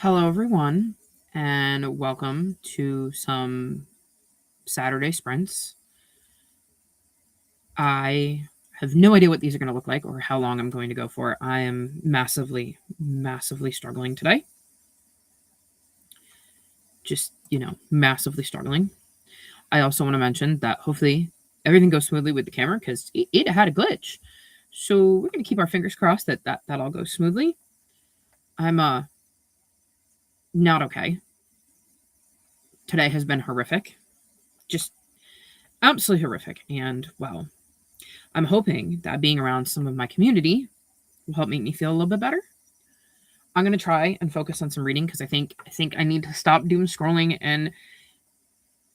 Hello, everyone, and welcome to some Saturday sprints. I have no idea what these are going to look like or how long I'm going to go for. I am massively, massively struggling today. Just, massively struggling. I also want to mention that hopefully everything goes smoothly with the camera because it had a glitch. So we're going to keep our fingers crossed that all goes smoothly. I'm not okay. Today has been horrific. Just absolutely horrific. And, well, I'm hoping that being around some of my community will help make me feel a little bit better. I'm going to try and focus on some reading because I think I need to stop doom scrolling, and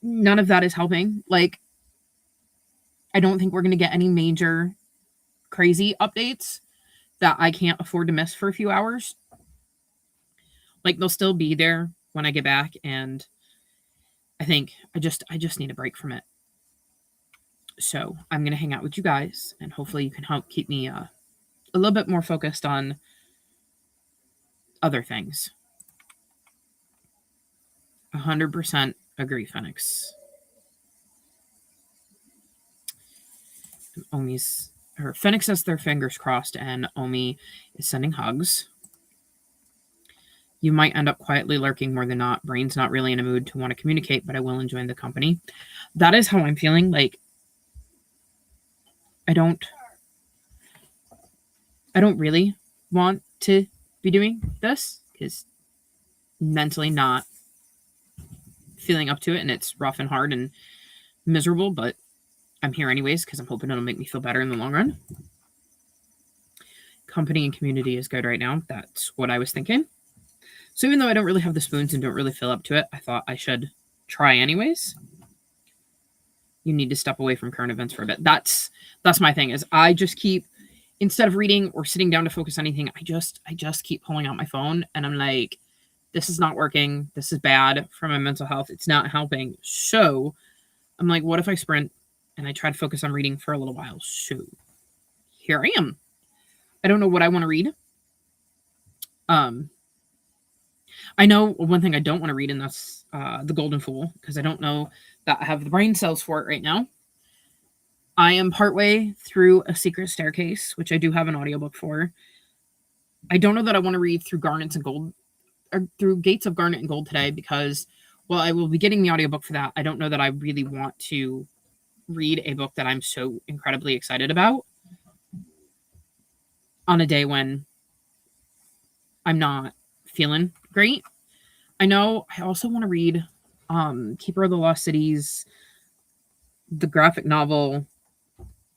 none of that is helping. Like, I don't think we're going to get any major crazy updates that I can't afford to miss for a few hours. Like, they'll still be there when I get back, and I think I just need a break from it. So I'm going to hang out with you guys, and hopefully you can help keep me a little bit more focused on other things. 100% agree, Phoenix. Phoenix has their fingers crossed, and Omi is sending hugs. You might end up quietly lurking more than not. Brain's not really in a mood to want to communicate, but I will enjoy the company. That is how I'm feeling. Like, I don't really want to be doing this because mentally not feeling up to it, and it's rough and hard and miserable, but I'm here anyways because I'm hoping it'll make me feel better in the long run. Company and community is good right now. That's what I was thinking. So even though I don't really have the spoons and don't really feel up to it, I thought I should try anyways. You need to step away from current events for a bit. That's my thing, is I just keep, instead of reading or sitting down to focus on anything, I just keep pulling out my phone, and I'm like, this is not working. This is bad for my mental health. It's not helping. So I'm like, what if I sprint and I try to focus on reading for a little while? So here I am. I don't know what I want to read. I know one thing I don't want to read, and that's The Golden Fool, because I don't know that I have the brain cells for it right now. I am partway through A Secret Staircase, which I do have an audiobook for. I don't know that I want to read through through Gates of Garnet and Gold today, because while I will be getting the audiobook for that, I don't know that I really want to read a book that I'm so incredibly excited about on a day when I'm not feeling great. I know I also want to read Keeper of the Lost Cities, the graphic novel,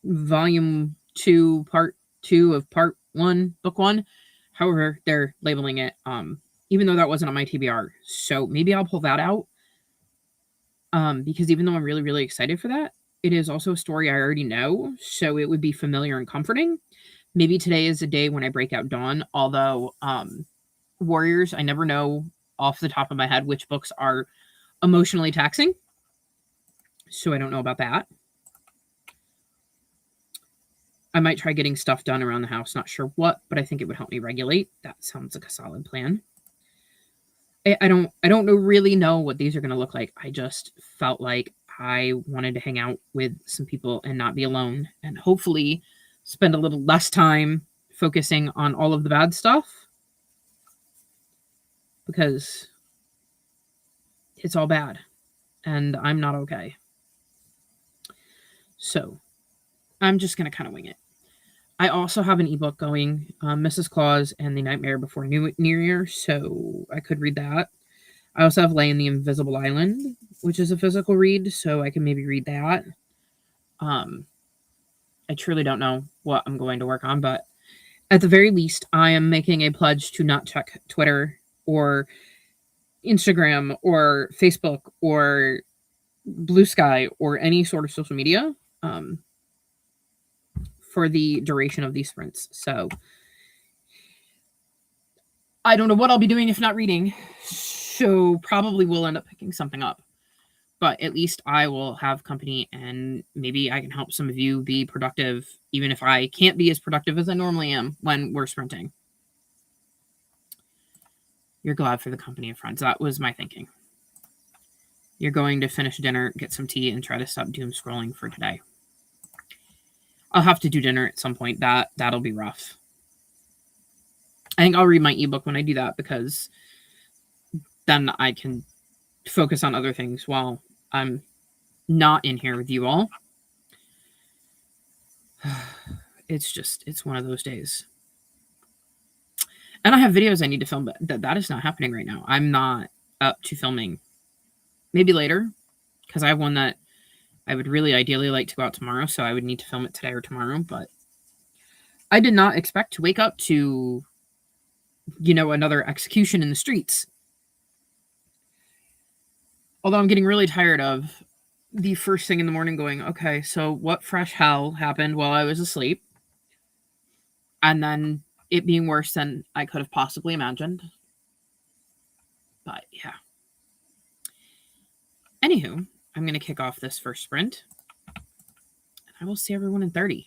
volume 2, part 2 of part 1, book 1, however they're labeling it, even though that wasn't on my TBR. So maybe I'll pull that out, because even though I'm really, really excited for that, it is also a story I already know, so it would be familiar and comforting. Maybe today is a day when I break out Dawn, although Warriors, I never know off the top of my head which books are emotionally taxing, so I don't know about that. I might try getting stuff done around the house, not sure what, but I think it would help me regulate. That sounds like a solid plan. I don't really know what these are going to look like. I just felt like I wanted to hang out with some people and not be alone, and hopefully spend a little less time focusing on all of the bad stuff, because it's all bad and I'm not okay. So I'm just going to kind of wing it. I also have an ebook going, Mrs. Claus and the Nightmare Before New Year, so I could read that. I also have Lay in the Invisible Island, which is a physical read, so I can maybe read that. I truly don't know what I'm going to work on, but at the very least, I am making a pledge to not check Twitter or Instagram or Facebook or Blue Sky or any sort of social media for the duration of these sprints. So I don't know what I'll be doing if not reading, so probably will end up picking something up. But at least I will have company, and maybe I can help some of you be productive, even if I can't be as productive as I normally am when we're sprinting. you're glad for the company of friends. That was my thinking. You're going to finish dinner, get some tea, and try to stop doom scrolling for today. I'll have to do dinner at some point. That'll be rough. I think I'll read my ebook when I do that, because then I can focus on other things while I'm not in here with you all. It's one of those days. And I have videos I need to film, but that is not happening right now. I'm not up to filming. Maybe later, because I have one that I would really ideally like to go out tomorrow, so I would need to film it today or tomorrow. But I did not expect to wake up to, another execution in the streets. Although I'm getting really tired of the first thing in the morning going, okay, so what fresh hell happened while I was asleep? And then it being worse than I could have possibly imagined. But yeah. Anywho, I'm going to kick off this first sprint. And I will see everyone in 30.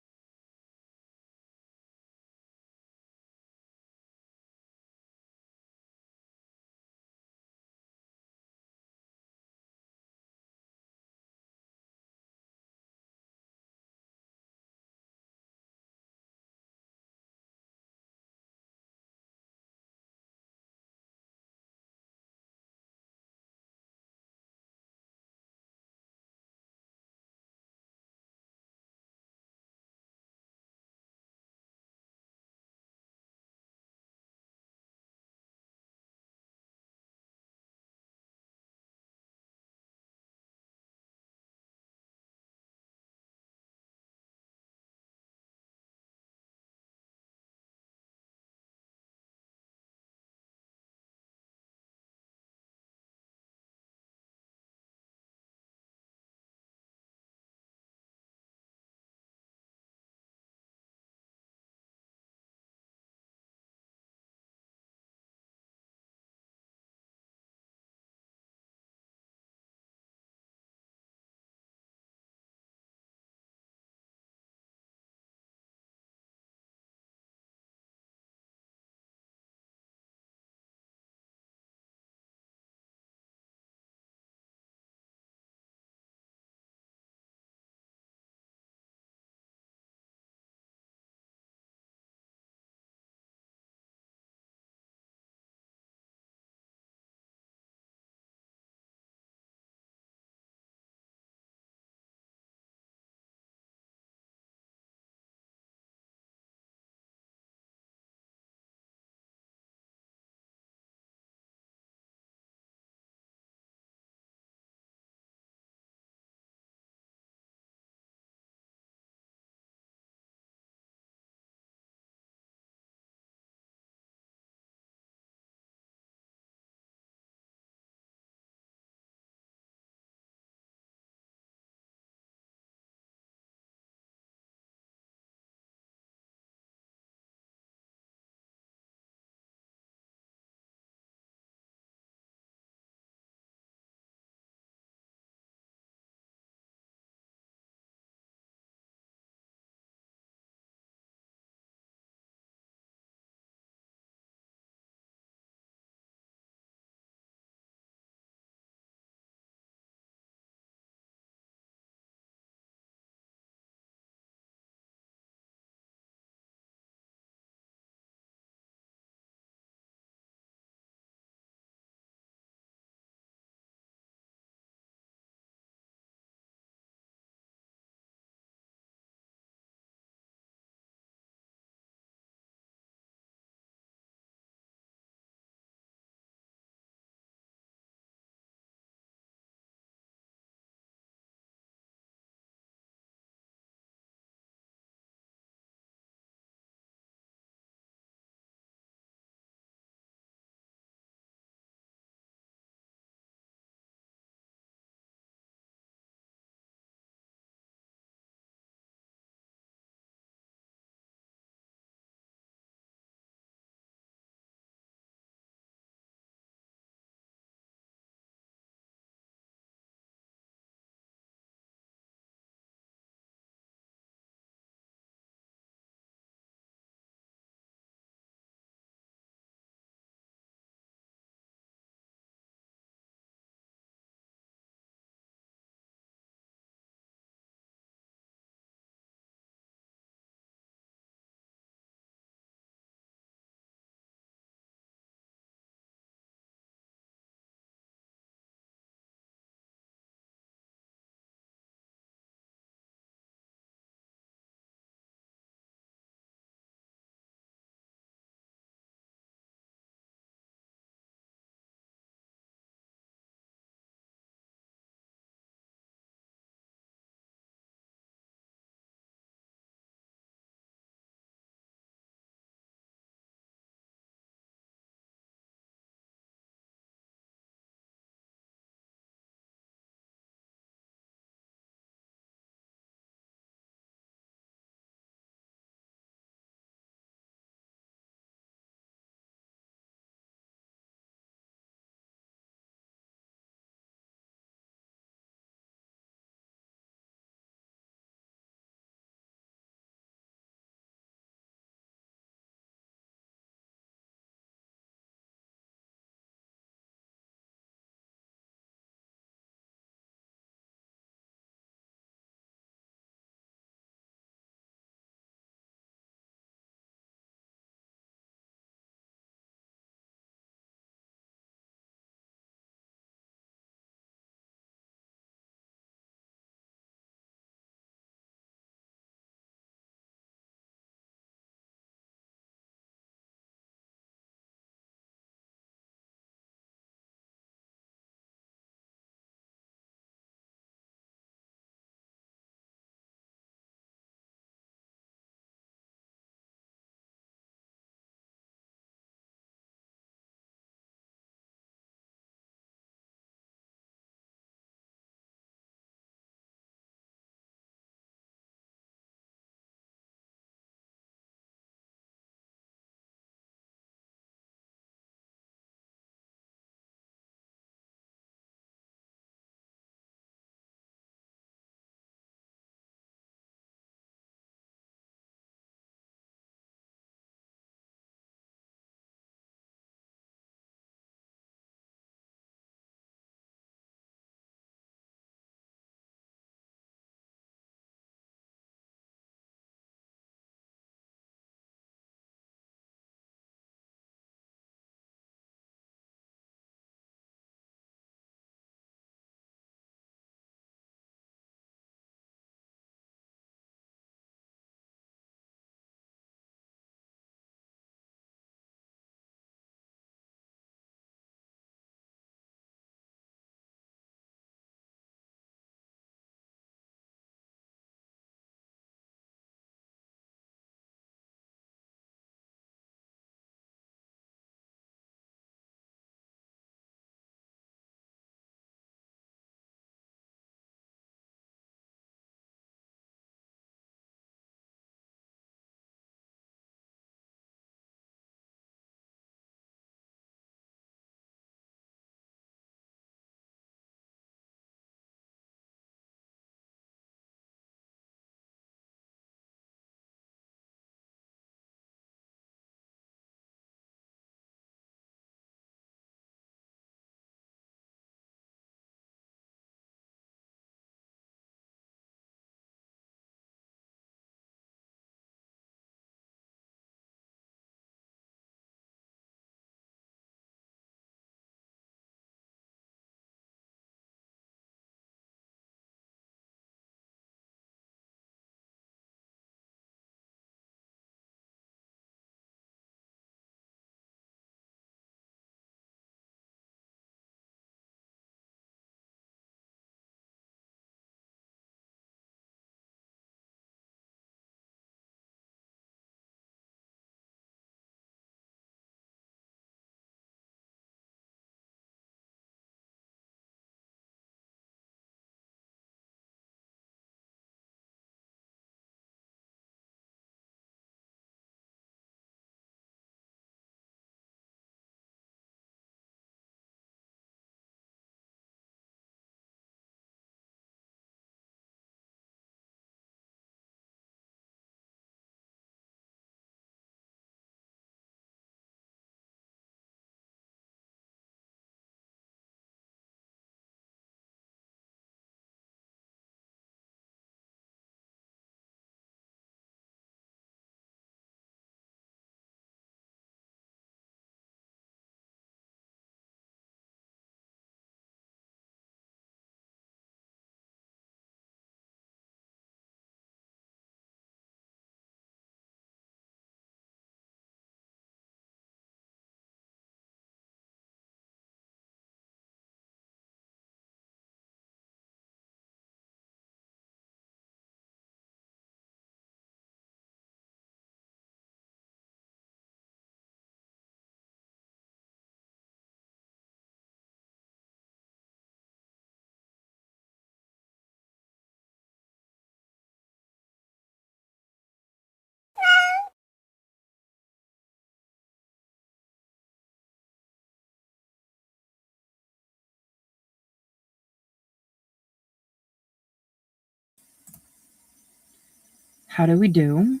How do we do?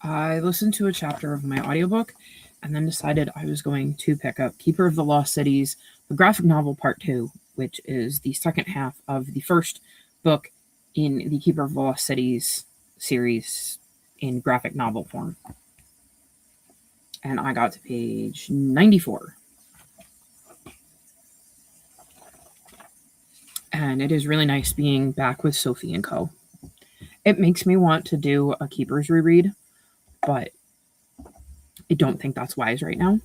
I listened to a chapter of my audiobook and then decided I was going to pick up Keeper of the Lost Cities, the graphic novel part 2, which is the second half of the first book in the Keeper of the Lost Cities series in graphic novel form. And I got to page 94. And it is really nice being back with Sophie and Co. It makes me want to do a Keepers reread, but I don't think that's wise right now.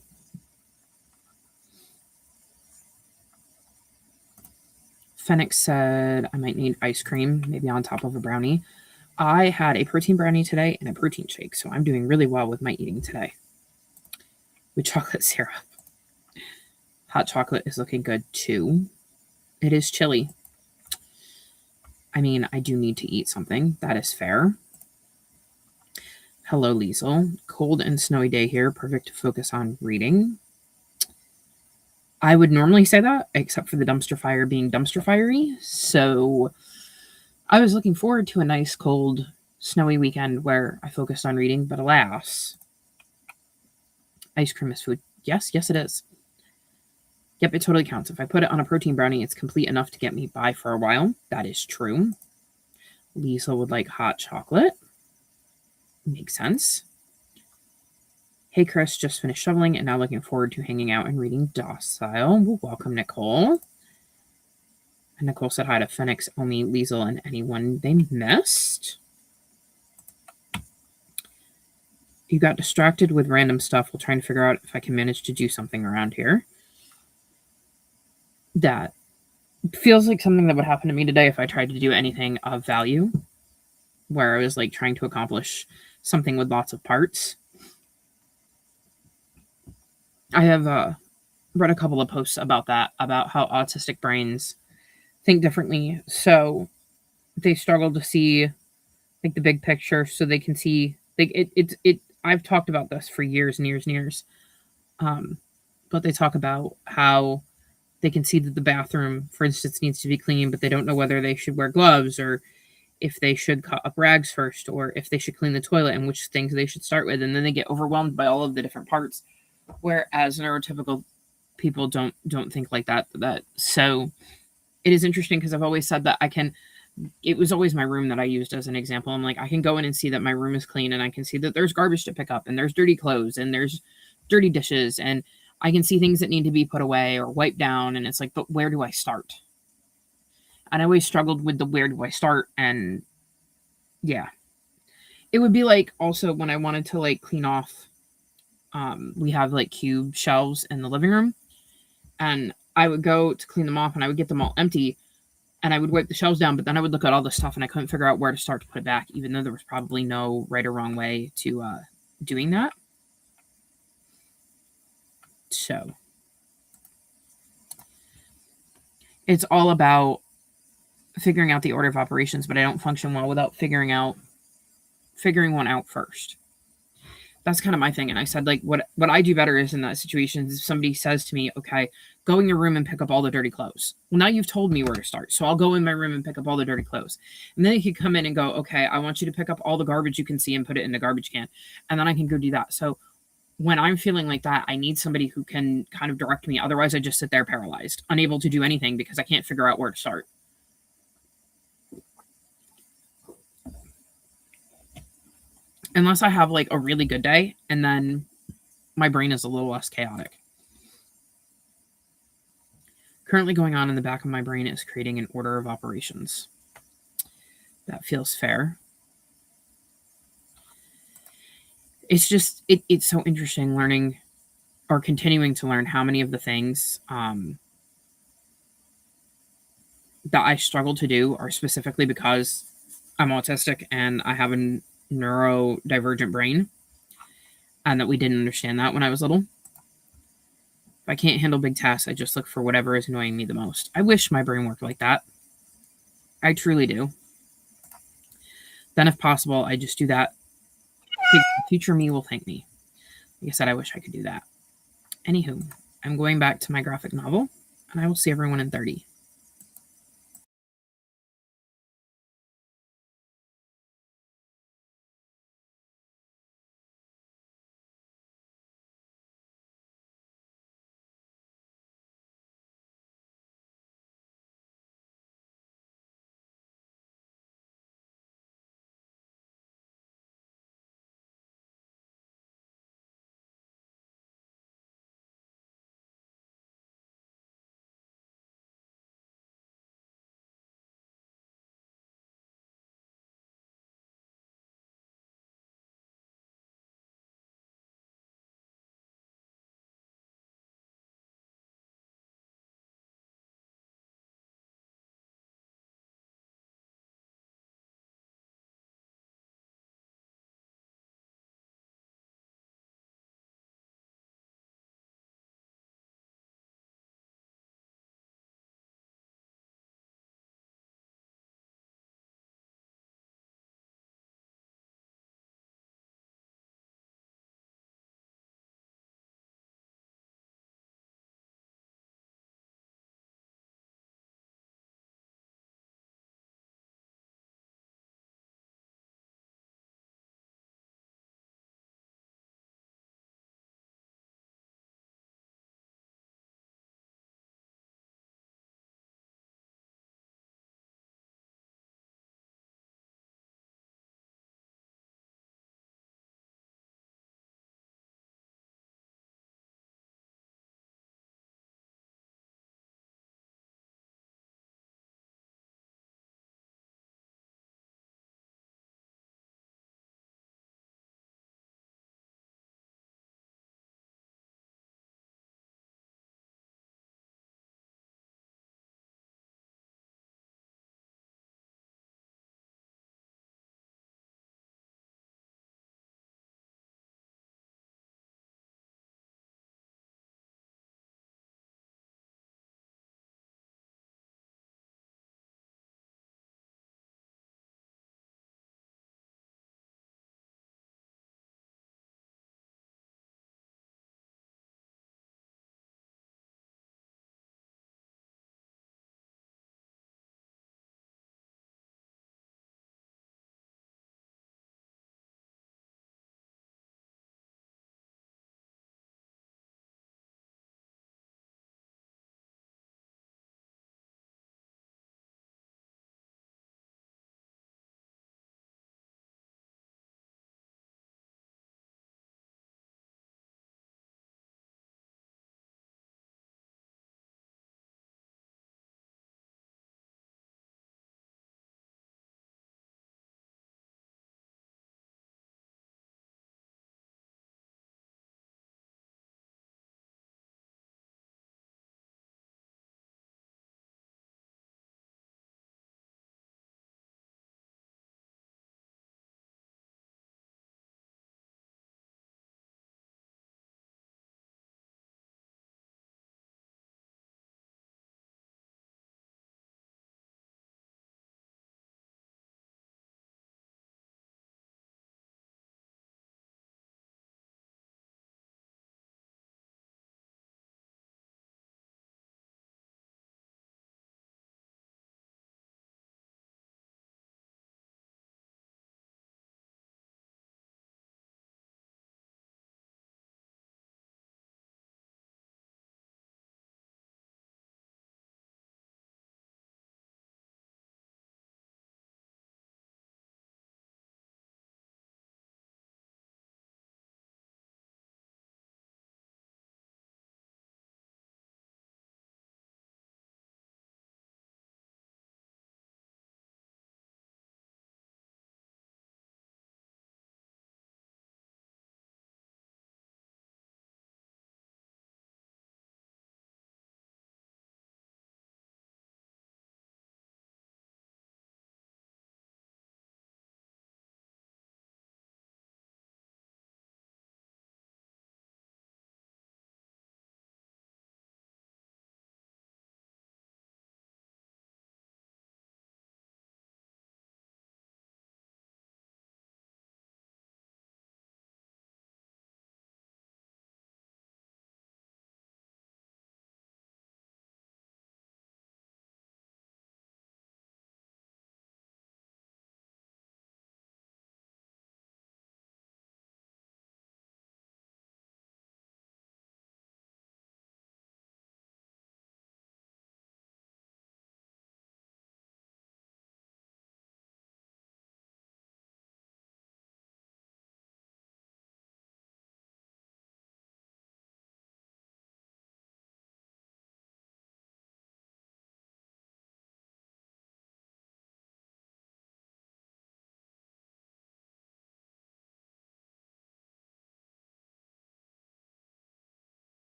Phoenix said I might need ice cream, maybe on top of a brownie. I had a protein brownie today and a protein shake, so I'm doing really well with my eating today. With chocolate syrup. Hot chocolate is looking good too. It is chilly. I mean, I do need to eat something. That is fair. Hello, Liesel. Cold and snowy day here. Perfect to focus on reading. I would normally say that, except for the dumpster fire being dumpster fiery. So I was looking forward to a nice, cold, snowy weekend where I focused on reading, but alas, ice cream is food. Yes, it is. Yep, it totally counts. If I put it on a protein brownie, it's complete enough to get me by for a while. That is true. Lisa would like hot chocolate. Makes sense. Hey, Chris, just finished shoveling and now looking forward to hanging out and reading Docile. Well, welcome, Nicole. And Nicole said hi to Phoenix, Omi, Liesel, and anyone they missed. You got distracted with random stuff while trying to figure out if I can manage to do something around here. That feels like something that would happen to me today if I tried to do anything of value, where I was like trying to accomplish something with lots of parts. I have read a couple of posts about that, about how autistic brains think differently. So they struggle to see like the big picture, so they can see like it. I've talked about this for years and years and years. But they talk about how they can see that the bathroom, for instance, needs to be clean, but they don't know whether they should wear gloves or if they should cut up rags first or if they should clean the toilet and which things they should start with. And then they get overwhelmed by all of the different parts. Whereas neurotypical people don't think like that. So it is interesting because I've always said that it was always my room that I used as an example. I'm like, I can go in and see that my room is clean and I can see that there's garbage to pick up and there's dirty clothes and there's dirty dishes and I can see things that need to be put away or wiped down. And it's like, but where do I start? And I always struggled with the where do I start? And yeah, it would be like also when I wanted to like clean off, we have like cube shelves in the living room and I would go to clean them off and I would get them all empty and I would wipe the shelves down, but then I would look at all the stuff and I couldn't figure out where to start to put it back, even though there was probably no right or wrong way to doing that. So it's all about figuring out the order of operations, but I don't function well without figuring one out first. That's kind of my thing. And I said, like, what I do better is in that situation is if somebody says to me, okay, go in your room and pick up all the dirty clothes. Well, now you've told me where to start. So I'll go in my room and pick up all the dirty clothes. And then you can come in and go, okay, I want you to pick up all the garbage you can see and put it in the garbage can. And then I can go do that. So when I'm feeling like that, I need somebody who can kind of direct me. Otherwise, I just sit there paralyzed, unable to do anything because I can't figure out where to start. Unless I have like a really good day and then my brain is a little less chaotic. Currently going on in the back of my brain is creating an order of operations. That feels fair. It's just, it's so interesting learning or continuing to learn how many of the things that I struggle to do are specifically because I'm autistic and I have a neurodivergent brain, and that we didn't understand that when I was little. If I can't handle big tasks, I just look for whatever is annoying me the most. I wish my brain worked like that. I truly do. Then, if possible, I just do that. Future me will thank me. Like I said, I wish I could do that. Anywho, I'm going back to my graphic novel, and I will see everyone in 30.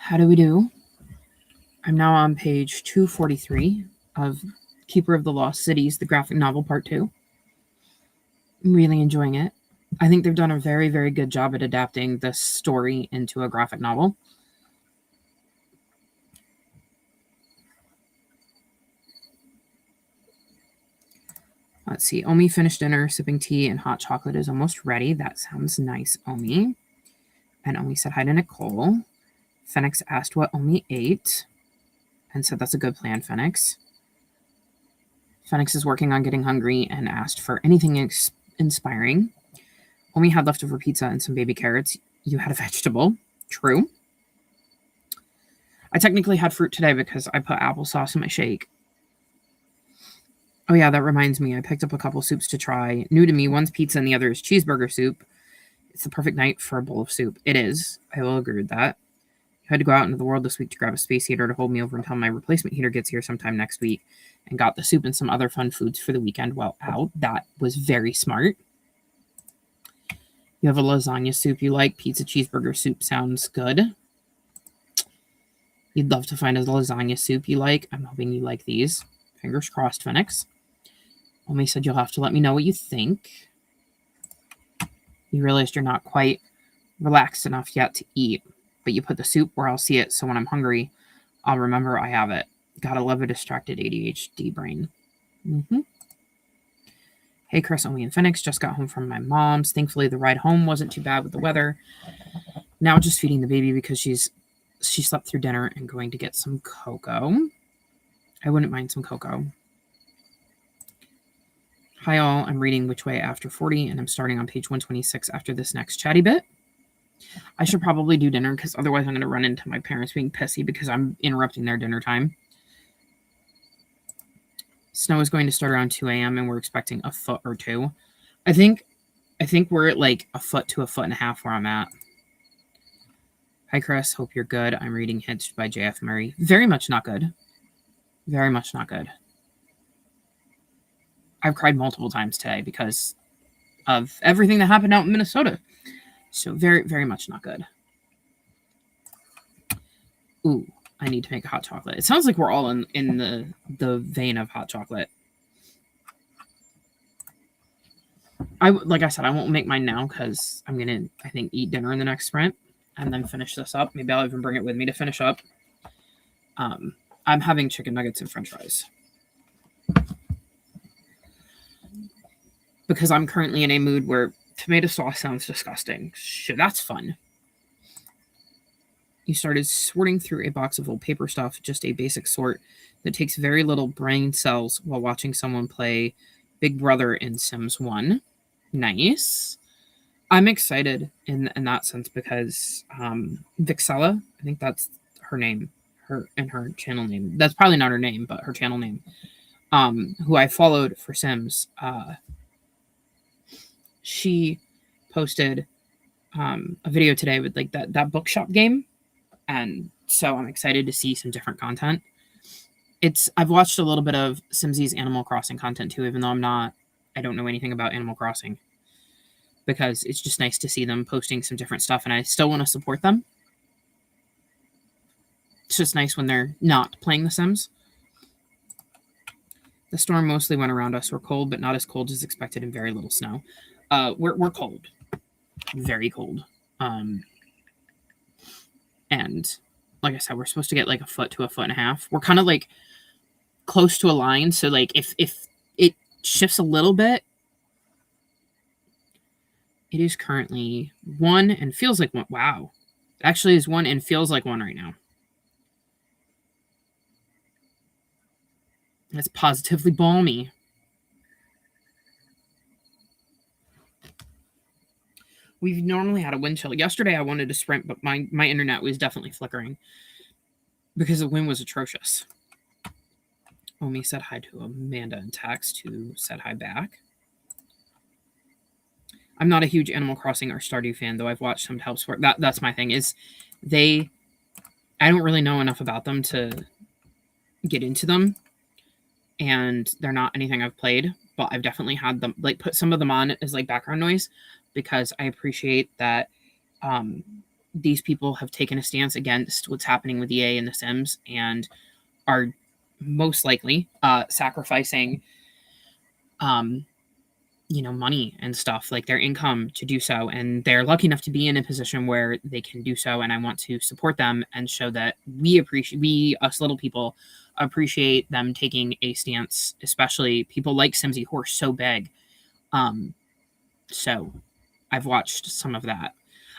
How do we do? I'm now on page 243 of Keeper of the Lost Cities, the graphic novel part 2. I'm really enjoying it. I think they've done a very, very good job at adapting this story into a graphic novel. Let's see. Omi finished dinner, sipping tea, and hot chocolate is almost ready. That sounds nice, Omi. And Omi said hi to Nicole. Phoenix asked what Omi ate and said that's a good plan, Phoenix. Phoenix is working on getting hungry and asked for anything inspiring. Omi had leftover pizza and some baby carrots. You had a vegetable. True. I technically had fruit today because I put applesauce in my shake. Oh yeah, that reminds me. I picked up a couple soups to try. New to me, one's pizza and the other is cheeseburger soup. It's the perfect night for a bowl of soup. It is. I will agree with that. I had to go out into the world this week to grab a space heater to hold me over until my replacement heater gets here sometime next week, and got the soup and some other fun foods for the weekend while out. That was very smart. You have a lasagna soup you like. Pizza cheeseburger soup sounds good. You'd love to find a lasagna soup you like. I'm hoping you like these. Fingers crossed, Phoenix. Omi said you'll have to let me know what you think. You realized you're not quite relaxed enough yet to eat, but you put the soup where I'll see it, so when I'm hungry, I'll remember I have it. Gotta love a distracted ADHD brain. Hey, Chris, Omi, and Phoenix. Just got home from my mom's. Thankfully, the ride home wasn't too bad with the weather. Now just feeding the baby because she slept through dinner and going to get some cocoa. I wouldn't mind some cocoa. Hi all, I'm reading Which Way After 40, and I'm starting on page 126 after this next chatty bit. I should probably do dinner because otherwise I'm going to run into my parents being pissy because I'm interrupting their dinner time. Snow is going to start around 2 a.m. and we're expecting a foot or two. I think we're at like a foot to a foot and a half where I'm at. Hi Chris, hope you're good. I'm reading Hitched by J.F. Murray. Very much not good. Very much not good. I've cried multiple times today because of everything that happened out in Minnesota. So very, very much not good. Ooh, I need to make a hot chocolate. It sounds like we're all in the vein of hot chocolate. Like I said, I won't make mine now because I'm going to, I think, eat dinner in the next sprint and then finish this up. Maybe I'll even bring it with me to finish up. I'm having chicken nuggets and french fries. Because I'm currently in a mood where tomato sauce sounds disgusting. Shit, that's fun. You started sorting through a box of old paper stuff, just a basic sort that takes very little brain cells while watching someone play Big Brother in Sims 1. Nice. I'm excited in that sense because Vixella, I think that's her name, her channel name. That's probably not her name, but her channel name, who I followed for Sims, she posted a video today with like that bookshop game, and so I'm excited to see some different content. I've watched a little bit of Simsy's Animal Crossing content too, even though I don't know anything about Animal Crossing, because it's just nice to see them posting some different stuff, and I still want to support them. It's just nice when they're not playing The Sims. The storm mostly went around us. We're cold, but not as cold as expected, and very little snow. We're cold, very cold, and like I said, we're supposed to get like a foot to a foot and a half. We're kind of like close to a line, so like if it shifts a little bit, it is currently 1 and feels like 1. Wow, it actually is 1 and feels like 1 right now. It's positively balmy. We've normally had a wind chill. Yesterday I wanted to sprint, but my internet was definitely flickering because the wind was atrocious. Omi said hi to Amanda in text, who said hi back. I'm not a huge Animal Crossing or Stardew fan, though I've watched some to help support. That's my thing, is I don't really know enough about them to get into them, and they're not anything I've played, but I've definitely had them, like, put some of them on as like background noise, because I appreciate that these people have taken a stance against what's happening with EA and The Sims and are most likely sacrificing money and stuff, like their income, to do so, and they're lucky enough to be in a position where they can do so, and I want to support them and show that we us little people appreciate them taking a stance, especially people like Simsy who are so big. So I've watched some of that.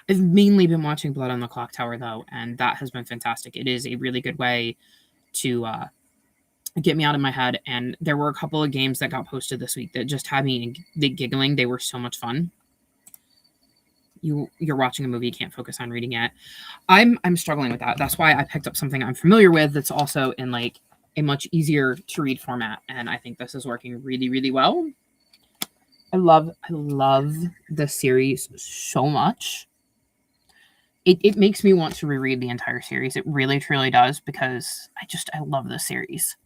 I've mainly been watching Blood on the Clocktower, though, and that has been fantastic. It is a really good way to get me out of my head, and there were a couple of games that got posted this week that just had me giggling. They were so much fun. You're watching a movie, you can't focus on reading it. I'm struggling with that. That's why I picked up something I'm familiar with that's also in like a much easier to read format, and I think this is working really, really well. I love the series so much. It makes me want to reread the entire series. It really, truly does, because I love this series.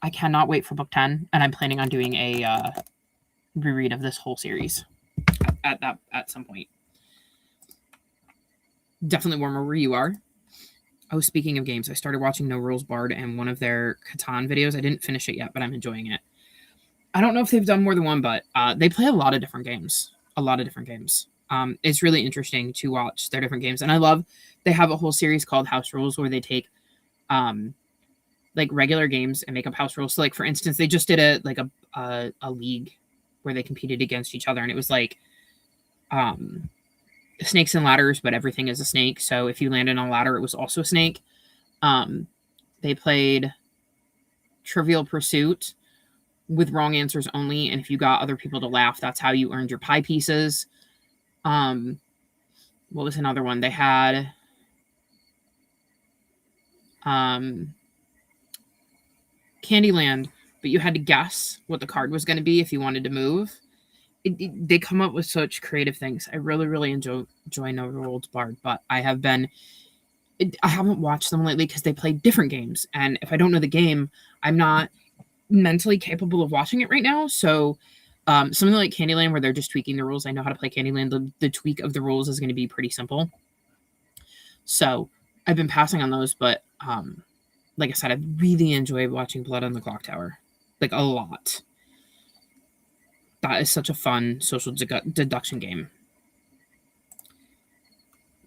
I cannot wait for book 10, and I'm planning on doing a reread of this whole series at some point. Definitely warmer where you are. Oh, speaking of games, I started watching No Rules Barred and one of their Catan videos. I didn't finish it yet, but I'm enjoying it. I don't know if they've done more than one, but they play a lot of different games. It's really interesting to watch their different games, and I love they have a whole series called House Rules where they take like regular games and make up house rules. So, like, for instance, they just did a league where they competed against each other, and it was like snakes and ladders, but everything is a snake. So if you landed on a ladder, it was also a snake. They played Trivial Pursuit with wrong answers only, and if you got other people to laugh, that's how you earned your pie pieces. What was another one? They had Candyland, but you had to guess what the card was going to be if you wanted to move. They come up with such creative things. I really, really enjoy No Rules Barred, but I haven't watched them lately because they play different games, and if I don't know the game, I'm not mentally capable of watching it right now. So something like Candyland, where they're just tweaking the rules, I know how to play Candyland. The tweak of the rules is going to be pretty simple. So I've been passing on those, but like I said, I really enjoy watching Blood on the Clocktower, like a lot. That is such a fun social deduction game.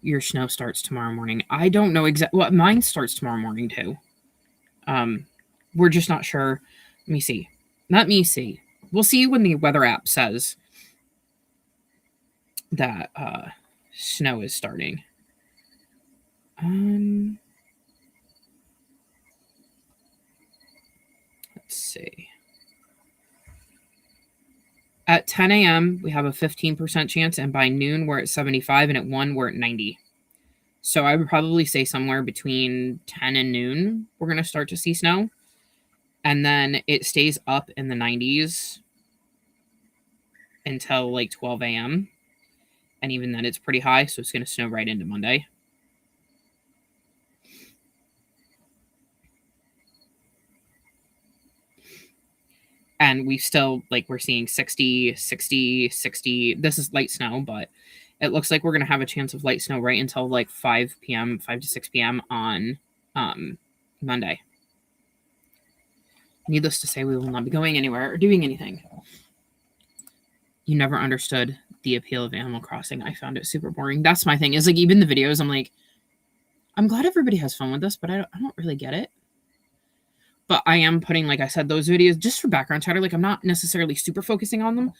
Your snow starts tomorrow morning. I don't know exactly. Well, mine starts tomorrow morning too. We're just not sure. Let me see. Let me see. We'll see when the weather app says that snow is starting. Let's see. At 10 a.m., we have a 15% chance, and by noon, we're at 75, and at 1, we're at 90. So I would probably say somewhere between 10 and noon, we're going to start to see snow. And then it stays up in the 90s until like 12 a.m. And even then, it's pretty high, so it's going to snow right into Monday. And we still, we're seeing 60, 60, 60. This is light snow, but it looks like we're going to have a chance of light snow right until 5 p.m., 5 to 6 p.m. on Monday. Needless to say, we will not be going anywhere or doing anything. You never understood the appeal of Animal Crossing. I found it super boring. That's my thing. Is even the videos, I'm like, I'm glad everybody has fun with this, but I don't really get it. But I am putting, like I said, those videos just for background chatter. I'm not necessarily super focusing on them,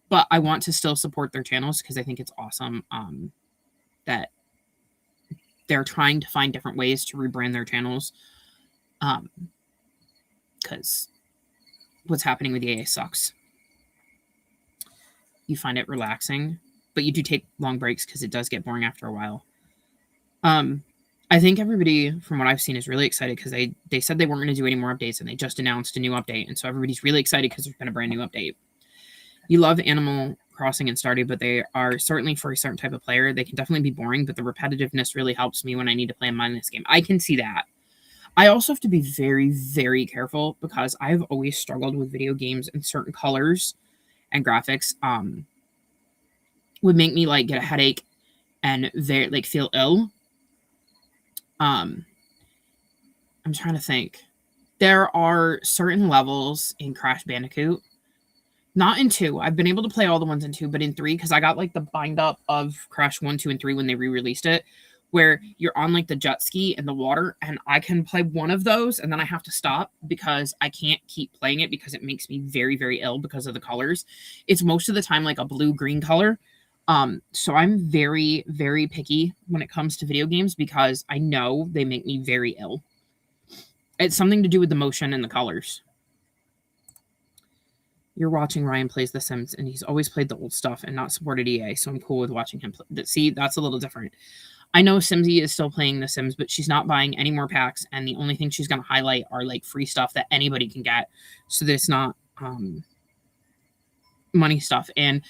but I want to still support their channels because I think it's awesome that they're trying to find different ways to rebrand their channels. Because what's happening with EA sucks. You find it relaxing, but you do take long breaks because it does get boring after a while. I think everybody, from what I've seen, is really excited because they said they weren't going to do any more updates, and they just announced a new update. And so everybody's really excited because there's been a brand new update. You love Animal Crossing and Stardew, but they are certainly for a certain type of player. They can definitely be boring, but the repetitiveness really helps me when I need to play a mindless game. I can see that. I also have to be very, very careful because I've always struggled with video games in certain colors and graphics. would make me like get a headache and very like feel ill. I'm trying to think. There are certain levels in Crash Bandicoot, not in 2. I've been able to play all the ones in 2, but in 3, because I got like the bind up of Crash 1, 2, and 3 when they re-released it, where you're on like the jet ski in the water, and I can play one of those and then I have to stop because I can't keep playing it because it makes me very, very ill because of the colors. It's most of the time like a blue-green color. So I'm very, very picky when it comes to video games because I know they make me very ill. It's something to do with the motion and the colors. You're watching Ryan Plays The Sims, and he's always played the old stuff and not supported EA, so I'm cool with watching him play. See, that's a little different. I know Simsy is still playing The Sims, but she's not buying any more packs, and the only thing she's going to highlight are, like, free stuff that anybody can get, so that it's not money stuff. And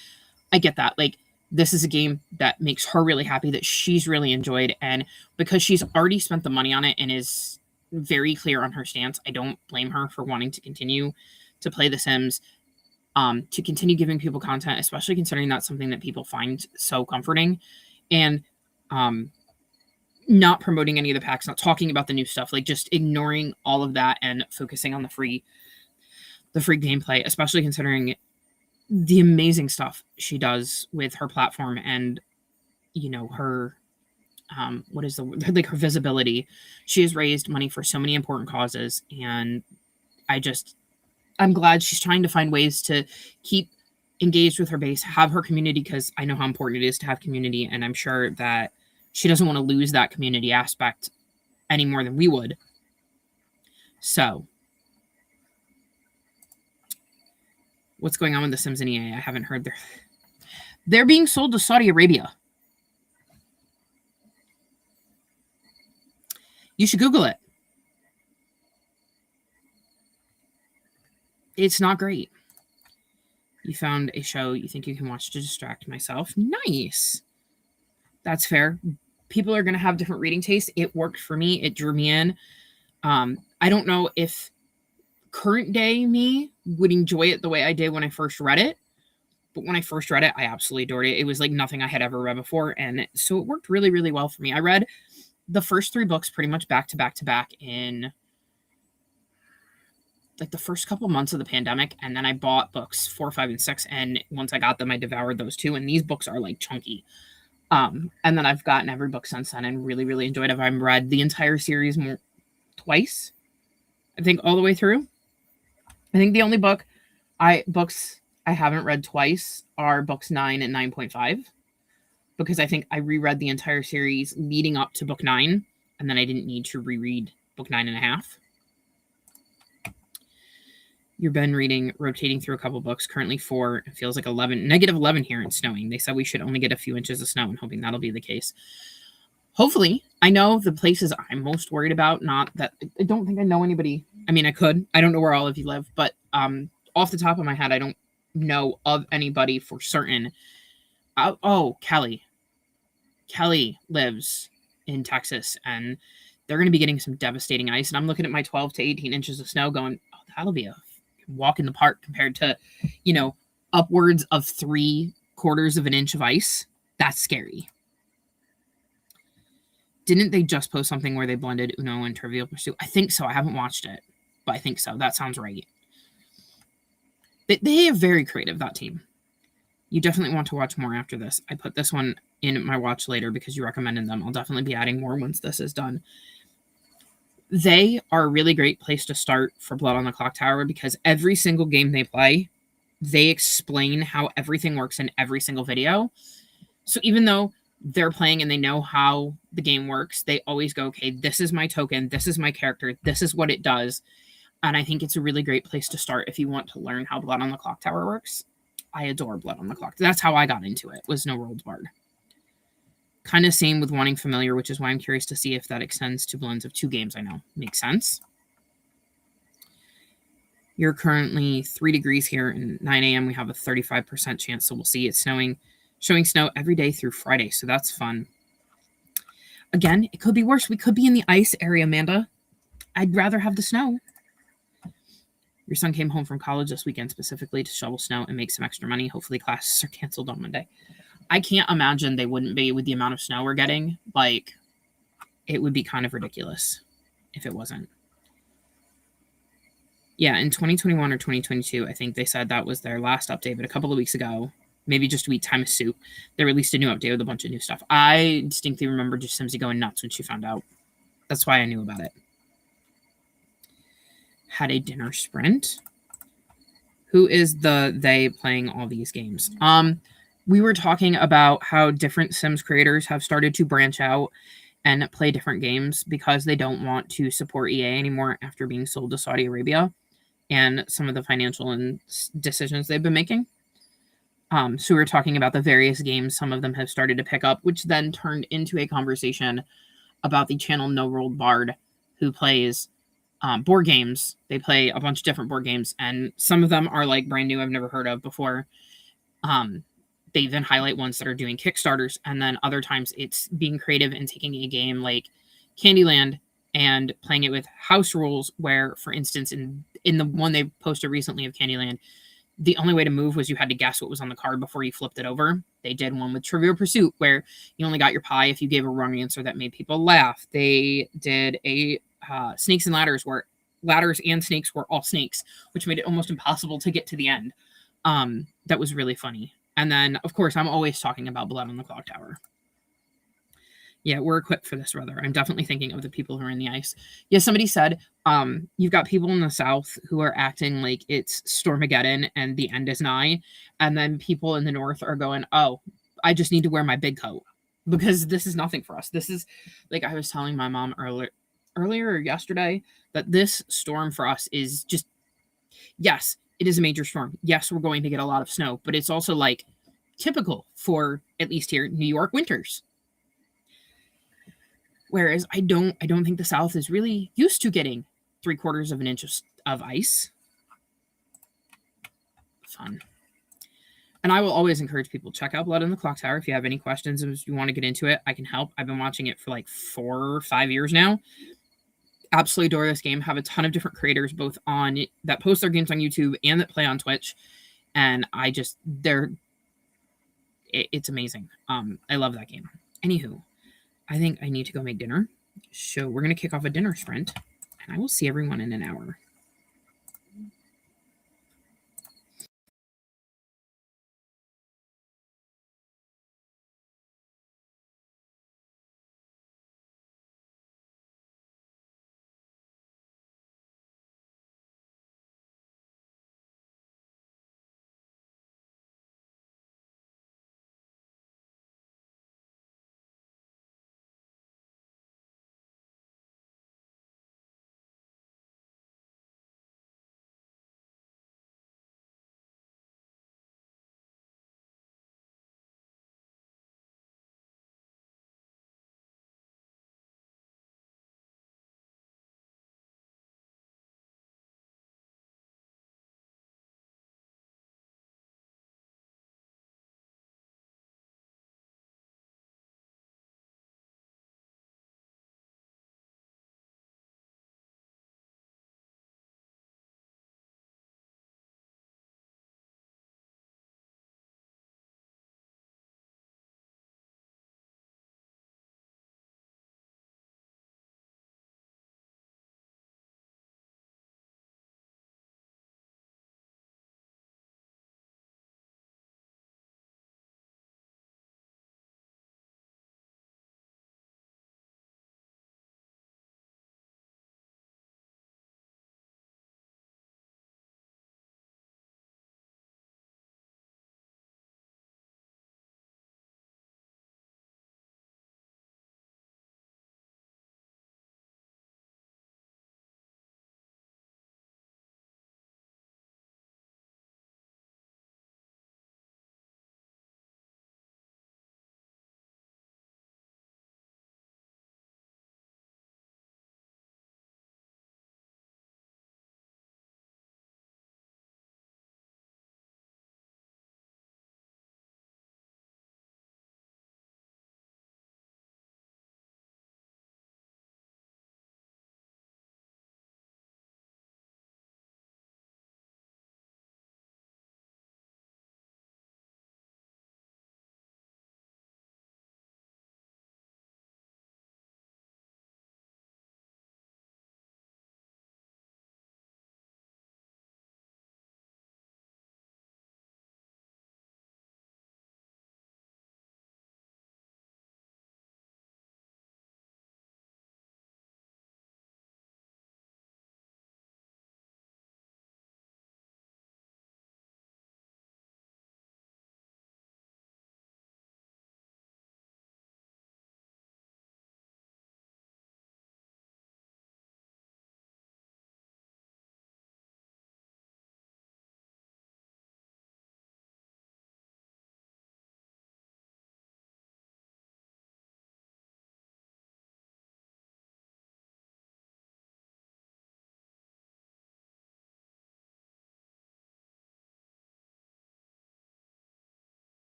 I get that. Like, this is a game that makes her really happy, that she's really enjoyed, and because she's already spent the money on it and is very clear on her stance, I don't blame her for wanting to continue to play The Sims, to continue giving people content, especially considering that's something that people find so comforting, and not promoting any of the packs, not talking about the new stuff, like just ignoring all of that and focusing on the free gameplay, especially considering the amazing stuff she does with her platform and, you know, her what is the word? Like her visibility. She has raised money for so many important causes, and I'm glad she's trying to find ways to keep engaged with her base, have her community, because I know how important it is to have community, and I'm sure that she doesn't want to lose that community aspect any more than we would. So, what's going on with The Sims and EA? I haven't heard. They're being sold to Saudi Arabia. You should Google it. It's not great. You found a show you think you can watch to distract myself. Nice. That's fair. People are going to have different reading tastes. It worked for me. It drew me in. I don't know if current day me would enjoy it the way I did when I first read it. But when I first read it, I absolutely adored it. It was like nothing I had ever read before. And so it worked really, really well for me. I read the first 3 books pretty much back to back to back in like the first couple months of the pandemic, and then I bought books 4, 5, and 6, and once I got them, I devoured those 2, and these books are like chunky. And then I've gotten every book since then and really, really enjoyed it. I've read the entire series twice, I think, all the way through. I think the only books I haven't read twice are books 9 and 9.5, because I think I reread the entire series leading up to book 9, and then I didn't need to reread book 9.5. You've been reading, rotating through a couple books, currently 4, it feels like -11 here and snowing. They said we should only get a few inches of snow, and hoping that'll be the case. Hopefully. I know the places I'm most worried about, not that I don't think I know anybody. I mean, I could. I don't know where all of you live, but off the top of my head, I don't know of anybody for certain. Kelly. Kelly lives in Texas, and they're going to be getting some devastating ice. And I'm looking at my 12 to 18 inches of snow going, oh, that'll be a walk in the park compared to, you know, upwards of 3/4 of an inch of ice. That's scary. Didn't they just post something where they blended Uno and Trivial Pursuit? I think so. I haven't watched it, but I think so. That sounds right. They are very creative, that team. You definitely want to watch more after this. I put this one in my watch later because you recommended them. I'll definitely be adding more once this is done. They are a really great place to start for Blood on the Clocktower because every single game they play, they explain how everything works in every single video. So even though they're playing and they know how the game works, they always go, okay, this is my token, this is my character, this is what it does. And I think it's a really great place to start if you want to learn how Blood on the Clocktower works. I adore Blood on the Clock. That's how I got into it, was No Worlds Barred. Kind of same with wanting familiar, which is why I'm curious to see if that extends to blends of 2 games I know. Makes sense. You're currently 3 degrees here, and 9 a.m. we have a 35% chance, so we'll see. It's snowing, showing snow every day through Friday, so that's fun. Again, it could be worse. We could be in the ice area, Amanda. I'd rather have the snow. Your son came home from college this weekend specifically to shovel snow and make some extra money. Hopefully classes are canceled on Monday. I can't imagine they wouldn't be with the amount of snow we're getting. Like, it would be kind of ridiculous if it wasn't. Yeah, in 2021 or 2022, I think they said that was their last update, but a couple of weeks ago, maybe just a week time of soup, they released a new update with a bunch of new stuff. I distinctly remember just Simsy going nuts when she found out. That's why I knew about it. Had a dinner sprint. Who is the they playing all these games? We were talking about how different Sims creators have started to branch out and play different games because they don't want to support EA anymore after being sold to Saudi Arabia and some of the financial and decisions they've been making. So we were talking about the various games some of them have started to pick up, which then turned into a conversation about the channel No Rolled Bard, who plays board games. They play a bunch of different board games, and some of them are like brand new, I've never heard of before. They then highlight ones that are doing Kickstarters, and then other times it's being creative and taking a game like Candyland and playing it with house rules, where, for instance, in the one they posted recently of Candyland, the only way to move was you had to guess what was on the card before you flipped it over. They did one with Trivial Pursuit where you only got your pie if you gave a wrong answer that made people laugh. They did a Snakes and Ladders where ladders and snakes were all snakes, which made it almost impossible to get to the end. That was really funny. And then, of course, I'm always talking about Blood on the Clock Tower. Yeah, we're equipped for this weather. I'm definitely thinking of the people who are in the ice. Yeah, somebody said you've got people in the south who are acting like it's Stormageddon and the end is nigh, and then people in the north are going, "Oh, I just need to wear my big coat because this is nothing for us." This is like I was telling my mom earlier or yesterday that this storm for us is just, yes, it is a major storm. Yes, we're going to get a lot of snow, but it's also like typical for, at least here, New York winters. Whereas I don't think the South is really used to getting 3/4 of an inch of ice. Fun. And I will always encourage people, check out Blood on the Clock Tower. If you have any questions, if you want to get into it, I can help. I've been watching it for like 4 or 5 years now. Absolutely adore this game. Have a ton of different creators, both on that post their games on YouTube and that play on Twitch. And it's amazing. I love that game. Anywho, I think I need to go make dinner. So we're going to kick off a dinner sprint, and I will see everyone in an hour.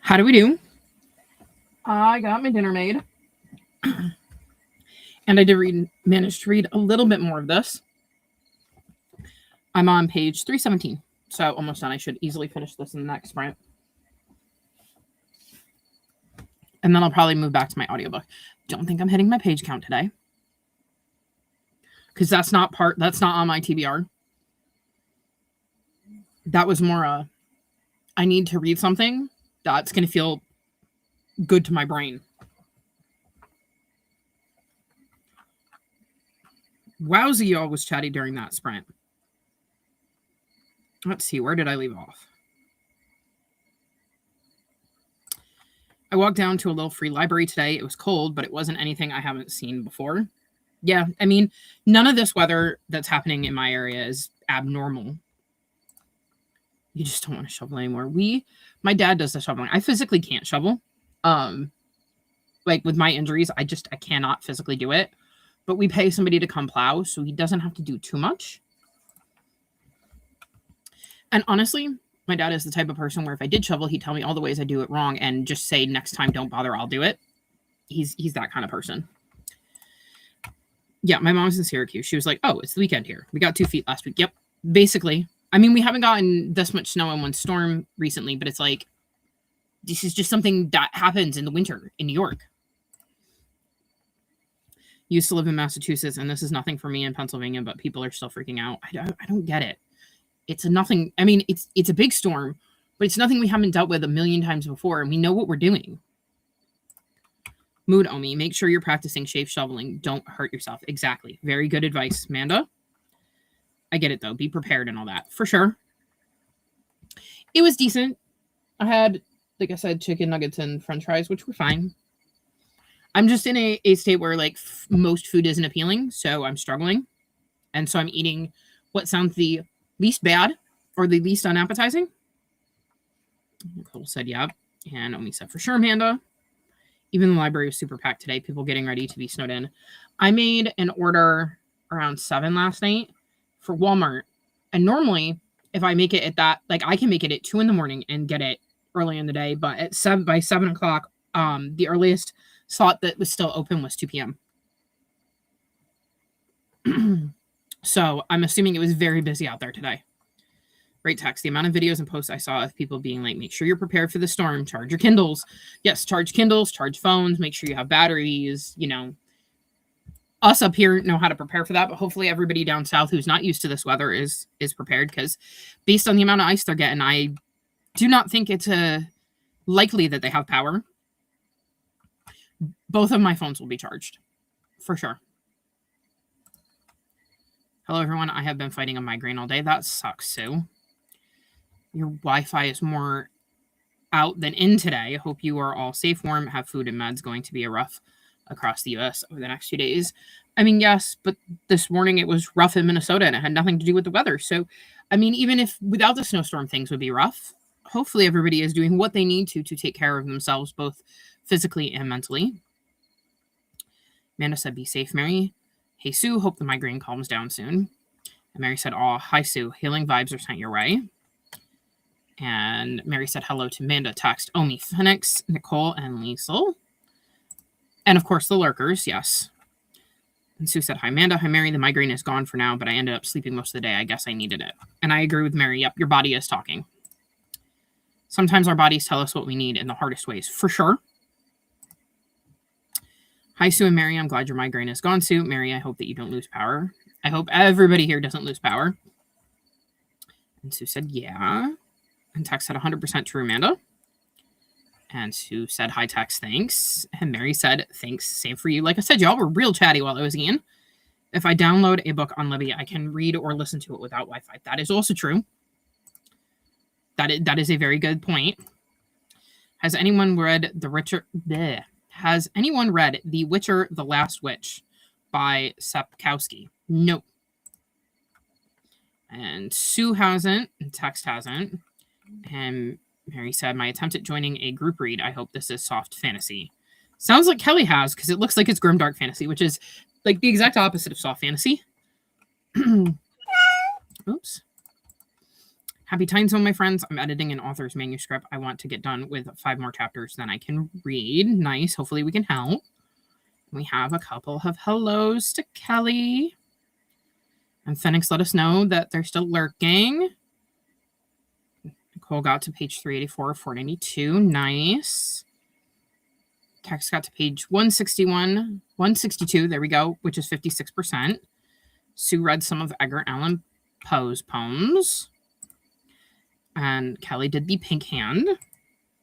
How do we do? I got my dinner made. And I did manage to read a little bit more of this. I'm on page 317. So almost done. I should easily finish this in the next sprint. And then I'll probably move back to my audiobook. Don't think I'm hitting my page count today. Because that's not on my TBR. That was more I need to read something that's going to feel good to my brain. Wowzy, y'all was chatty during that sprint. Let's see, where did I leave off? I walked down to a little free library today. It was cold, but it wasn't anything I haven't seen before. Yeah, I mean, none of this weather that's happening in my area is abnormal. You just don't want to shovel anymore. My dad does the shoveling. I physically can't shovel. Like with my injuries, I cannot physically do it. But we pay somebody to come plow, so he doesn't have to do too much. And honestly, my dad is the type of person where if I did shovel, he'd tell me all the ways I do it wrong and just say, next time, don't bother, I'll do it. He's that kind of person. Yeah, my mom's in Syracuse. She was like, oh, it's the weekend here. We got 2 feet last week. Yep, basically. I mean, we haven't gotten this much snow in one storm recently, but it's like, this is just something that happens in the winter in New York. Used to live in Massachusetts, and this is nothing for me in Pennsylvania, but people are still freaking out. I don't get it. It's a nothing. I mean, it's a big storm, but it's nothing we haven't dealt with a million times before, and we know what we're doing. Mood Omi, make sure you're practicing safe shoveling. Don't hurt yourself. Exactly. Very good advice, Amanda. I get it, though. Be prepared and all that. For sure. It was decent. I had, like I said, chicken nuggets and french fries, which were fine. I'm just in a state where, like, most food isn't appealing, so I'm struggling. And so I'm eating what sounds the least bad or the least unappetizing. Nicole said, yeah. And Omi said, for sure, Amanda. Even the library was super packed today. People getting ready to be snowed in. I made an order around 7 last night for Walmart. And normally, if I make it at that, like, I can make it at 2 a.m. and get it early in the day. But by 7 o'clock, the earliest slot that was still open was 2 p.m. So I'm assuming it was very busy out there today. Great text. The amount of videos and posts I saw of people being like, make sure you're prepared for the storm. Charge your Kindles. Yes, charge Kindles, charge phones, make sure you have batteries. You know, us up here know how to prepare for that, but hopefully everybody down south who's not used to this weather is prepared, because based on the amount of ice they're getting, I do not think it's likely that they have power. Both of my phones will be charged, for sure. Hello, everyone. I have been fighting a migraine all day. That sucks, Sue. Your Wi-Fi is more out than in today. I hope you are all safe, warm, have food and meds. Going to be a rough across the U.S. over the next few days. I mean, yes, but this morning it was rough in Minnesota, and it had nothing to do with the weather. So, I mean, even if without the snowstorm, things would be rough. Hopefully everybody is doing what they need to take care of themselves, both physically and mentally. Amanda said, be safe, Mary. Hey, Sue, hope the migraine calms down soon. And Mary said, oh, hi, Sue. Healing vibes are sent your way. And Mary said hello to Amanda, text, Omi, Phoenix, Nicole, and Liesel. And, of course, the lurkers, yes. And Sue said, hi, Amanda. Hi, Mary. The migraine is gone for now, but I ended up sleeping most of the day. I guess I needed it. And I agree with Mary. Yep, your body is talking. Sometimes our bodies tell us what we need in the hardest ways, for sure. Hi, Sue and Mary. I'm glad your migraine is gone, Sue. Mary, I hope that you don't lose power. I hope everybody here doesn't lose power. And Sue said, yeah. And Tex said 100% true, Amanda. And Sue said, hi, Tex, thanks. And Mary said, thanks, same for you. Like I said, y'all were real chatty while I was eating. If I download a book on Libby, I can read or listen to it without Wi-Fi. That is also true. That is a very good point. Has anyone read The Witcher? Has anyone read The Witcher: The Last Witch by Sapkowski? No. And Sue hasn't, and Text hasn't. And Mary said, my attempt at joining a group read. I hope this is soft fantasy. Sounds like Kelly has, because it looks like it's grimdark fantasy, which is like the exact opposite of soft fantasy. Oops. Happy Time Zone, my friends. I'm editing an author's manuscript. I want to get done with 5 more chapters, then I can read. Nice. Hopefully we can help. We have a couple of hellos to Kelly. And Phoenix let us know that they're still lurking. Nicole got to page 384, 492. Nice. Tex got to page 161, 162. There we go, which is 56%. Sue read some of Edgar Allan Poe's poems. And Kelly did the Pink Hand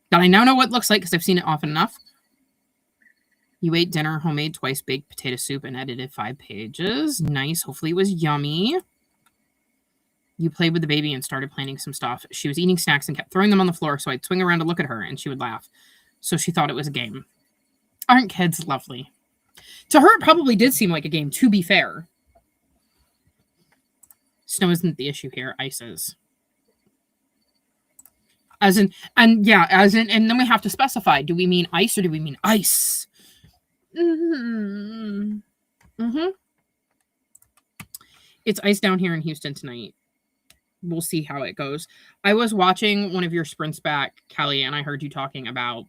that I now know what it looks like because I've seen it often enough. You ate dinner, homemade, twice baked potato soup, and edited 5 pages. Nice. Hopefully it was yummy. You played with the baby and started planning some stuff. She was eating snacks and kept throwing them on the floor, so I'd swing around to look at her, and she would laugh. So she thought it was a game. Aren't kids lovely? To her, it probably did seem like a game, to be fair. Snow isn't the issue here. Ice is. And then we have to specify, do we mean ice or do we mean ice? It's ice down here in Houston tonight. We'll see how it goes. I was watching one of your sprints back, Kelly, and I heard you talking about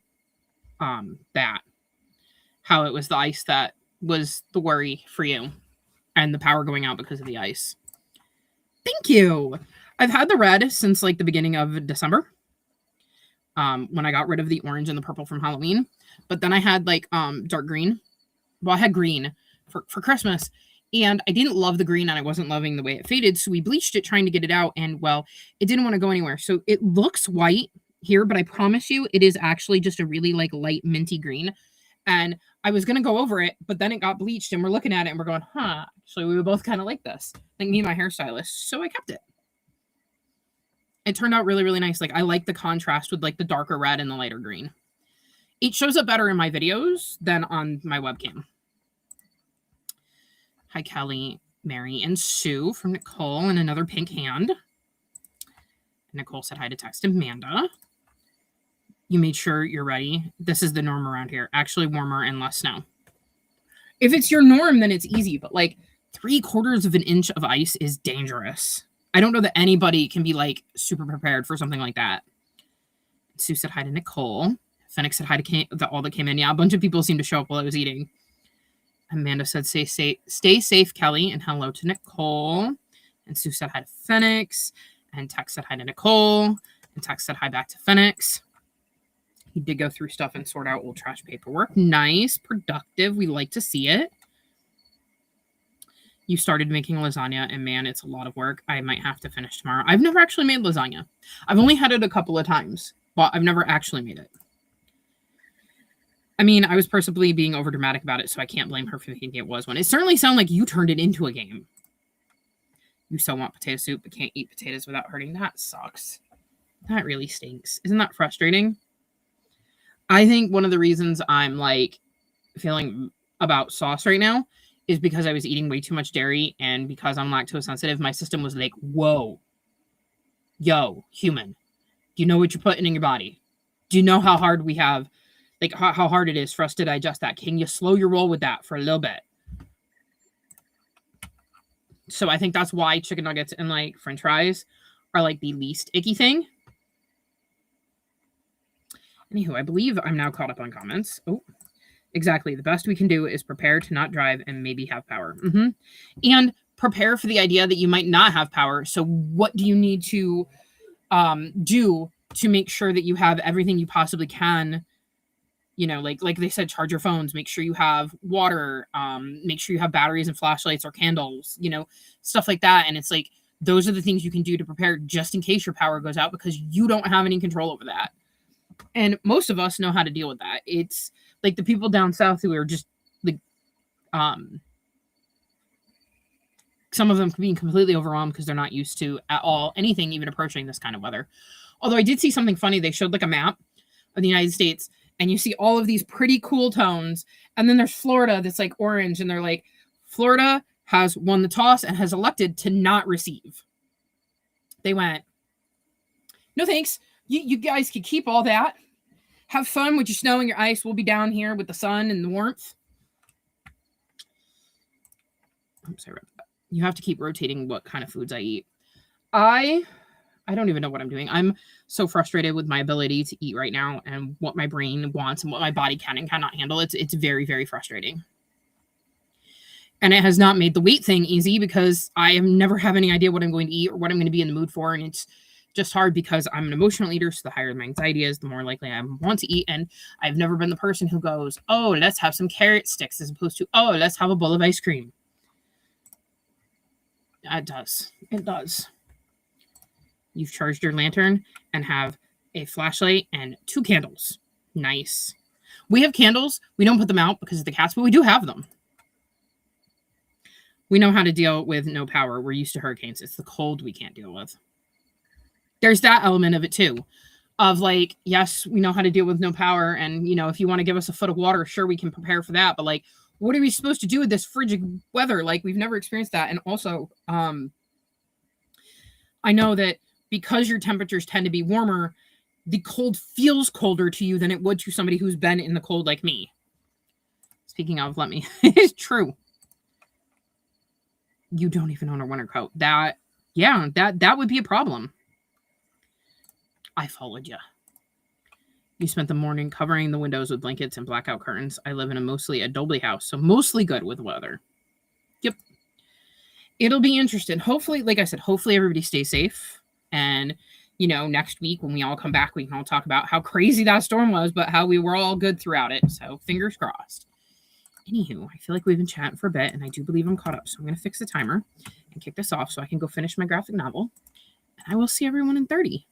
that. How it was the ice that was the worry for you and the power going out because of the ice. Thank you. I've had the red since like the beginning of December. When I got rid of the orange and the purple from Halloween. But then I had like dark green. Well, I had green for Christmas. And I didn't love the green and I wasn't loving the way it faded. So we bleached it trying to get it out. And well, it didn't want to go anywhere. So it looks white here, but I promise you it is actually just a really like light minty green. And I was going to go over it, but then it got bleached and we're looking at it and we're going, actually we were both kind of like this. Like me and my hairstylist. So I kept it. It turned out really, really nice. Like, I like the contrast with, like, the darker red and the lighter green. It shows up better in my videos than on my webcam. Hi, Kelly, Mary, and Sue from Nicole and another Pink Hand. Nicole said hi to Text Amanda. You made sure you're ready. This is the norm around here. Actually warmer and less snow. If it's your norm, then it's easy. But, like, 3/4 of an inch of ice is dangerous. I don't know that anybody can be like super prepared for something like that. Sue said hi to Nicole. Phoenix said hi to all that came in. Yeah, a bunch of people seemed to show up while I was eating. Amanda said, stay safe, Kelly, and hello to Nicole. And Sue said hi to Phoenix. And Tex said hi to Nicole. And Tex said hi back to Phoenix. He did go through stuff and sort out old trash paperwork. Nice, productive. We like to see it. You started making lasagna, and man, it's a lot of work. I might have to finish tomorrow. I've never actually made lasagna. I've only had it a couple of times, but I've never actually made it. I mean, I was possibly being overdramatic about it, so I can't blame her for thinking it was one. It certainly sounded like you turned it into a game. You so want potato soup, but can't eat potatoes without hurting. That sucks. That really stinks. Isn't that frustrating? I think one of the reasons I'm, like, feeling about sauce right now is because I was eating way too much dairy, and because I'm lactose sensitive, my system was like, whoa, yo, human, do you know what you're putting in your body? Do you know how hard we have, like, how hard it is for us to digest that? Can you slow your roll with that for a little bit? So I think that's why chicken nuggets and, like, French fries are, like, the least icky thing. Anywho, I believe I'm now caught up on comments. Oh, exactly. The best we can do is prepare to not drive and maybe have power. And prepare for the idea that you might not have power. So what do you need to do to make sure that you have everything you possibly can? You know, like they said, charge your phones, make sure you have water, make sure you have batteries and flashlights or candles, you know, stuff like that. And it's like, those are the things you can do to prepare just in case your power goes out, because you don't have any control over that. And most of us know how to deal with that. It's like the people down south who are just like, some of them being completely overwhelmed because they're not used to at all anything even approaching this kind of weather. Although I did see something funny. They showed like a map of the United States, and you see all of these pretty cool tones. And then there's Florida that's like orange, and they're like, Florida has won the toss and has elected to not receive. They went, no thanks. You guys can keep all that. Have fun with your snow and your ice. We'll be down here with the sun and the warmth. I'm sorry about that. You have to keep rotating what kind of foods I eat. I I don't even know what I'm doing. I'm so frustrated with my ability to eat right now and what my brain wants and what my body can and cannot handle. It's very, very frustrating. And it has not made the weight thing easy because I never have any idea what I'm going to eat or what I'm going to be in the mood for. And it's just hard because I'm an emotional eater. So the higher my anxiety is, the more likely I want to eat. And I've never been the person who goes, oh, let's have some carrot sticks, as opposed to, oh, let's have a bowl of ice cream. It does. It does. You've charged your lantern and have a flashlight and 2 candles. Nice. We have candles. We don't put them out because of the cats, but we do have them. We know how to deal with no power. We're used to hurricanes. It's the cold we can't deal with. There's that element of it too. Of like, yes, we know how to deal with no power. And, you know, if you want to give us a foot of water, sure, we can prepare for that. But like, what are we supposed to do with this frigid weather? Like, we've never experienced that. And also, I know that because your temperatures tend to be warmer, the cold feels colder to you than it would to somebody who's been in the cold like me. Speaking of, let me, it's true. You don't even own a winter coat. That would be a problem. I followed you. You spent the morning covering the windows with blankets and blackout curtains. I live in a mostly adobe house, so mostly good with weather. Yep. It'll be interesting. Hopefully, like I said, hopefully everybody stays safe. And, you know, next week when we all come back, we can all talk about how crazy that storm was, but how we were all good throughout it. So fingers crossed. Anywho, I feel like we've been chatting for a bit, and I do believe I'm caught up. So I'm going to fix the timer and kick this off so I can go finish my graphic novel. And I will see everyone in 30.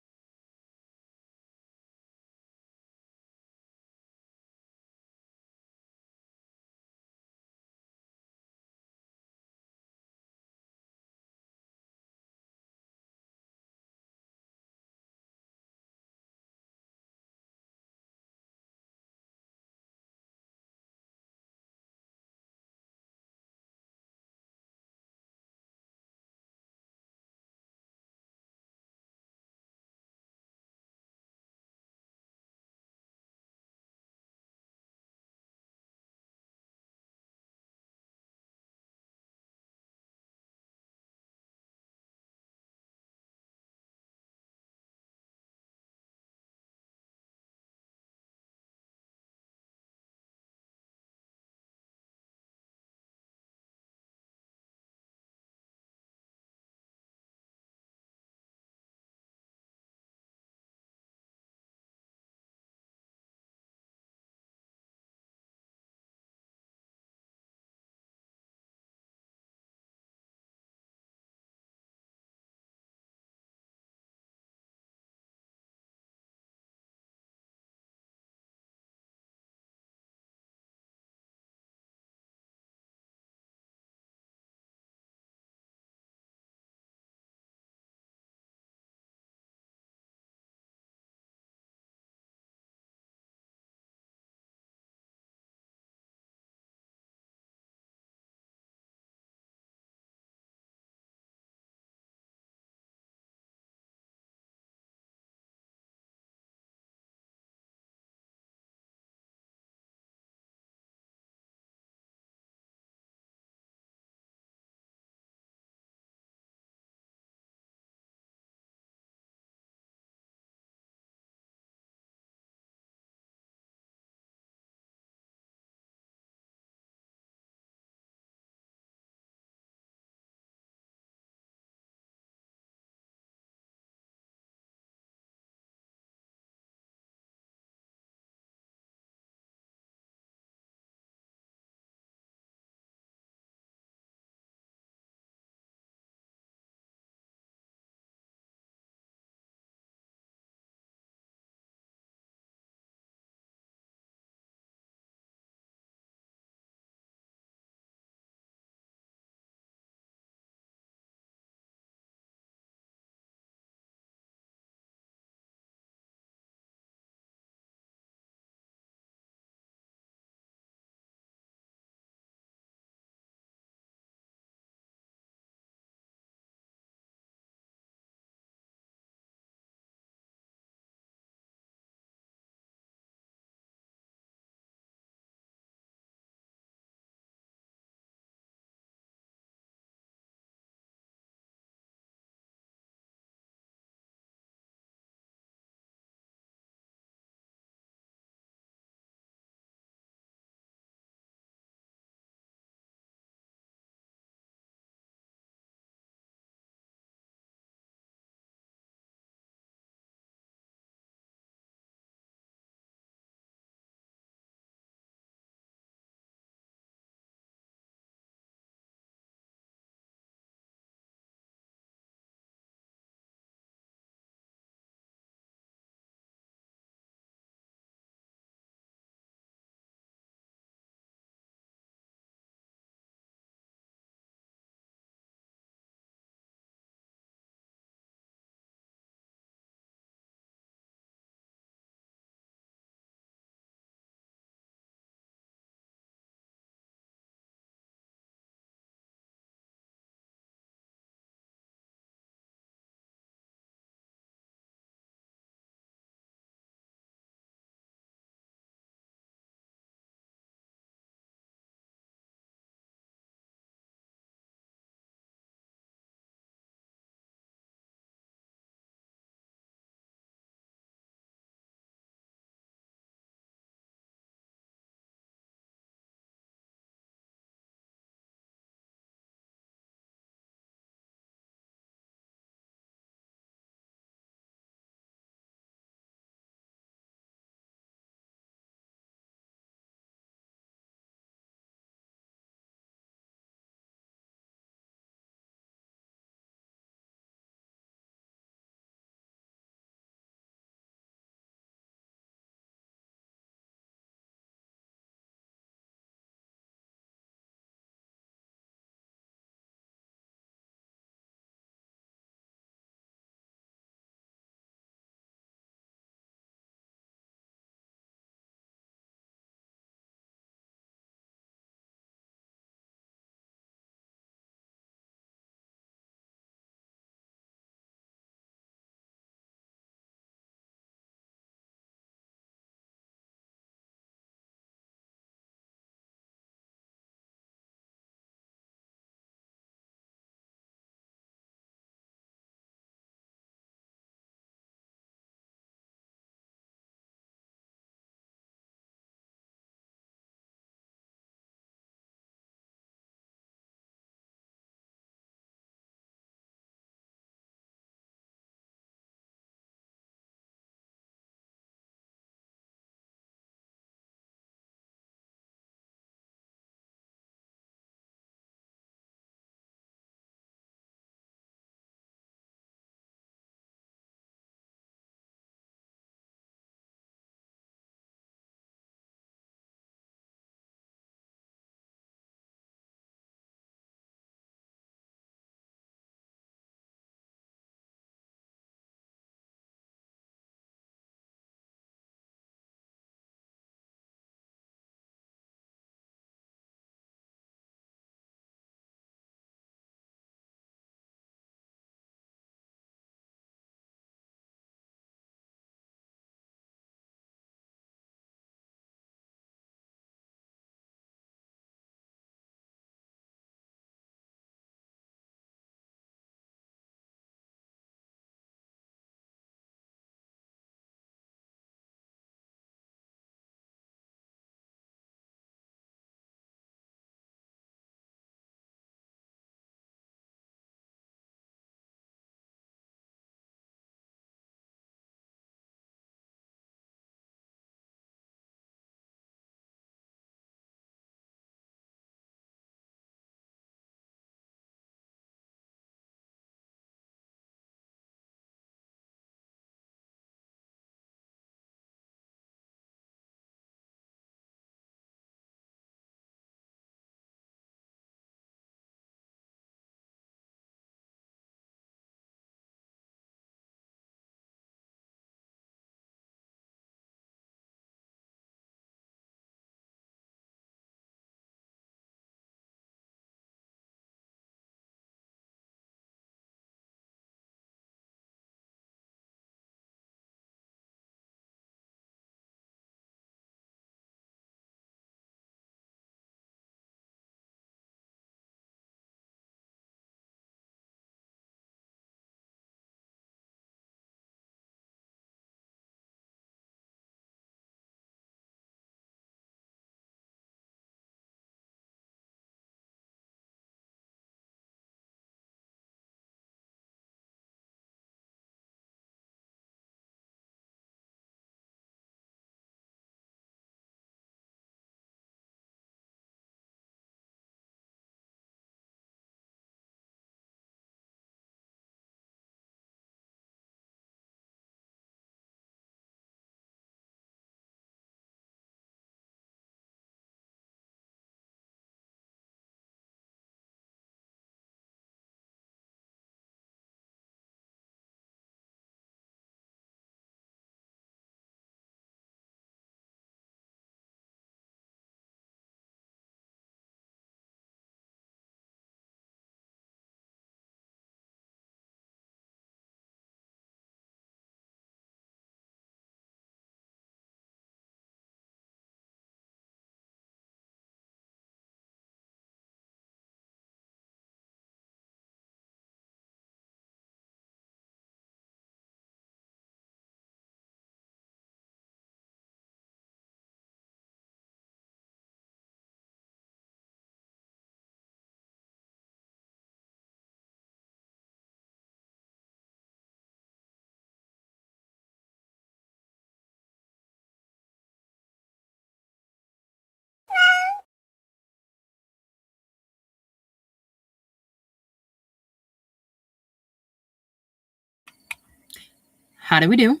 How do we do?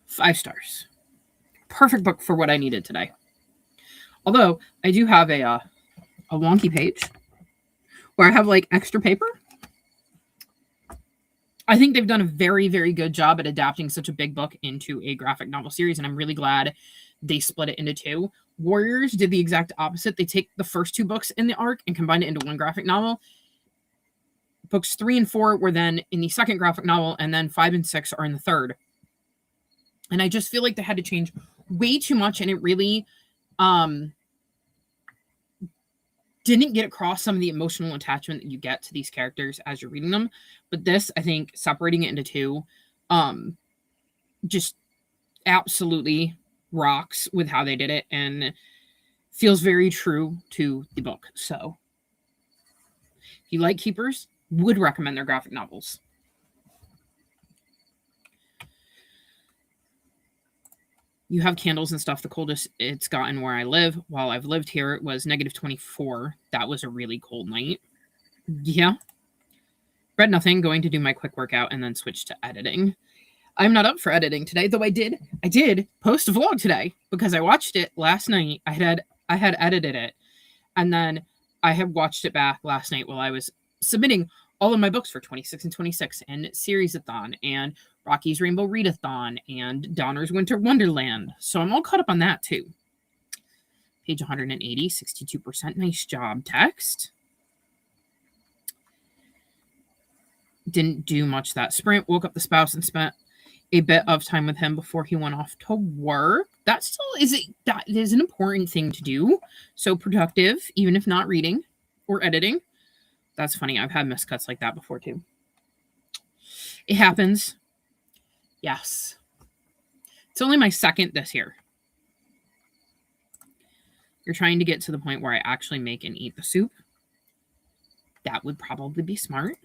5 stars. Perfect book for what I needed today. Although I do have a wonky page where I have like extra paper. I think they've done a very, very good job at adapting such a big book into a graphic novel series, and I'm really glad they split it into 2. Warriors did the exact opposite. They take the first 2 books in the arc and combine it into one graphic novel. Books 3 and 4 were then in the second graphic novel, and then 5 and 6 are in the third. And I just feel like they had to change way too much, and it really didn't get across some of the emotional attachment that you get to these characters as you're reading them. But this, I think, separating it into 2, just absolutely rocks with how they did it and feels very true to the book. So if you like Keepers, would recommend their graphic novels. You have candles and stuff. The coldest it's gotten where I live while I've lived here, it was -24. That was a really cold night. Yeah. Read nothing. Going to do my quick workout and then switch to editing. I'm not up for editing today, though I did post a vlog today because I watched it last night. I had edited it, and then I had watched it back last night while I was submitting all of my books for 26 and 26 and Series-a-thon and Rocky's Rainbow Readathon and Donner's Winter Wonderland. So I'm all caught up on that too. Page 180, 62%. Nice job, text. Didn't do much that sprint. Woke up the spouse and spent a bit of time with him before he went off to work. That is an important thing to do. So productive, even if not reading or editing. That's funny. I've had miscuts like that before too. It happens. Yes. It's only my second this year. You're trying to get to the point where I actually make and eat the soup. That would probably be smart.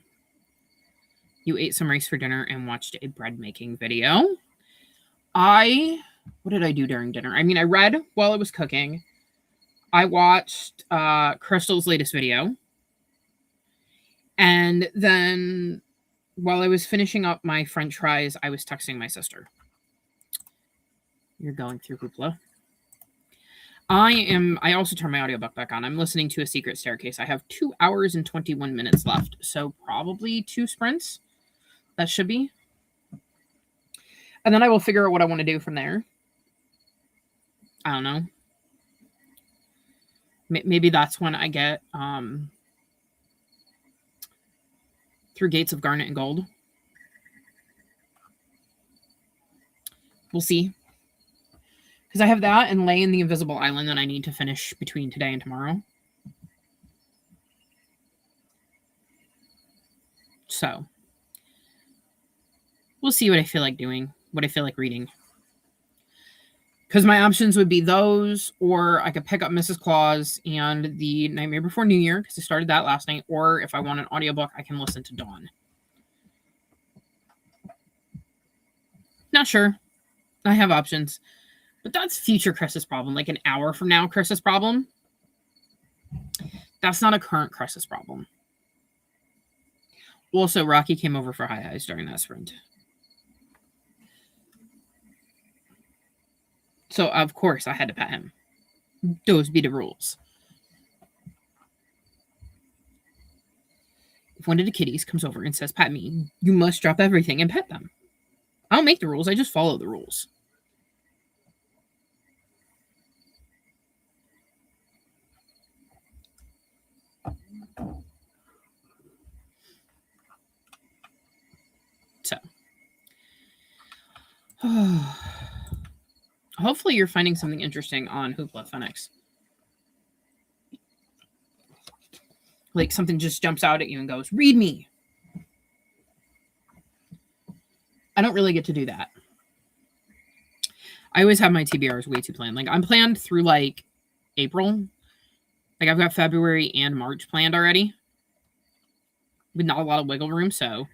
You ate some rice for dinner and watched a bread making video. What did I do during dinner? I mean, I read while I was cooking. I watched Crystal's latest video. And then while I was finishing up my french fries, I was texting my sister. You're going through Hoopla. I also turned my audiobook back on. I'm listening to A Secret Staircase. I have 2 hours and 21 minutes left. So probably 2 sprints. That should be. And then I will figure out what I want to do from there. I don't know. Maybe that's when I get through Gates of Garnet and Gold. We'll see. Because I have that and Lay in the Invisible Island that I need to finish between today and tomorrow. So we'll see what I feel like doing, what I feel like reading. Because my options would be those, or I could pick up Mrs. Claus and The Nightmare Before New Year, because I started that last night, or if I want an audiobook, I can listen to Dawn. Not sure. I have options. But that's future Chris's problem, like an hour from now Chris's problem. That's not a current Chris's problem. Also, Rocky came over for high highs during that sprint. So, of course, I had to pet him. Those be the rules. If one of the kitties comes over and says, pet me, you must drop everything and pet them. I don't make the rules. I just follow the rules. So, hopefully you're finding something interesting on Hoopla Phoenix. Like something just jumps out at you and goes, read me. I don't really get to do that. I always have my TBRs way too planned. Like I'm planned through like April. Like I've got February and March planned already. With not a lot of wiggle room. So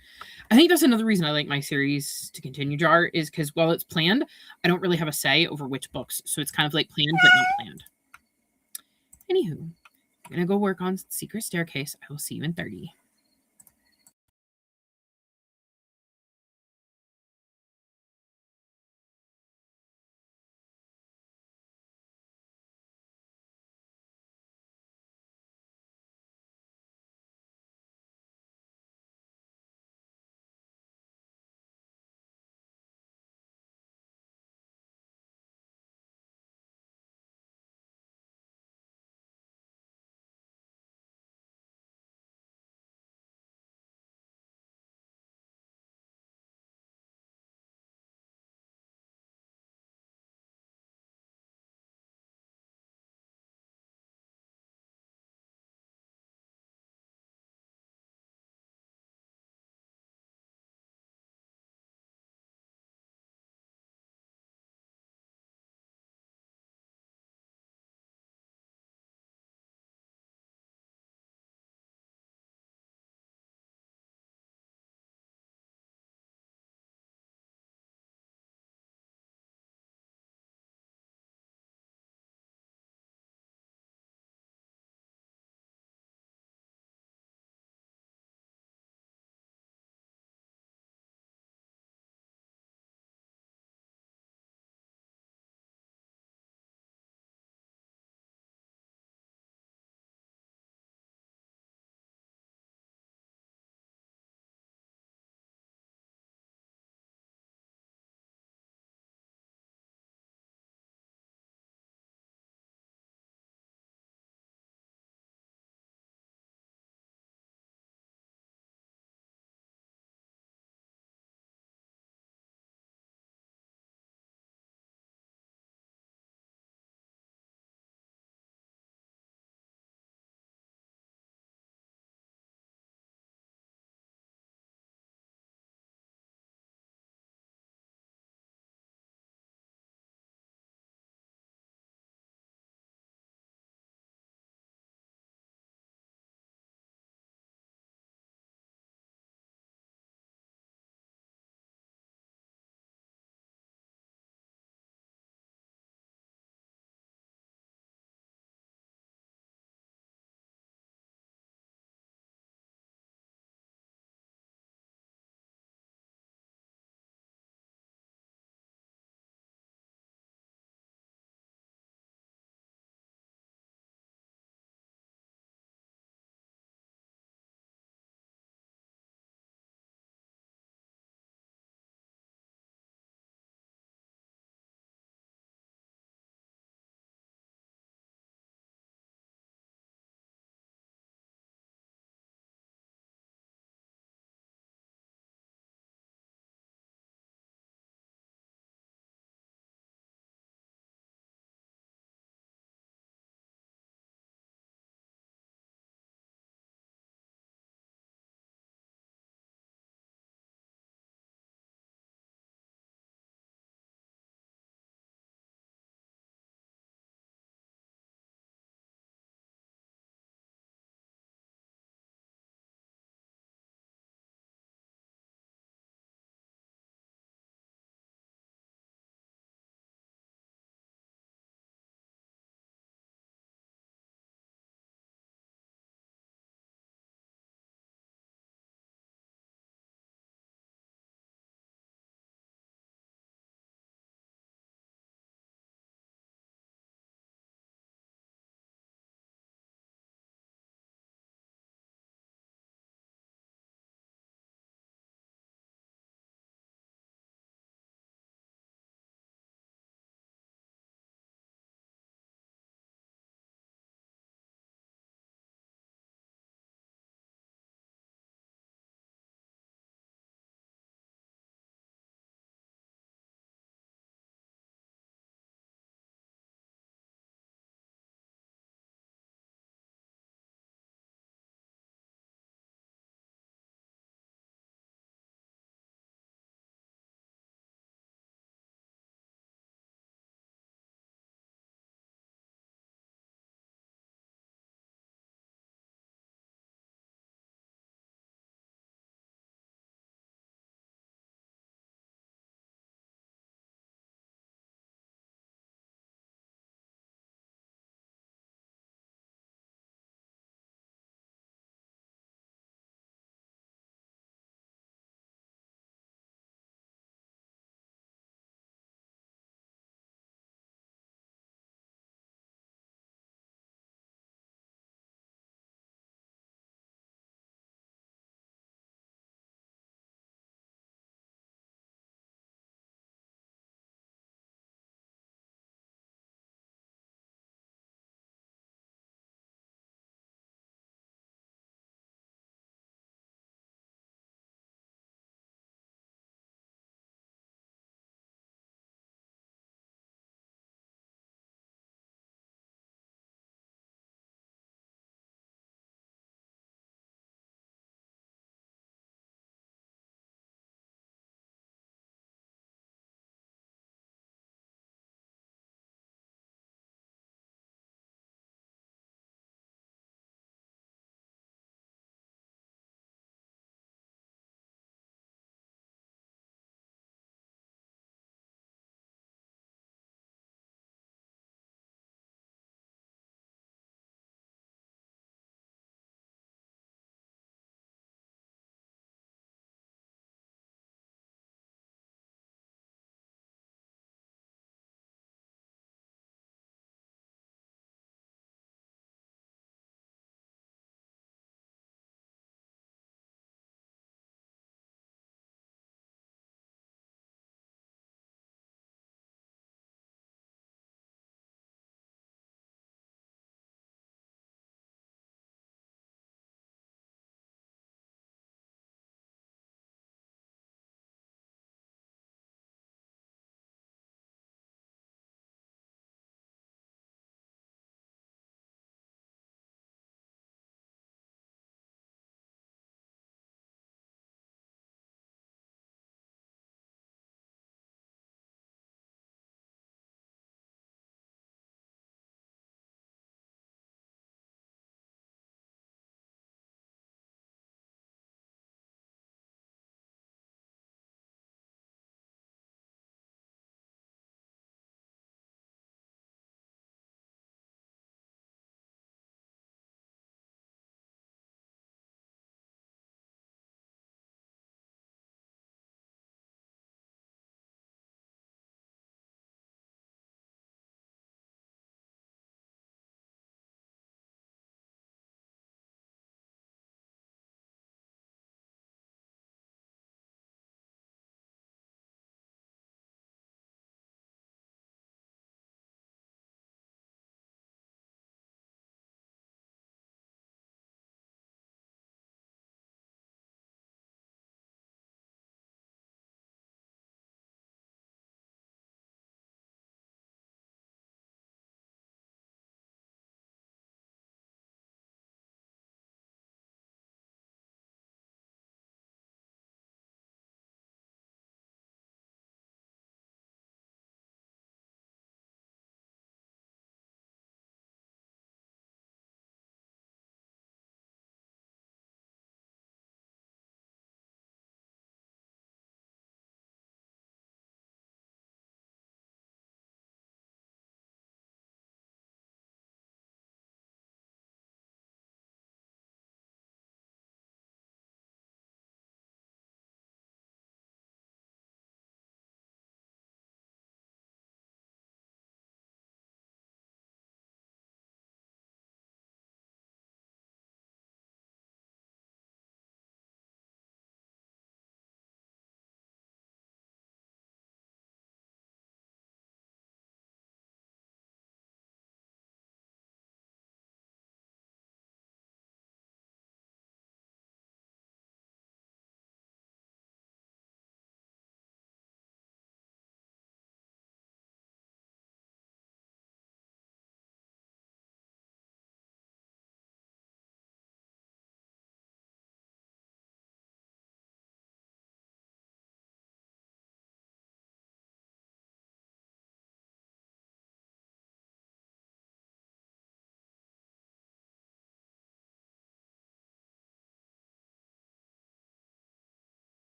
I think that's another reason I like my series to continue jar is because while it's planned, I don't really have a say over which books. So it's kind of like planned but not planned. Anywho, I'm going to go work on Secret Staircase. I will see you in 30.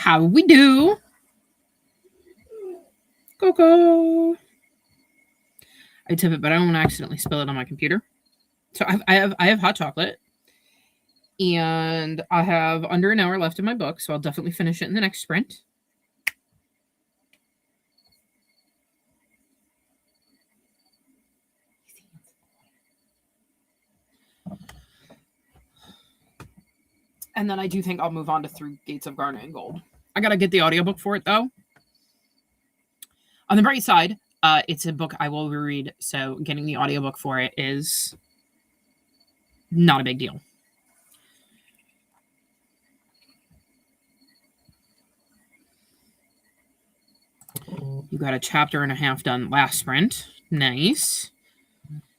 How we do? Coco. I tip it, but I don't want to accidentally spill it on my computer. So I have hot chocolate, and I have under an hour left in my book, so I'll definitely finish it in the next sprint. And then I do think I'll move on to Through Gates of Garnet and Gold. I gotta get the audiobook for it though. On the bright side, it's a book I will reread, so getting the audiobook for it is not a big deal. You got a chapter and a half done last sprint. Nice.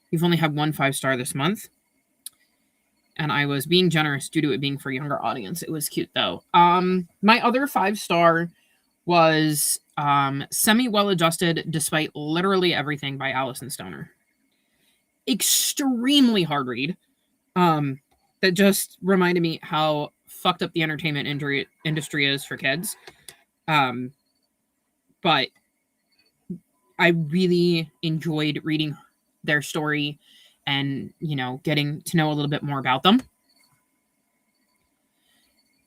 You've only had 1 5-star this month. And I was being generous due to it being for a younger audience. It was cute though. My other 5-star was Semi Well Adjusted Despite Literally Everything by Allison Stoner. Extremely hard read. That just reminded me how fucked up the entertainment industry is for kids. But I really enjoyed reading their story and, getting to know a little bit more about them.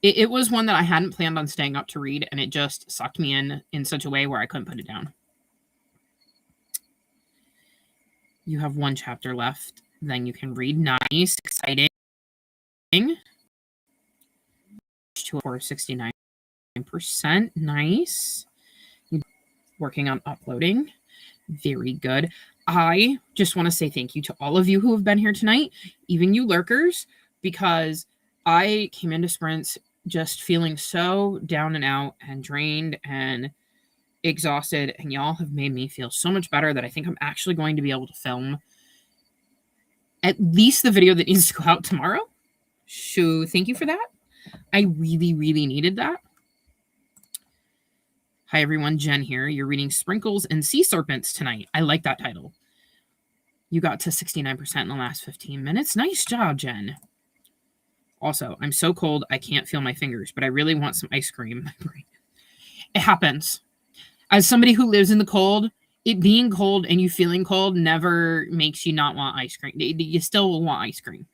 It was one that I hadn't planned on staying up to read, and it just sucked me in such a way where I couldn't put it down. You have 1 chapter left, then you can read. Nice, exciting. For 69%. Nice. Working on uploading. Very good. I just want to say thank you to all of you who have been here tonight, even you lurkers, because I came into sprints just feeling so down and out and drained and exhausted, and y'all have made me feel so much better that I think I'm actually going to be able to film at least the video that needs to go out tomorrow. So thank you for that. I really, really needed that. Hi everyone, Jen here. You're reading Sprinkles and Sea Serpents tonight. I like that title. You got to 69% in the last 15 minutes. Nice job, Jen. Also, I'm so cold I can't feel my fingers, but I really want some ice cream. It happens. As somebody who lives in the cold, it being cold and you feeling cold never makes you not want ice cream. You still will want ice cream.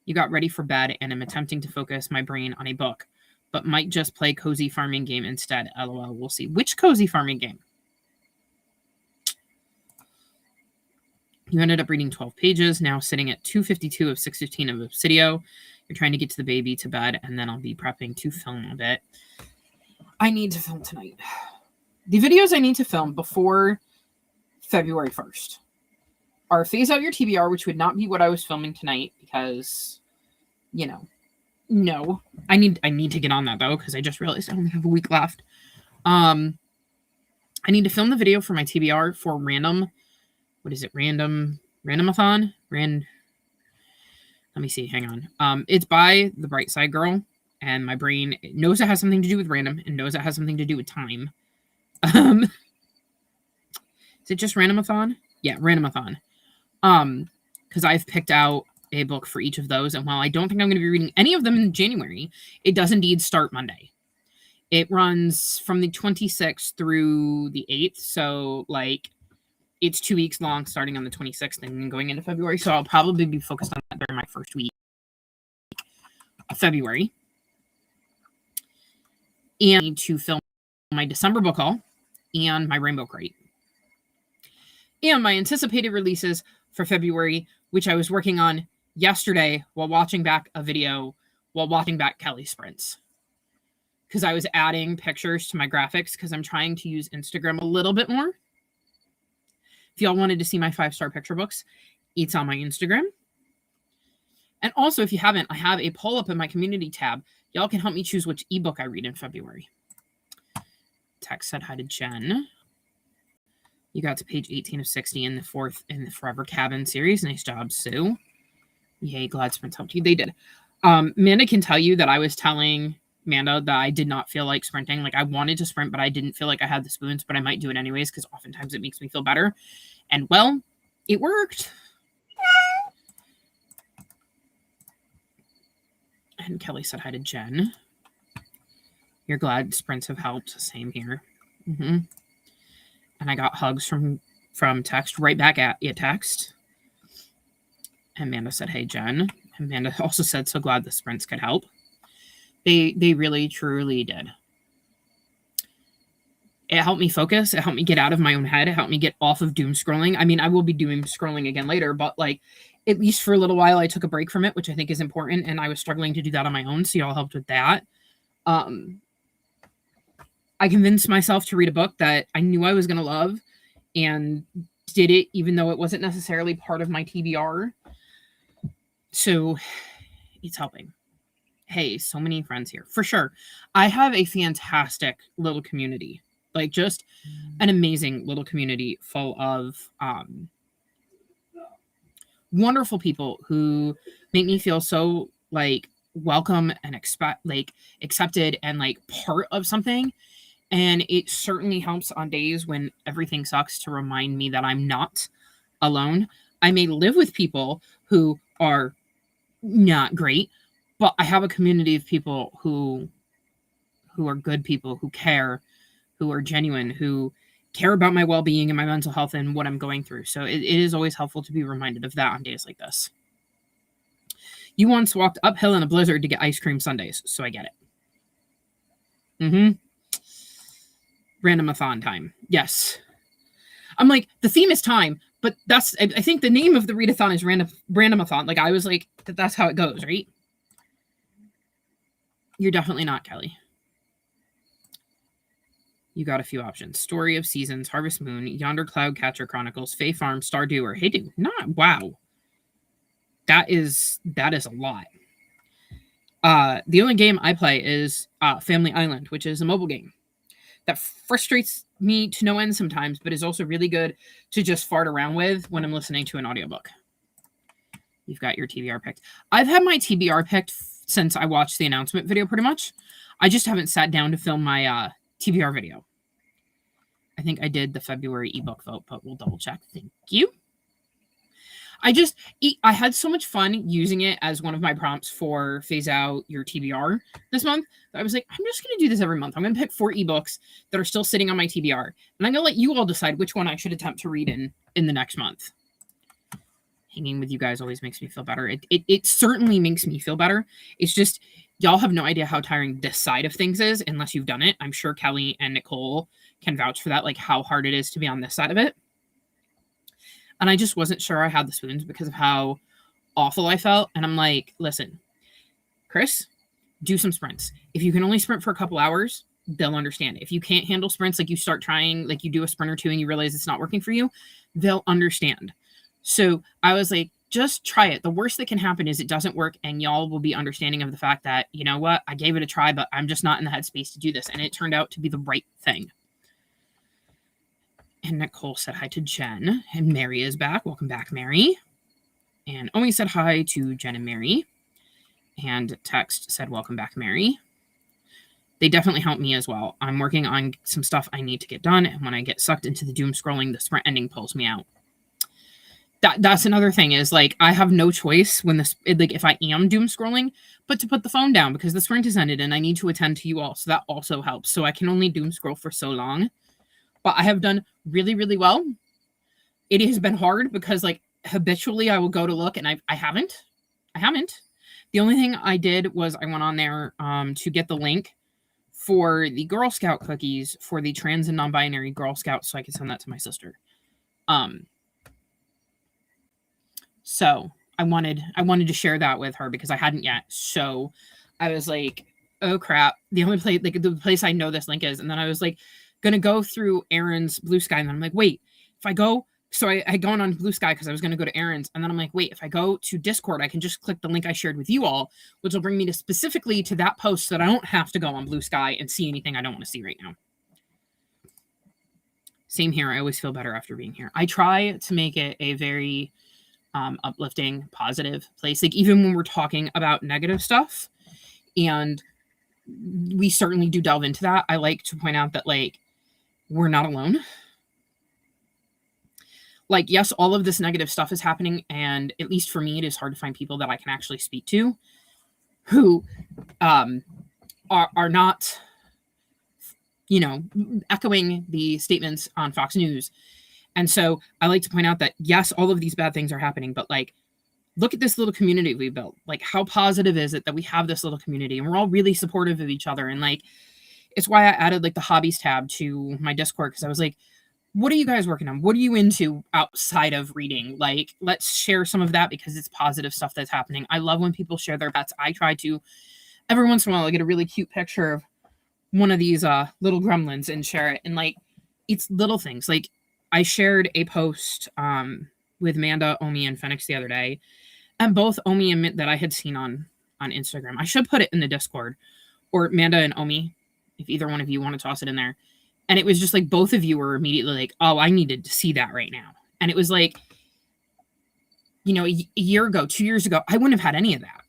You got ready for bed, and I'm attempting to focus my brain on a book, but might just play cozy farming game instead. LOL, we'll see. Which cozy farming game? You ended up reading 12 pages, now sitting at 252 of 615 of Obsidio. You're trying to get to the baby to bed, and then I'll be prepping to film a bit. I need to film tonight. The videos I need to film before February 1st are Phase Out Your TBR, which would not be what I was filming tonight because, no. I need to get on that, though, because I just realized I only have a week left. I need to film the video for my TBR for random. What is it? Randomathon? Let me see. Hang on. It's by The Bright Side Girl, and my brain knows it has something to do with random and knows it has something to do with time. Is it just Randomathon? Yeah, Randomathon. Because I've picked out a book for each of those, and while I don't think I'm going to be reading any of them in January, it does indeed start Monday. It runs from the 26th through the 8th, so it's 2 weeks long, starting on the 26th and going into February. So I'll probably be focused on that during my first week of February. And I need to film my December book haul and my Rainbow Crate. And my anticipated releases for February, which I was working on yesterday while watching back Kelly sprints. Because I was adding pictures to my graphics because I'm trying to use Instagram a little bit more. If y'all wanted to see my 5-star picture books, it's on my Instagram. And also, if you haven't, I have a poll up in my community tab. Y'all can help me choose which ebook I read in February. Text said hi to Jen. You got to page 18 of 60 in the 4th in the Forever Cabin series. Nice job, Sue. Yay, glad sprints helped you. They did. Amanda can tell you that I was telling Amanda that I did not feel like sprinting. I wanted to sprint, but I didn't feel like I had the spoons, but I might do it anyways because oftentimes it makes me feel better. And, well, it worked. And Kelly said hi to Jen. You're glad sprints have helped. Same here. Mm-hmm. And I got hugs from text right back at you. Text. Amanda said, "Hey Jen." Amanda also said, "So glad the sprints could help." They really truly did. It helped me focus. It helped me get out of my own head. It helped me get off of doom scrolling. I mean, I will be doom scrolling again later, but like at least for a little while, I took a break from it, which I think is important. And I was struggling to do that on my own. So y'all helped with that. I convinced myself to read a book that I knew I was going to love and did it, even though it wasn't necessarily part of my TBR. So it's helping. Hey, so many friends here. For sure. I have a fantastic little community. Like just an amazing little community full of wonderful people who make me feel so like welcome and accepted and like part of something. And it certainly helps on days when everything sucks to remind me that I'm not alone. I may live with people who are not great, but I have a community of people who are good people, who care, who are genuine, who care about my well-being and my mental health and what I'm going through. So it is always helpful to be reminded of that on days like this. You once walked uphill in a blizzard to get ice cream sundaes, so I get it. Randomathon time. Yes. I'm like, the theme is time, but I think the name of the readathon is randomathon. Like I was like, that's how it goes, right? You're definitely not, Kelly. You got a few options. Story of Seasons, Harvest Moon, Yonder Cloud Catcher Chronicles, Fae Farm, Stardew, or Hey Do. Wow. That is a lot. The only game I play is Family Island, which is a mobile game. That frustrates me to no end sometimes, but is also really good to just fart around with when I'm listening to an audiobook. You've got your TBR picked. I've had my TBR picked since I watched the announcement video pretty much. I just haven't sat down to film my TBR video. I think I did the February ebook vote, but we'll double check. Thank you. I had so much fun using it as one of my prompts for phase out your TBR this month. I was like, I'm just going to do this every month. I'm going to pick 4 ebooks that are still sitting on my TBR. And I'm going to let you all decide which one I should attempt to read in the next month. Hanging with you guys always makes me feel better. It certainly makes me feel better. It's just, y'all have no idea how tiring this side of things is unless you've done it. I'm sure Kelly and Nicole can vouch for that, like how hard it is to be on this side of it. And I just wasn't sure I had the spoons because of how awful I felt. And I'm like, listen, Chris, do some sprints. If you can only sprint for a couple hours, they'll understand. If you can't handle sprints, like you start trying, like you do a sprint or two and you realize it's not working for you, they'll understand. So I was like, just try it. The worst that can happen is it doesn't work and y'all will be understanding of the fact that, you know what, I gave it a try, but I'm just not in the headspace to do this. And it turned out to be the right thing. And Nicole said hi to Jen. And Mary is back. Welcome back, Mary. And Omi said hi to Jen and Mary. And Text said, welcome back, Mary. They definitely help me as well. I'm working on some stuff I need to get done. And when I get sucked into the doom scrolling, the sprint ending pulls me out. That's another thing is like, I have no choice when if I am doom scrolling, but to put the phone down because the sprint is ended and I need to attend to you all. So that also helps. So I can only doom scroll for so long. But I have done really, really well. It has been hard because like habitually I will go to look and I haven't. The only thing I did was I went on there to get the link for the Girl Scout cookies for the trans and non-binary Girl Scouts so I could send that to my sister. So I wanted to share that with her because I hadn't yet. So I was like, oh crap. The only place, like the place I know this link is. And then I was like, gonna go through Aaron's Blue Sky, and then I'm like, wait, if I go, so I had gone on Blue Sky because I was gonna go to Aaron's, and then I'm like, wait, if I go to Discord, I can just click the link I shared with you all, which will bring me to specifically to that post so that I don't have to go on Blue Sky and see anything I don't want to see right now. Same here. I always feel better after being here. I try to make it a very uplifting, positive place. Like even when we're talking about negative stuff, and we certainly do delve into that, I like to point out that like, we're not alone. Like, yes, all of this negative stuff is happening. And at least for me, it is hard to find people that I can actually speak to who are not you know, echoing the statements on Fox News. And so I like to point out that, yes, all of these bad things are happening, but like, look at this little community we built. Like, how positive is it that we have this little community and we're all really supportive of each other? And like, it's why I added like the hobbies tab to my Discord, because I was like, what are you guys working on? What are you into outside of reading? Like, let's share some of that, because it's positive stuff that's happening. I love when people share their pets. I try to, every once in a while, I get a really cute picture of one of these little gremlins and share it. And like, it's little things. Like, I shared a post with Manda, Omi, and Phoenix the other day, and both Omi and that I had seen on Instagram. I should put it in the Discord, or Manda and Omi, if either one of you want to toss it in there. And it was just like, both of you were immediately like, oh, I needed to see that right now. And it was like, you know, a year ago, 2 years ago, I wouldn't have had any of that.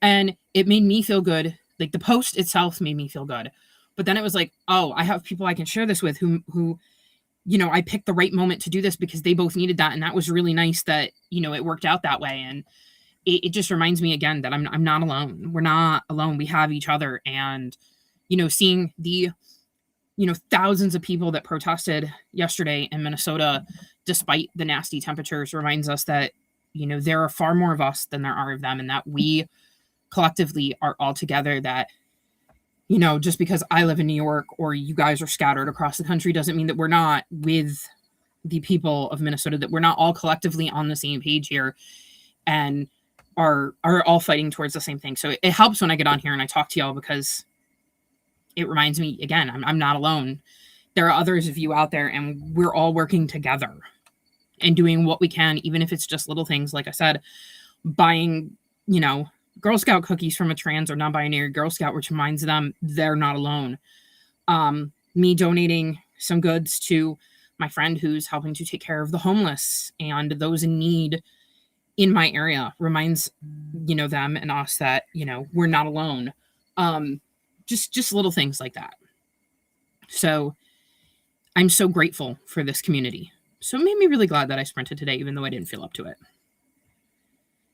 And it made me feel good. Like, the post itself made me feel good. But then it was like, oh, I have people I can share this with who, you know, I picked the right moment to do this because they both needed that. And that was really nice that, you know, it worked out that way. And it just reminds me again that I'm not alone. We're not alone. We have each other. And, you know, seeing the, you know, thousands of people that protested yesterday in Minnesota, despite the nasty temperatures, reminds us that, you know, there are far more of us than there are of them, and that we collectively are all together. That, you know, just because I live in New York or you guys are scattered across the country doesn't mean that we're not with the people of Minnesota, that we're not all collectively on the same page here and are all fighting towards the same thing. So it helps when I get on here and I talk to y'all, because it reminds me, again, I'm not alone. There are others of you out there, and we're all working together and doing what we can, even if it's just little things. Like I said, buying, you know, Girl Scout cookies from a trans or non-binary Girl Scout, which reminds them they're not alone. Me donating some goods to my friend who's helping to take care of the homeless and those in need in my area reminds, you know, them and us that, you know, we're not alone. Just little things like that. So I'm so grateful for this community. So it made me really glad that I sprinted today, even though I didn't feel up to it.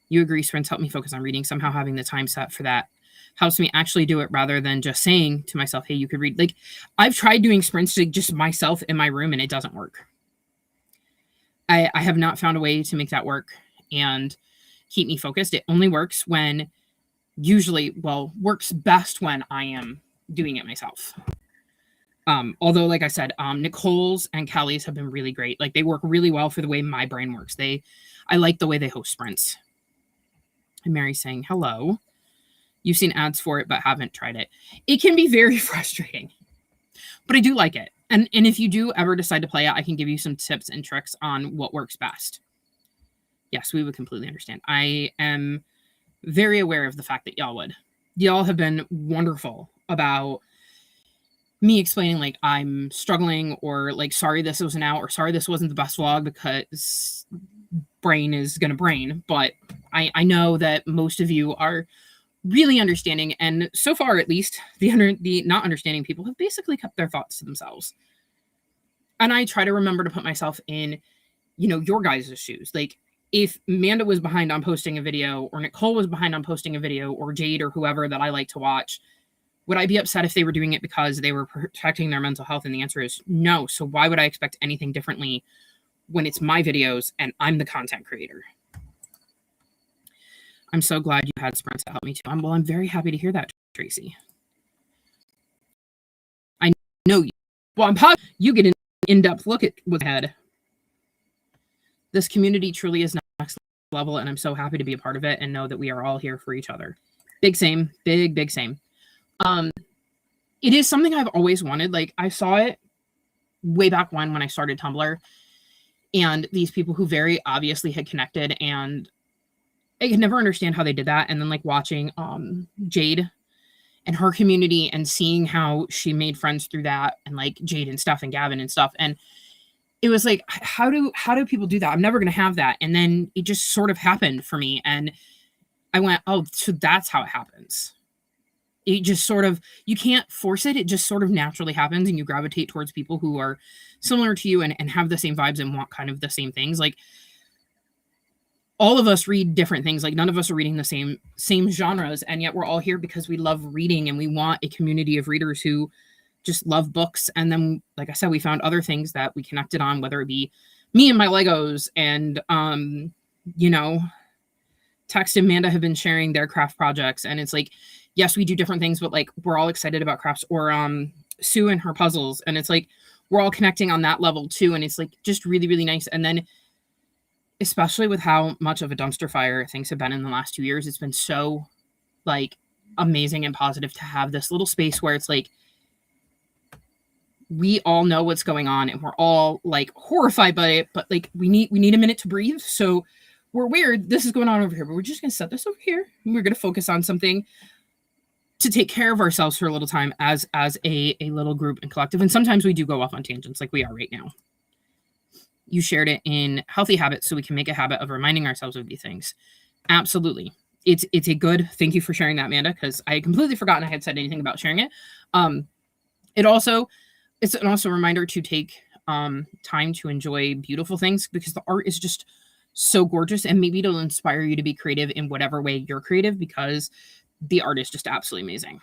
You agree sprints help me focus on reading. Somehow having the time set for that helps me actually do it, rather than just saying to myself, hey, you could read. Like, I've tried doing sprints to just myself in my room, and it doesn't work. I have not found a way to make that work and keep me focused. It only works when, works best when I am doing it myself. Although, like I said, Nicole's and Kelly's have been really great. Like, they work really well for the way my brain works. I like the way they host sprints. And Mary's saying, hello. You've seen ads for it, but haven't tried it. It can be very frustrating, but I do like it. And if you do ever decide to play it, I can give you some tips and tricks on what works best. Yes, we would completely understand. I am very aware of the fact that y'all would. Y'all have been wonderful about me explaining, like, I'm struggling, or like, sorry this wasn't out, or sorry this wasn't the best vlog, because brain is gonna brain. But I know that most of you are really understanding, and so far, at least, the not understanding people have basically kept their thoughts to themselves. And I try to remember to put myself in, you know, your guys' shoes. Like, if Amanda was behind on posting a video, or Nicole was behind on posting a video, or Jade, or whoever that I like to watch, would I be upset if they were doing it because they were protecting their mental health? And the answer is no. So why would I expect anything differently when it's my videos and I'm the content creator? I'm so glad you had sprints that helped me too. I'm very happy to hear that, Tracy. I know you. Well, I'm positive you get an in-depth look at what's ahead. This community truly is next level, and I'm so happy to be a part of it and know that we are all here for each other. Big same. Big same. It is something I've always wanted. Like, I saw it way back when I started Tumblr, and these people who very obviously had connected, and I could never understand how they did that. And then, like, watching Jade and her community and seeing how she made friends through that, and like Jade and stuff and Gavin and stuff. And it was like, how do people do that? I'm never going to have that. And then it just sort of happened for me. And I went, oh, so that's how it happens. It just sort of, you can't force it. It just sort of naturally happens, and you gravitate towards people who are similar to you and have the same vibes and want kind of the same things. Like, all of us read different things. Like, none of us are reading the same genres, and yet we're all here because we love reading, and we want a community of readers who just love books. And then, like I said, we found other things that we connected on, whether it be me and my Legos, and you know, Text and Amanda have been sharing their craft projects, and it's like, yes, we do different things, but like we're all excited about crafts. Or Sue and her puzzles, and it's like we're all connecting on that level too, and it's like just really, really nice. And then, especially with how much of a dumpster fire things have been in the last 2 years, it's been so like amazing and positive to have this little space where it's like we all know what's going on and we're all like horrified by it, but like we need a minute to breathe. So we're weird, this is going on over here, but we're just gonna set this over here and we're gonna focus on something to take care of ourselves for a little time as a little group and collective. And sometimes we do go off on tangents like we are right now. You shared it in healthy habits, so we can make a habit of reminding ourselves of these things. Absolutely. It's a good, thank you for sharing that, Amanda, because I had completely forgotten I had said anything about sharing it. It's also a reminder to take time to enjoy beautiful things, because the art is just so gorgeous, and maybe it'll inspire you to be creative in whatever way you're creative, because the art is just absolutely amazing.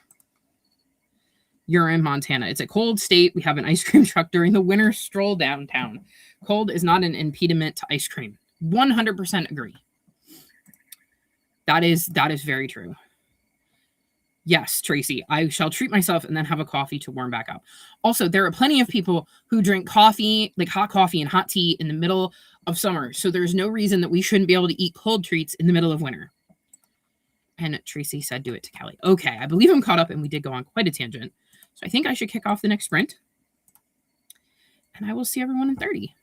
You're in Montana. It's a cold state. We have an ice cream truck during the winter stroll downtown. Cold is not an impediment to ice cream. 100% agree. That is very true. Yes, Tracy, I shall treat myself and then have a coffee to warm back up. Also, there are plenty of people who drink coffee, like hot coffee and hot tea, in the middle of summer. So there's no reason that we shouldn't be able to eat cold treats in the middle of winter. And Tracy said, do it to Kelly. Okay, I believe I'm caught up, and we did go on quite a tangent. So I think I should kick off the next sprint. And I will see everyone in 30.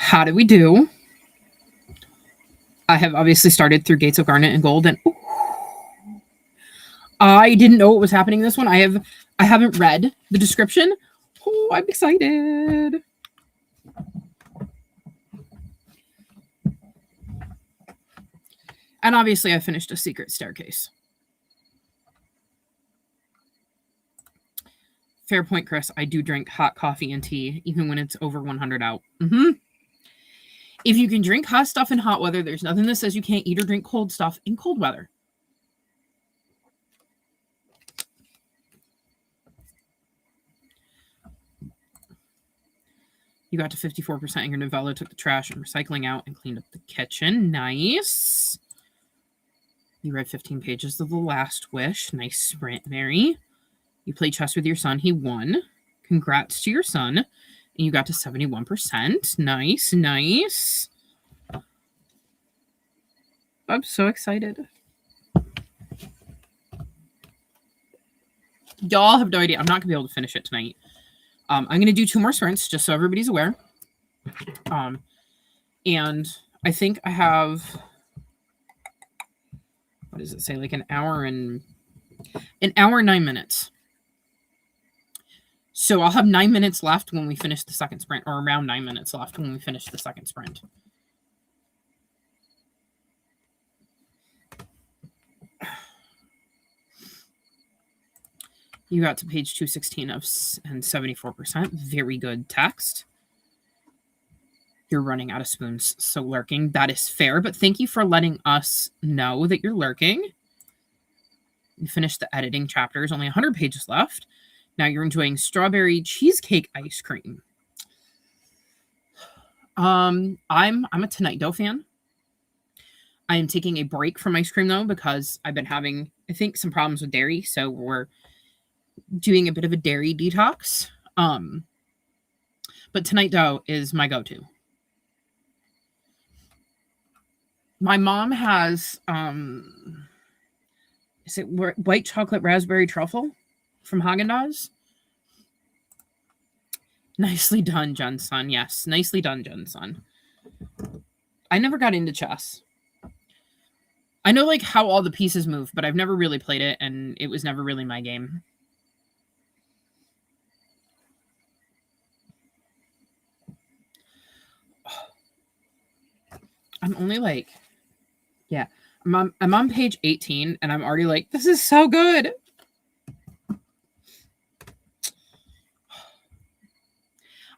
How did we do? I have obviously started through Gates of Garnet and Gold, and I didn't know what was happening in this one. I haven't read the description. Oh, I'm excited. And obviously I finished A Secret Staircase. Fair point, Chris. I do drink hot coffee and tea, even when it's over 100 out. If you can drink hot stuff in hot weather, there's nothing that says you can't eat or drink cold stuff in cold weather. You got to 54% in your novella, took the trash and recycling out, and cleaned up the kitchen. Nice. You read 15 pages of The Last Wish. Nice sprint, Mary. You played chess with your son. He won. Congrats to your son. And you got to 71%. Nice, nice. I'm so excited. Y'all have no idea. I'm not going to be able to finish it tonight. I'm going to do 2 more sprints, just so everybody's aware. And I think I have, what does it say? Like an hour and 9 minutes. So I'll have 9 minutes left when we finish the second sprint, or around 9 minutes left when we finish the second sprint. You got to page 216 and 74%. Very good text. You're running out of spoons, so lurking. That is fair, but thank you for letting us know that you're lurking. You finished the editing chapters. Only 100 pages left. Now you're enjoying strawberry cheesecake ice cream. I'm a Tonight Dough fan. I am taking a break from ice cream, though, because I've been having, I think, some problems with dairy, so we're doing a bit of a dairy detox. But Tonight Dough is my go-to. My mom has, is it white chocolate raspberry truffle from Haagen-Dazs? Nicely done, Jensen. Yes, nicely done, Jensen. I never got into chess. I know like how all the pieces move, but I've never really played it, and it was never really my game. I'm only like, yeah, I'm on page 18, and I'm already like, this is so good.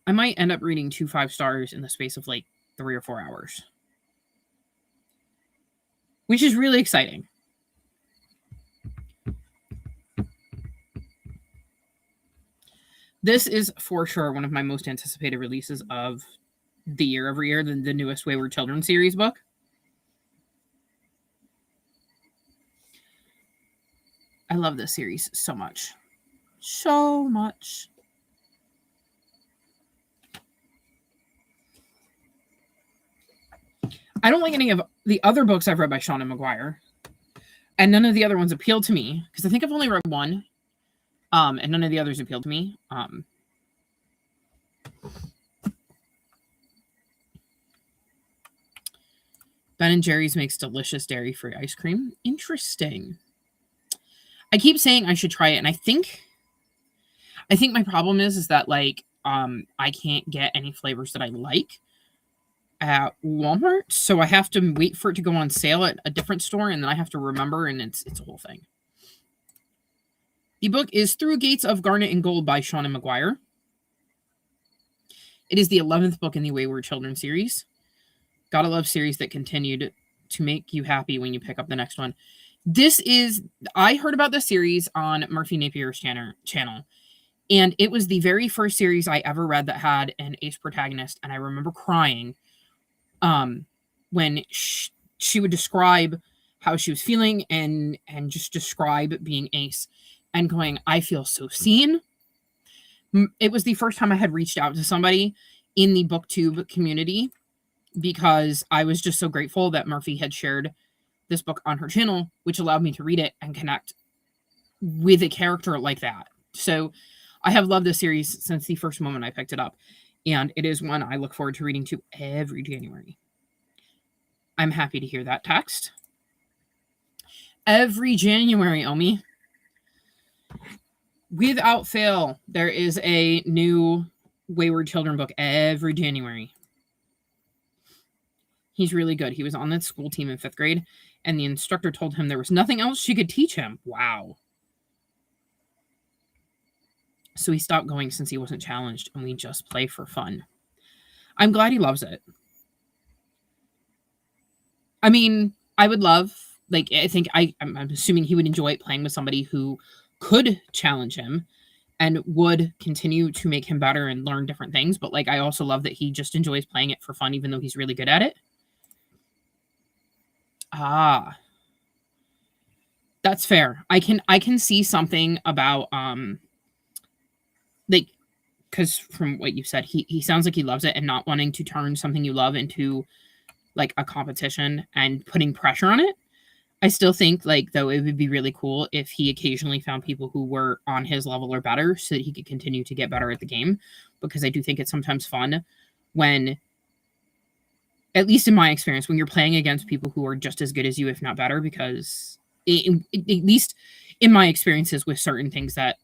I might end up reading 2 5-stars in the space of like 3 or 4 hours, which is really exciting. This is for sure one of my most anticipated releases of the year every year, the newest Wayward Children series book. I love this series so much. So much. I don't like any of the other books I've read by Seanan McGuire. And none of the other ones appealed to me, because I think I've only read one. And none of the others appealed to me. Ben & Jerry's makes delicious dairy-free ice cream. Interesting. I keep saying I should try it, and I think my problem is that like I can't get any flavors that I like at Walmart, so I have to wait for it to go on sale at a different store, and then I have to remember, and it's a whole thing. The book is Through Gates of Garnet and Gold by Seanan McGuire. It is the 11th book in the Wayward Children series. Gotta love series that continued to make you happy when you pick up the next one. I heard about this series on Murphy Napier's channel, and it was the very first series I ever read that had an ace protagonist, and I remember crying when she would describe how she was feeling and just describe being ace and going, I feel so seen. It was the first time I had reached out to somebody in the BookTube community, because I was just so grateful that Murphy had shared this book on her channel, which allowed me to read it and connect with a character like that. So I have loved this series since the first moment I picked it up. And it is one I look forward to reading to every January. I'm happy to hear that text. Every January, Omi. Without fail, there is a new Wayward Children book every January. He's really good. He was on the school team in 5th grade, and the instructor told him there was nothing else she could teach him. Wow. So he stopped going since he wasn't challenged, and we just play for fun. I'm glad he loves it. I mean, I would love, like, I think I'm assuming he would enjoy playing with somebody who could challenge him and would continue to make him better and learn different things. But like, I also love that he just enjoys playing it for fun, even though he's really good at it. Ah, that's fair. I can see something about like, because from what you said, he sounds like he loves it, and not wanting to turn something you love into like a competition and putting pressure on it. I still think, like, though, it would be really cool if he occasionally found people who were on his level or better so that he could continue to get better at the game, because I do think it's sometimes fun when, at least in my experience, when you're playing against people who are just as good as you, if not better, because at least in my experiences with certain things that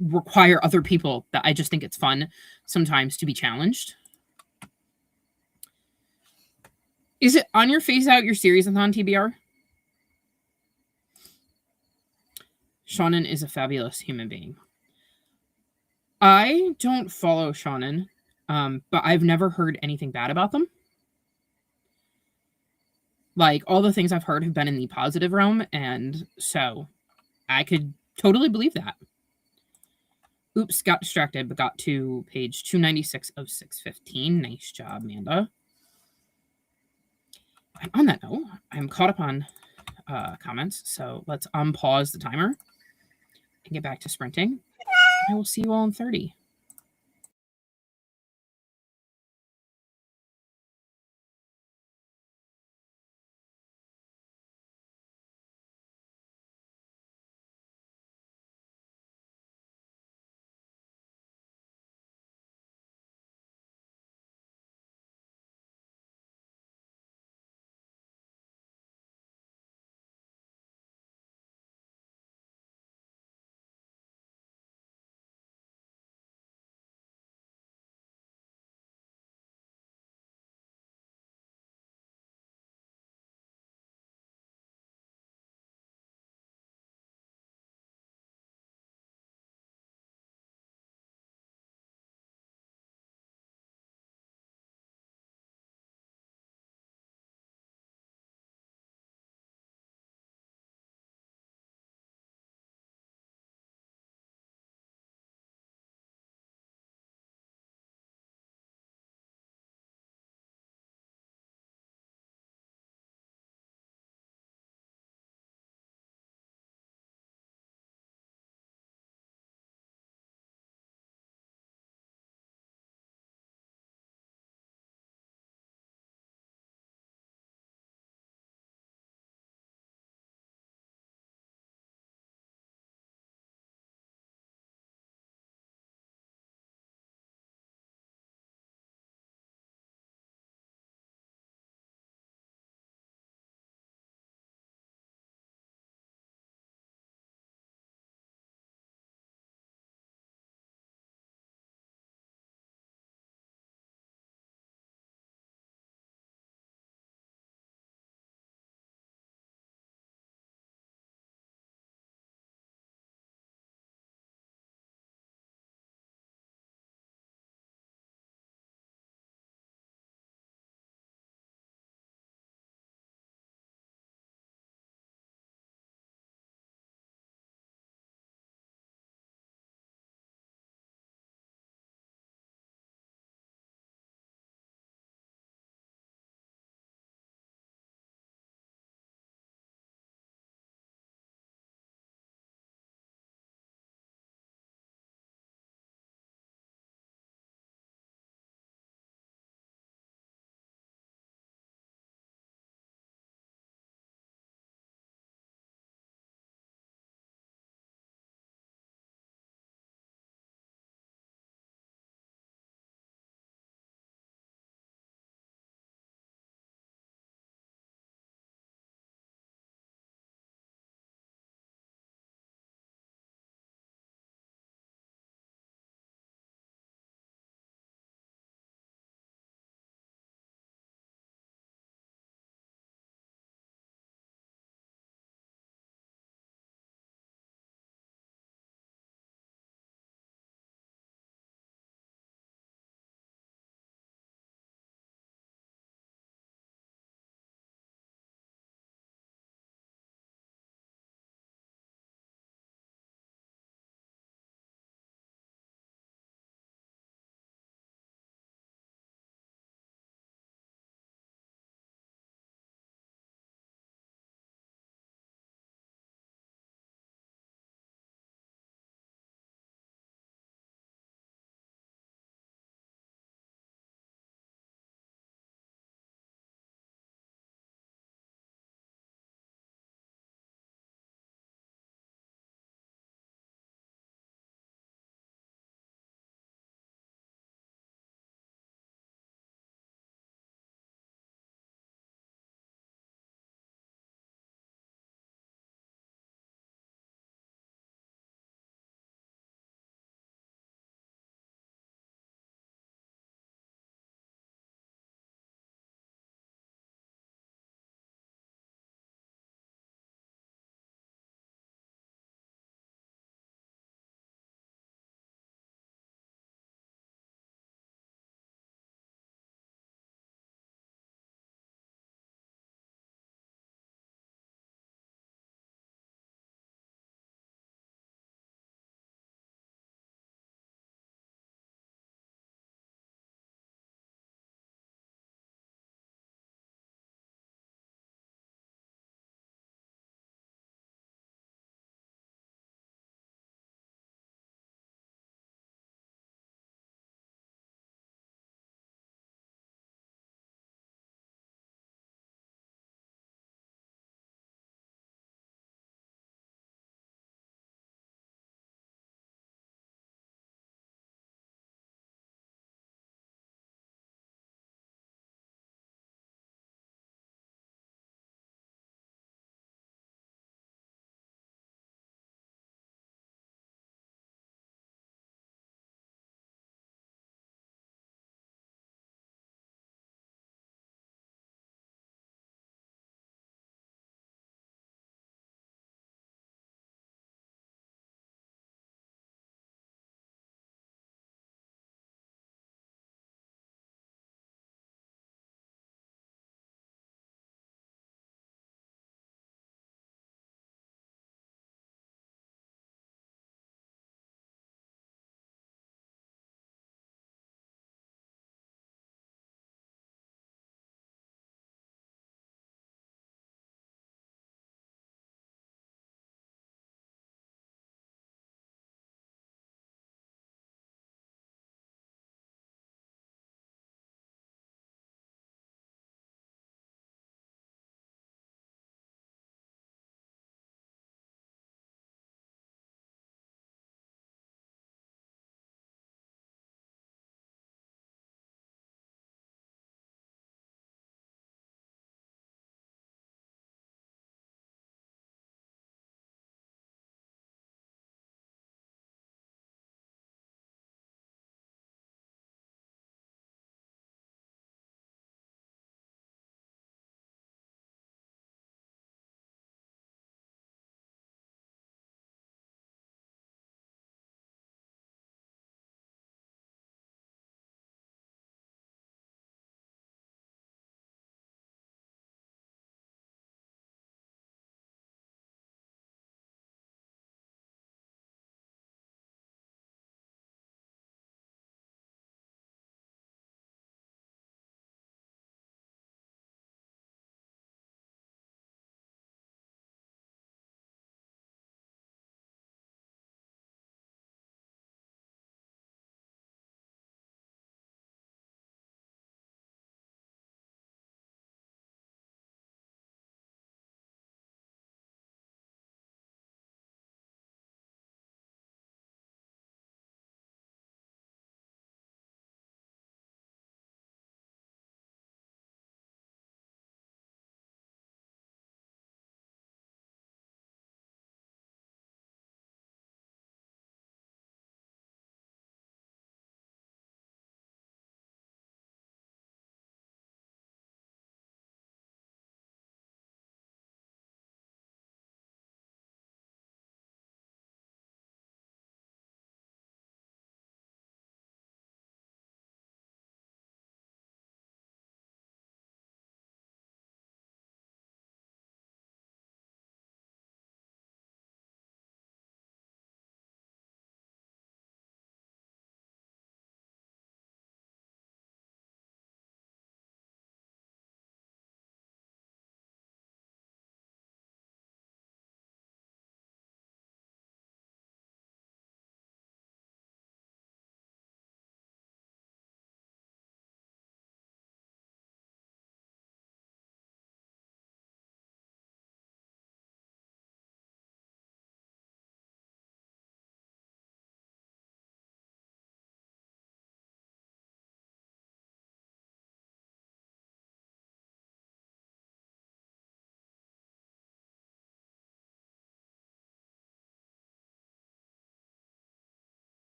require other people, that I just think it's fun sometimes to be challenged. Is it on your phase out your series-a-thon, TBR? Shonen is a fabulous human being. I don't follow Shonen, but I've never heard anything bad about them. Like, all the things I've heard have been in the positive realm, and so I could totally believe that. Oops, got distracted, but got to page 296 of 615. Nice job, Amanda. And on that note, I'm caught up on comments, so let's unpause the timer and get back to sprinting. I will see you all in 30.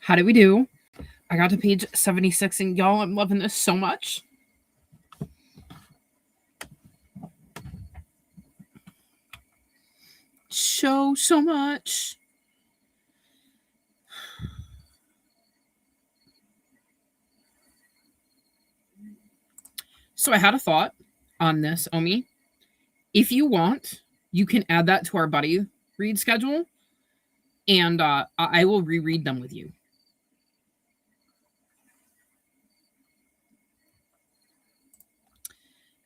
How did we do? I got to page 76, and y'all, I'm loving this so much. So much. So I had a thought on this, Omi. If you want, you can add that to our buddy read schedule, and I will reread them with you.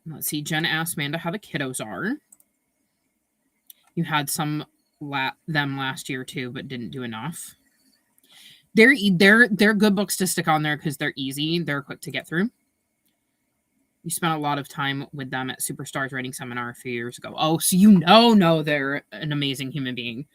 Let's see. Jen asked Amanda how the kiddos are. You had them last year too, but didn't do enough. They're good books to stick on there because they're easy. They're quick to get through. You spent a lot of time with them at Superstars Writing Seminar a few years ago. Oh, so you know they're an amazing human being.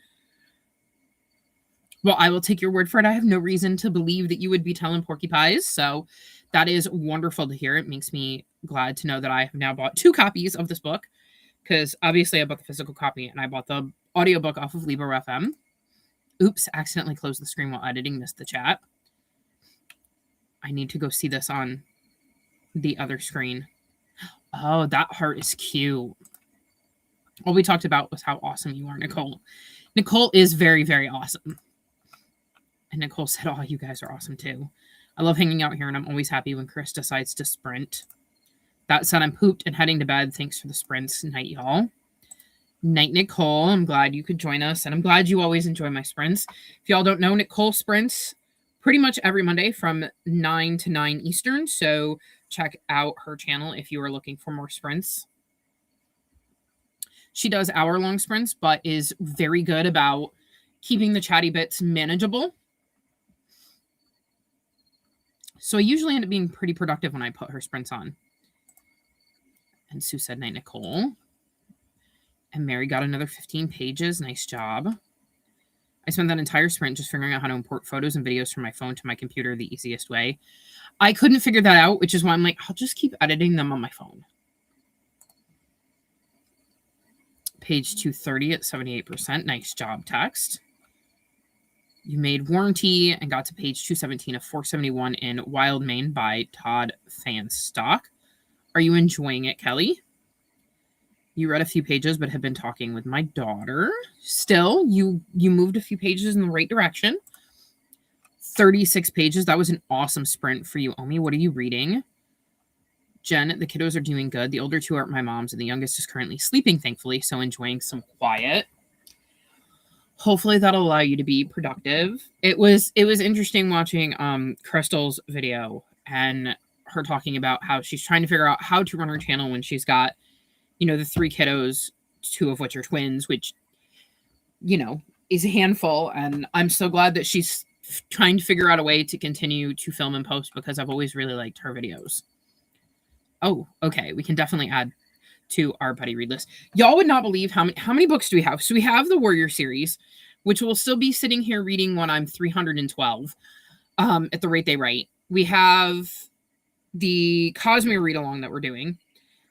Well, I will take your word for it. I have no reason to believe that you would be telling Porky Pies. So that is wonderful to hear. It makes me glad to know that I have now bought 2 copies of this book, because obviously I bought the physical copy and I bought the audiobook off of Libro FM. Oops, accidentally closed the screen while editing, missed the chat. I need to go see this on the other screen. Oh, that heart is cute. All we talked about was how awesome you are, Nicole. Nicole is very, very awesome. And Nicole said, oh, you guys are awesome too. I love hanging out here, and I'm always happy when Chris decides to sprint. That said, I'm pooped and heading to bed. Thanks for the sprints. Night, y'all. Night, Nicole. I'm glad you could join us, and I'm glad you always enjoy my sprints. If y'all don't know, Nicole sprints pretty much every Monday from 9 to 9 Eastern, so check out her channel if you are looking for more sprints. She does hour-long sprints, but is very good about keeping the chatty bits manageable. So I usually end up being pretty productive when I put her sprints on. And Sue said, night, Nicole. And Mary got another 15 pages. Nice job. I spent that entire sprint just figuring out how to import photos and videos from my phone to my computer the easiest way. I couldn't figure that out, which is why I'm like, I'll just keep editing them on my phone. Page 230 at 78%. Nice job, text. You made Warranty and got to page 217 of 471 in Wild Main by Todd Fanstock. Are you enjoying it, Kelly? You read a few pages, but have been talking with my daughter. Still, you moved a few pages in the right direction. 36 pages. That was an awesome sprint for you, Omi. What are you reading? Jen, the kiddos are doing good. The older 2 are at my mom's, and the youngest is currently sleeping, thankfully, so enjoying some quiet. Hopefully that'll allow you to be productive. It was interesting watching Crystal's video and her talking about how she's trying to figure out how to run her channel when she's got, the 3 kiddos, 2 of which are twins, which, is a handful. And I'm so glad that she's trying to figure out a way to continue to film and post, because I've always really liked her videos. Oh, okay. We can definitely add to our buddy read list. Y'all would not believe how many books do we have. So we have the Warrior series, which will still be sitting here reading when I'm 312 at the rate they write. We have the Cosmere read along that we're doing,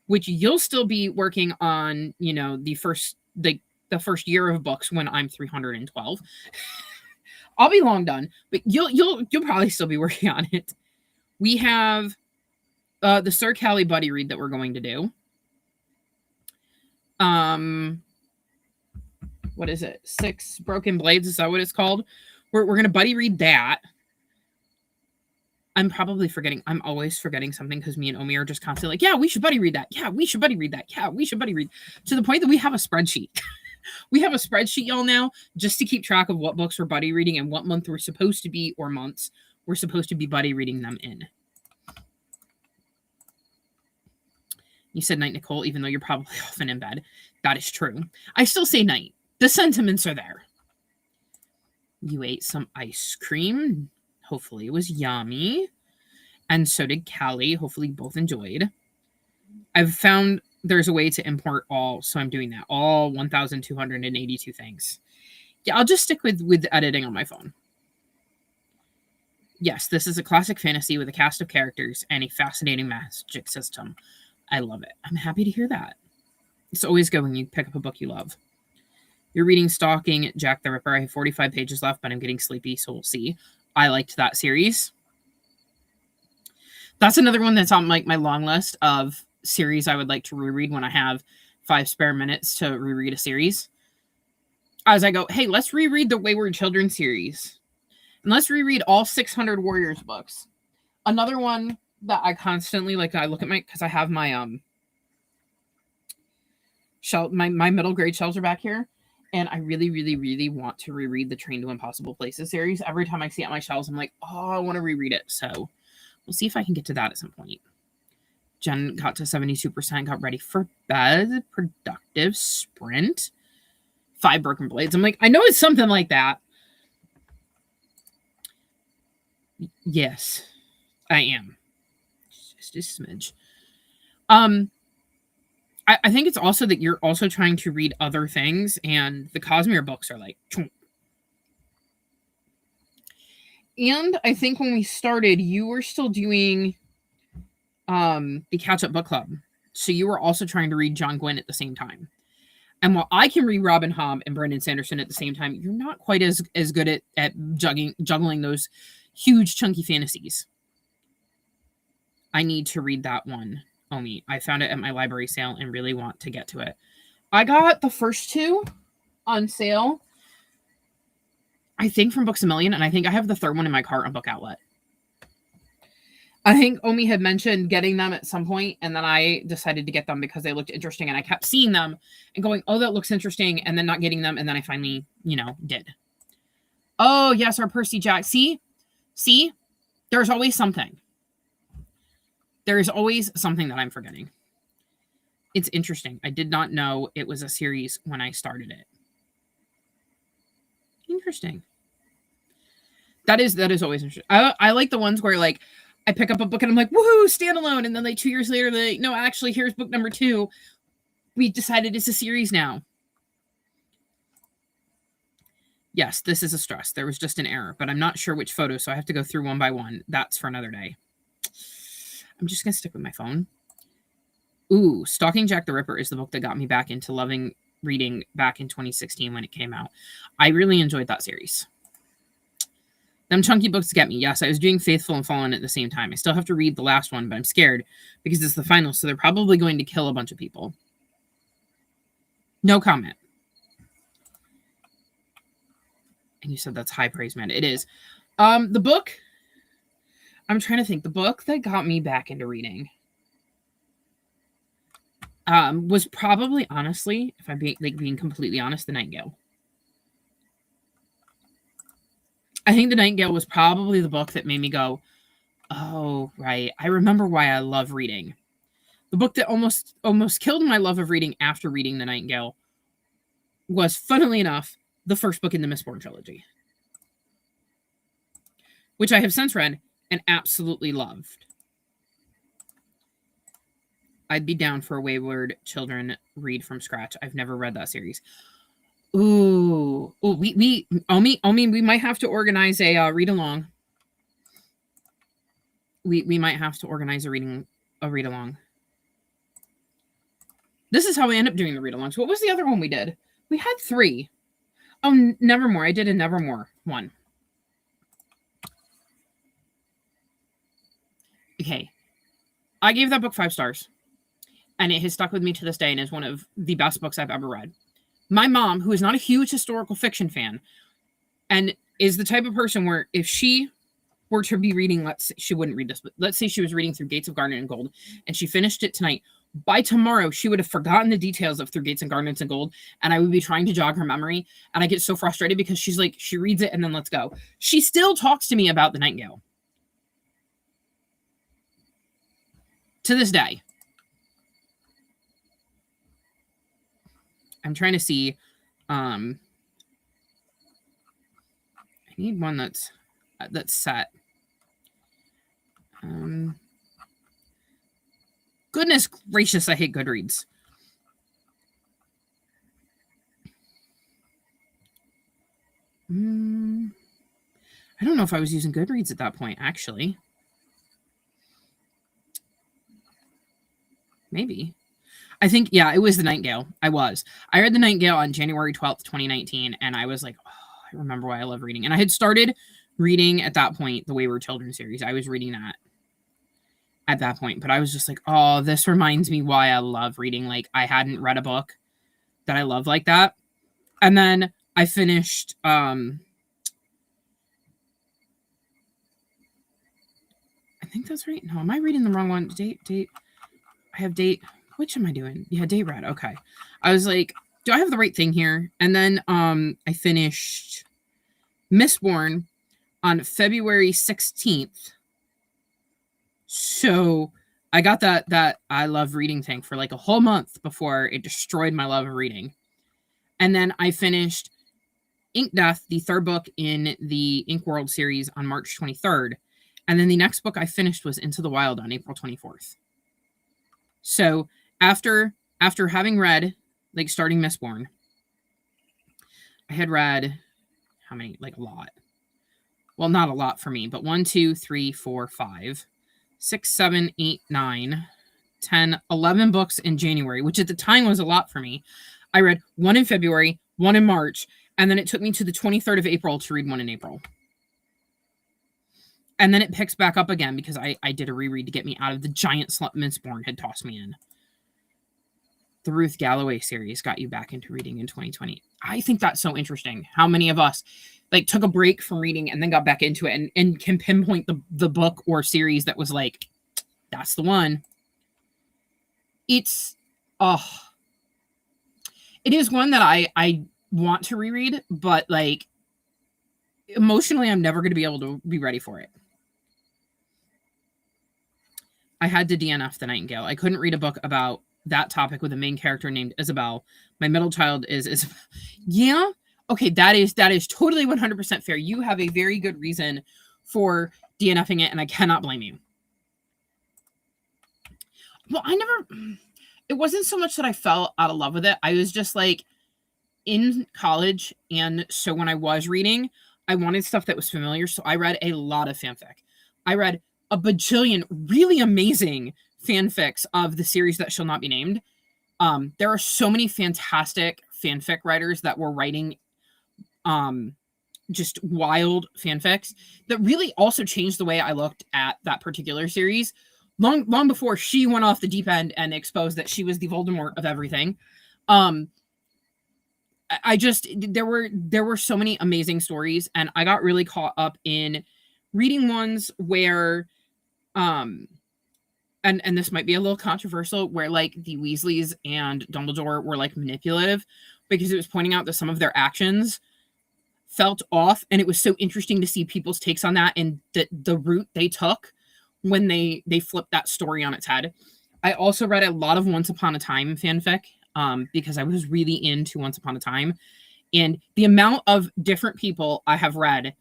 which you'll still be working on, the first year of books when I'm 312. I'll be long done, but you'll probably still be working on it. We have the Sir Callie buddy read that we're going to do. What is it? 6 Broken Blades. Is that what it's called? We're going to buddy read that. I'm probably forgetting. I'm always forgetting something because me and Omi are just constantly like, yeah, we should buddy read that. Yeah, we should buddy read that. Yeah, we should buddy read. To the point that we have a spreadsheet. We have a spreadsheet, y'all, now, just to keep track of what books we're buddy reading and what month we're supposed to be, or months we're supposed to be buddy reading them in. You said night, Nicole, even though you're probably often in bed. That is true. I still say night. The sentiments are there. You ate some ice cream. Hopefully it was yummy. And so did Callie. Hopefully you both enjoyed. I've found there's a way to import all, so I'm doing that. All 1,282 things. Yeah, I'll just stick with editing on my phone. Yes, this is a classic fantasy with a cast of characters and a fascinating magic system. I love it. I'm happy to hear that. It's always good when you pick up a book you love. You're reading Stalking Jack the Ripper. I have 45 pages left, but I'm getting sleepy, so we'll see. I liked that series. That's another one that's on like my long list of series I would like to reread when I have 5 spare minutes to reread a series. As I go, hey, let's reread the Wayward Children series. And let's reread all 600 Warriors books. Another one that I constantly like, I look at because I have my my middle grade shelves are back here, and I really, really, really want to reread the Train to Impossible Places series. Every time I see it on my shelves, I'm like, oh, I want to reread it. So we'll see if I can get to that at some point. Jen got to 72%, got ready for bed, productive sprint, 5 broken blades. I'm like, I know it's something like that. Yes, I am. Just a smidge. I think it's also that you're also trying to read other things, and the Cosmere books are like. And I think when we started, you were still doing the Catch Up Book Club, so you were also trying to read John Gwynne at the same time. And while I can read Robin Hobb and Brandon Sanderson at the same time, you're not quite as good at juggling those huge chunky fantasies. I need to read that one. Omi. I found it at my library sale and really want to get to it. I got the first 2 on sale, I think from Books A Million, and I think I have the third one in my cart on Book Outlet. I think Omi had mentioned getting them at some point, and then I decided to get them because they looked interesting, and I kept seeing them and going, oh, that looks interesting, and then not getting them, and then I finally, did. Oh, yes, our Percy Jack. See? There's always something. There is always something that I'm forgetting. It's interesting. I did not know it was a series when I started it. Interesting. That is always interesting. I like the ones where like I pick up a book and I'm like, woohoo, standalone. And then like 2 years later, no, actually, here's book number 2. We decided it's a series now. Yes, this is a stress. There was just an error, but I'm not sure which photo, so I have to go through one by one. That's for another day. I'm just going to stick with my phone. Ooh, Stalking Jack the Ripper is the book that got me back into loving reading back in 2016 when it came out. I really enjoyed that series. Them chunky books get me. Yes, I was doing Faithful and Fallen at the same time. I still have to read the last one, but I'm scared because it's the final, so they're probably going to kill a bunch of people. No comment. And you said that's high praise, man. It is. The book, I'm trying to think. The book that got me back into reading was probably, honestly, if I'm being completely honest, The Nightingale. I think The Nightingale was probably the book that made me go, oh, right. I remember why I love reading. The book that almost killed my love of reading after reading The Nightingale was, funnily enough, the first book in the Mistborn trilogy, which I have since read and absolutely loved. I'd be down for a Wayward Children read from scratch. I've never read that series. Ooh, we might have to organize a read along. We might have to organize a read along. This is how we end up doing the read alongs. What was the other one we did? We had 3. Oh, Nevermore. I did a Nevermore one. Okay. I gave that book 5 stars. And it has stuck with me to this day and is one of the best books I've ever read. My mom, who is not a huge historical fiction fan, and is the type of person where if she were to be reading, she wouldn't read this, but let's say she was reading Through Gates of Garnet and Gold, and she finished it tonight. By tomorrow, she would have forgotten the details of Through Gates and Garnets and Gold, and I would be trying to jog her memory, and I get so frustrated because she's like, she reads it and then let's go. She still talks to me about The Nightingale. To this day. I'm trying to see. I need one that's set. Goodness gracious, I hate Goodreads. I don't know if I was using Goodreads at that point, actually. Maybe. I think, yeah, it was The Nightingale. I read The Nightingale on January 12th, 2019, and I was like, oh, I remember why I love reading. And I had started reading at that point, the Wayward Children series. I was reading that at that point, but I was just like, oh, this reminds me why I love reading. Like, I hadn't read a book that I love like that. And then I finished, I think that's right. No, am I reading the wrong one? Date. I have date. Which am I doing? Yeah, date read. Okay. I was like, do I have the right thing here? And then I finished Mistborn on February 16th. So I got that I love reading thing for like a whole month before it destroyed my love of reading. And then I finished Ink Death, the third book in the Ink World series, on March 23rd. And then the next book I finished was Into the Wild on April 24th. So after having read, like, starting Mistborn, I had read, how many? Like, a lot. Well, not a lot for me, but 1, 2, 3, 4, 5, 6, 7, 8, 9, 10, 11 books in January, which at the time was a lot for me. I read one in February, one in March, and then it took me to the 23rd of April to read one in April. And then it picks back up again because I did a reread to get me out of the giant slump Mistborn had tossed me in. The Ruth Galloway series got you back into reading in 2020. I think that's so interesting. How many of us like took a break from reading and then got back into it and can pinpoint the book or series that was like, that's the one. It's, it is one that I want to reread, but like emotionally, I'm never going to be able to be ready for it. I had to DNF The Nightingale. I couldn't read a book about that topic with a main character named Isabel. My middle child is Isabel. Yeah. Okay. That is totally 100% fair. You have a very good reason for DNFing it, and I cannot blame you. Well, it wasn't so much that I fell out of love with it. I was just like in college. And so when I was reading, I wanted stuff that was familiar. So I read a lot of fanfic. I read a bajillion really amazing fanfics of the series that shall not be named. There are so many fantastic fanfic writers that were writing just wild fanfics that really also changed the way I looked at that particular series. Long before she went off the deep end and exposed that she was the Voldemort of everything. There were so many amazing stories, and I got really caught up in reading ones where, and this might be a little controversial, where like the Weasleys and Dumbledore were like manipulative because it was pointing out that some of their actions felt off, and it was so interesting to see people's takes on that and the route they took when they flipped that story on its head. I also read a lot of Once Upon a Time fanfic because I was really into Once Upon a Time, and the amount of different people I have read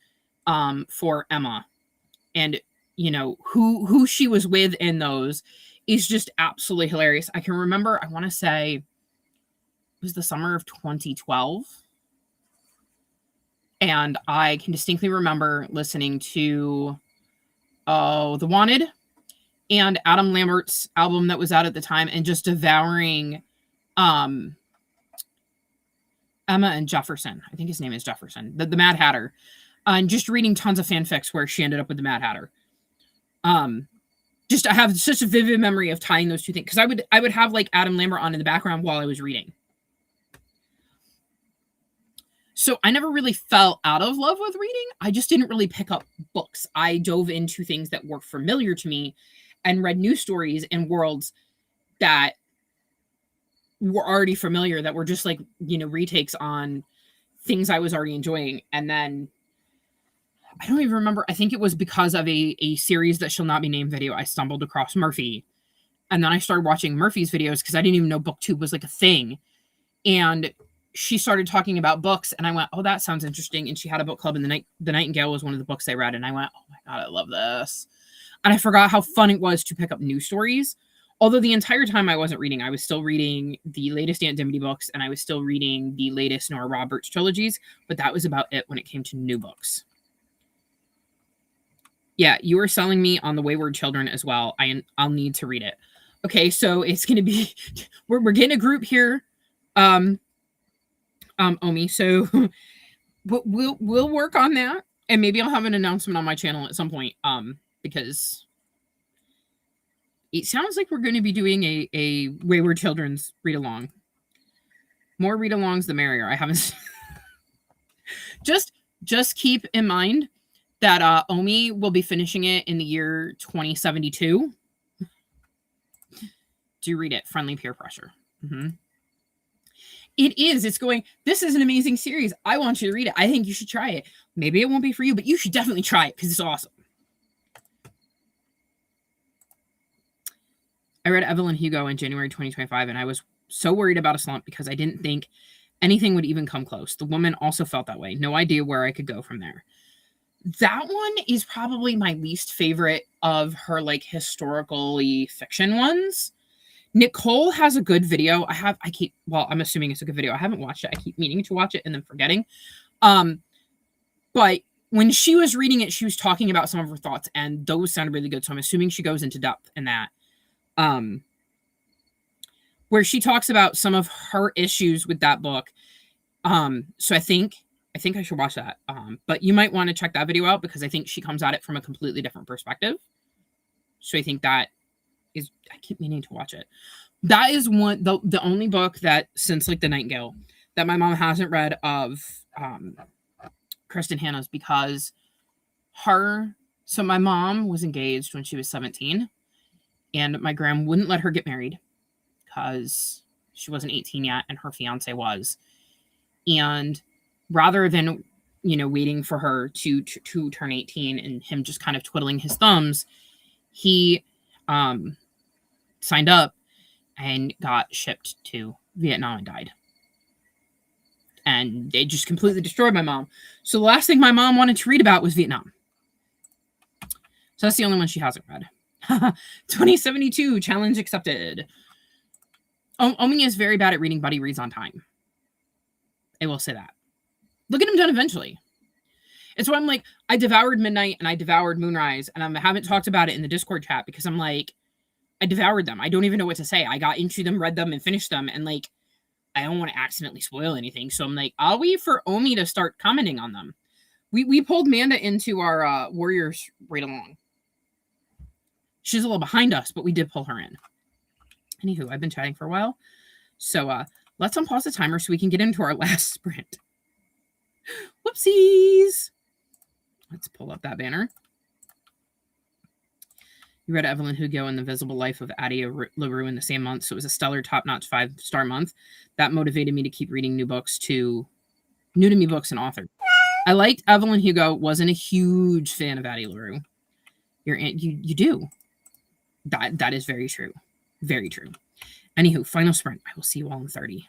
for Emma and you know who she was with in those is just absolutely hilarious. I can remember, I want to say it was the summer of 2012, and I can distinctly remember listening to The Wanted and Adam Lambert's album that was out at the time, and just devouring Emma and Jefferson. I think his name is Jefferson, the Mad Hatter, and just reading tons of fanfics where she ended up with the Mad Hatter. Just I have such a vivid memory of tying those two things, because I would have like Adam Lambert on in the background while I was reading. So I never really fell out of love with reading. I just didn't really pick up books. I dove into things that were familiar to me and read new stories in worlds that were already familiar, that were just like, you know, retakes on things I was already enjoying. And then I don't even remember. I think it was because of a series that shall not be named video. I stumbled across Murphy. And then I started watching Murphy's videos because I didn't even know BookTube was like a thing. And she started talking about books, and I went, oh, that sounds interesting. And she had a book club, and The Nightingale was one of the books I read. And I went, oh my God, I love this. And I forgot how fun it was to pick up new stories. Although the entire time I wasn't reading, I was still reading the latest Aunt Dimity books, and I was still reading the latest Nora Roberts trilogies. But that was about it when it came to new books. Yeah, you were selling me on The Wayward Children as well. I'll need to read it. Okay, so it's going to be, we're getting a group here. Omi, so we'll work on that. And maybe I'll have an announcement on my channel at some point, because it sounds like we're going to be doing a Wayward Children's read along. More read alongs, the merrier. I haven't. just keep in mind that Omi will be finishing it in the year 2072. Do read it. Friendly peer pressure. Mm-hmm. It is. It's going. This is an amazing series. I want you to read it. I think you should try it. Maybe it won't be for you, but you should definitely try it because it's awesome. I read Evelyn Hugo in January 2025, and I was so worried about a slump because I didn't think anything would even come close. The woman also felt that way. No idea where I could go from there. That one is probably my least favorite of her like historically fiction ones. Nicole has a good video. I'm assuming it's a good video. I haven't watched it. I keep meaning to watch it and then forgetting. But when she was reading it, she was talking about some of her thoughts, and those sounded really good. So I'm assuming she goes into depth in that. Where she talks about some of her issues with that book. So I think I should watch that. But you might want to check that video out because I think she comes at it from a completely different perspective. So I think that is, I keep meaning to watch it. That is the only book that since like The Nightingale that my mom hasn't read of Kristen Hanna's, because so my mom was engaged when she was 17, and my gram wouldn't let her get married because she wasn't 18 yet and her fiance was. And rather than, waiting for her to turn 18 and him just kind of twiddling his thumbs, he signed up and got shipped to Vietnam and died. And they just completely destroyed my mom. So the last thing my mom wanted to read about was Vietnam. So that's the only one she hasn't read. 2072, challenge accepted. Omi is very bad at reading buddy reads on time. I will say that. Look at him done eventually. It's why I'm like, I devoured Midnight and I devoured Moonrise, and I haven't talked about it in the Discord chat because I'm like, I devoured them. I don't even know what to say. I got into them, read them, and finished them, and like, I don't want to accidentally spoil anything. So I'm like, I'll wait for Omi to start commenting on them. We pulled Manda into our Warriors right along. She's a little behind us, but we did pull her in. Anywho, I've been chatting for a while. So let's unpause the timer so we can get into our last sprint. Whoopsies. Let's pull up that banner. You read Evelyn Hugo and The Invisible Life of Addie LaRue in the same month, so it was a stellar, top-notch 5-star month. That motivated me to keep reading new to me books and authors. I liked Evelyn Hugo, wasn't a huge fan of Addie LaRue. You do. That is very true. Very true. Anywho, final sprint. I will see you all in 30.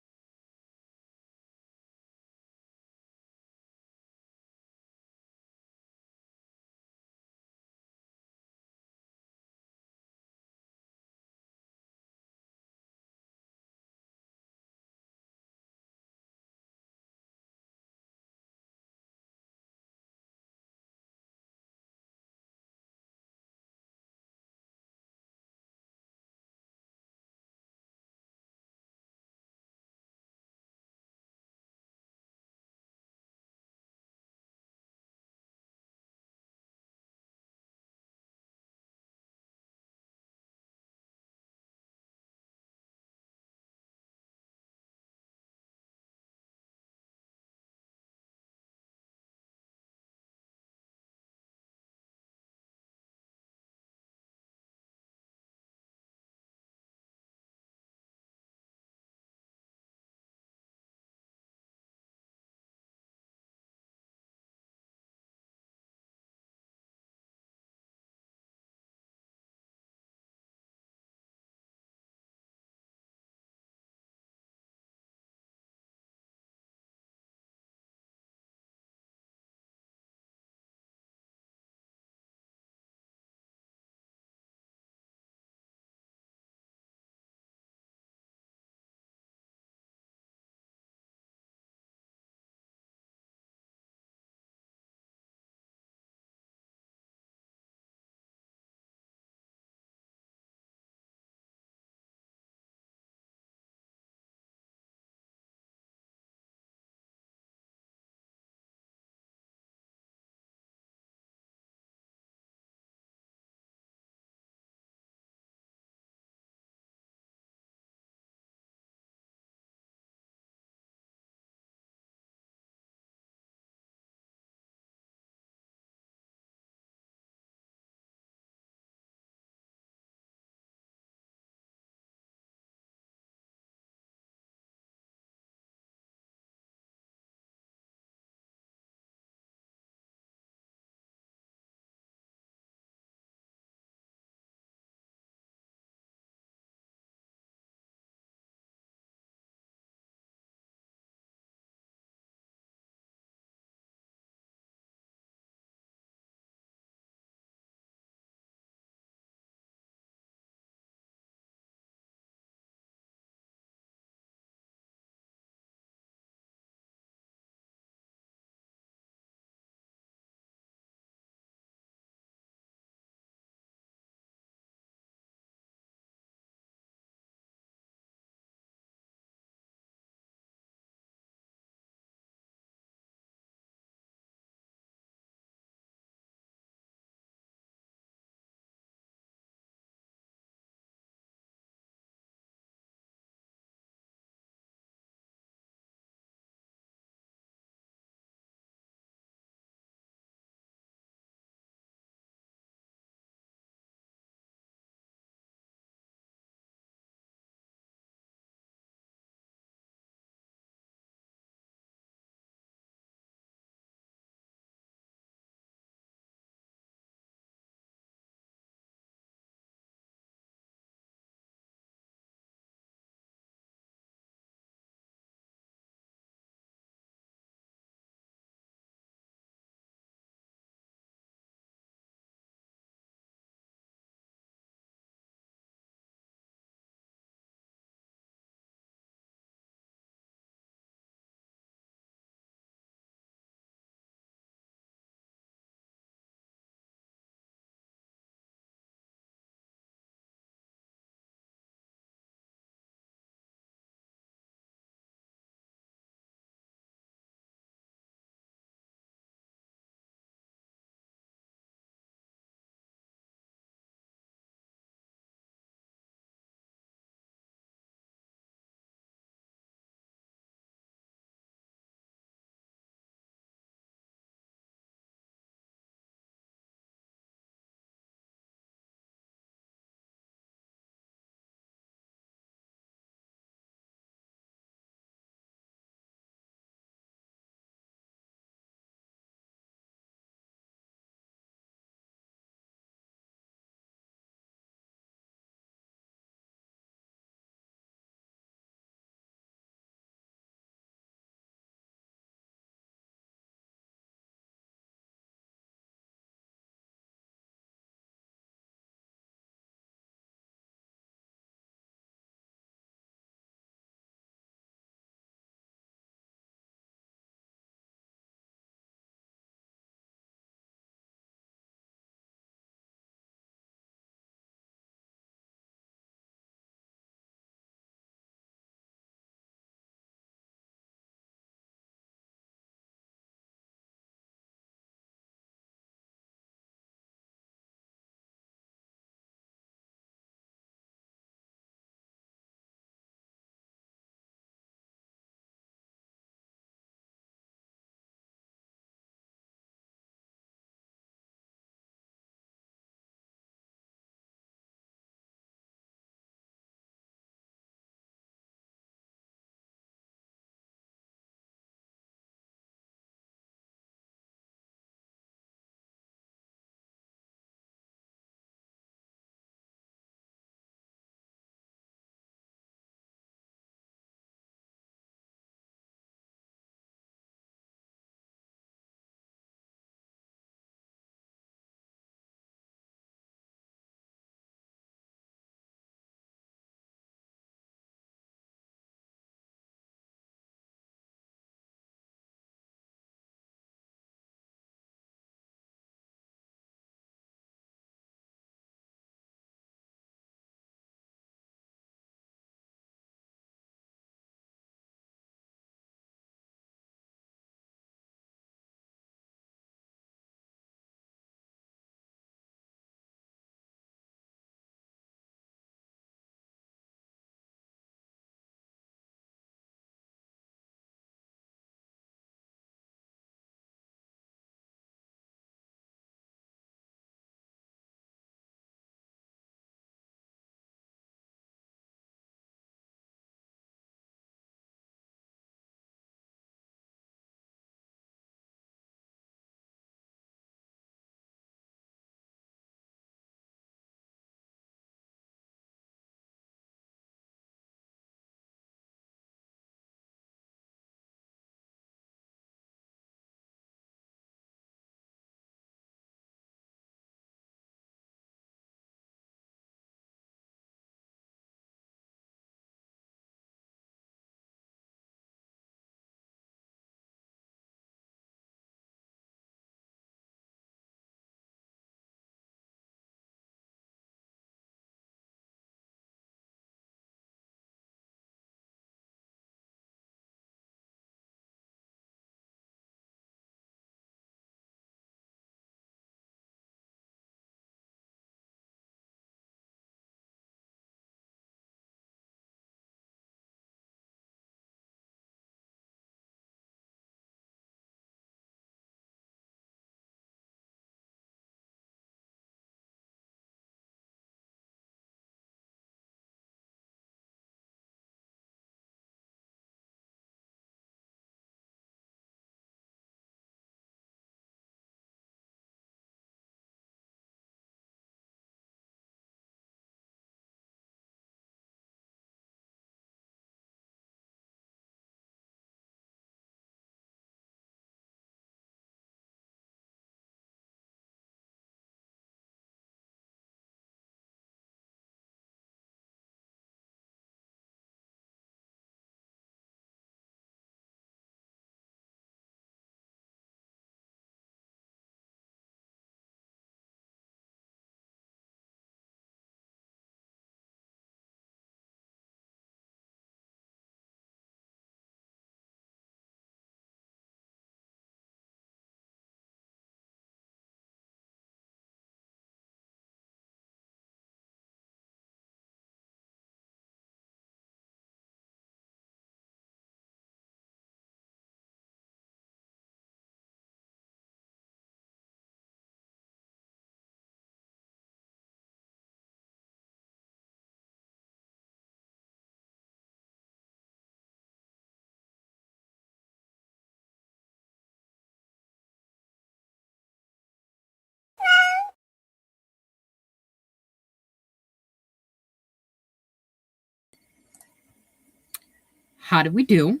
How did we do?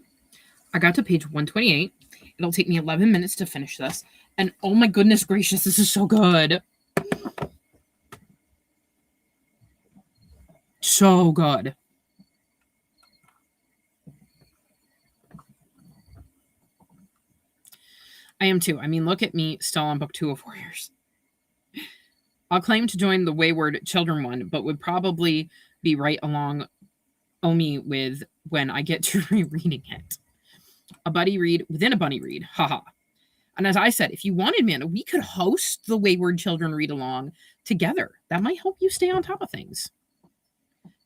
I got to page 128. It'll take me 11 minutes to finish this. And oh my goodness gracious, this is so good. So good. I am too. I mean, look at me still on book 2 of Warriors. I'll claim to join the Wayward Children one, but would probably be right along Omi with when I get to rereading it. A buddy read within a bunny read. Haha. And as I said, if you wanted, Amanda, we could host the Wayward Children read along together. That might help you stay on top of things.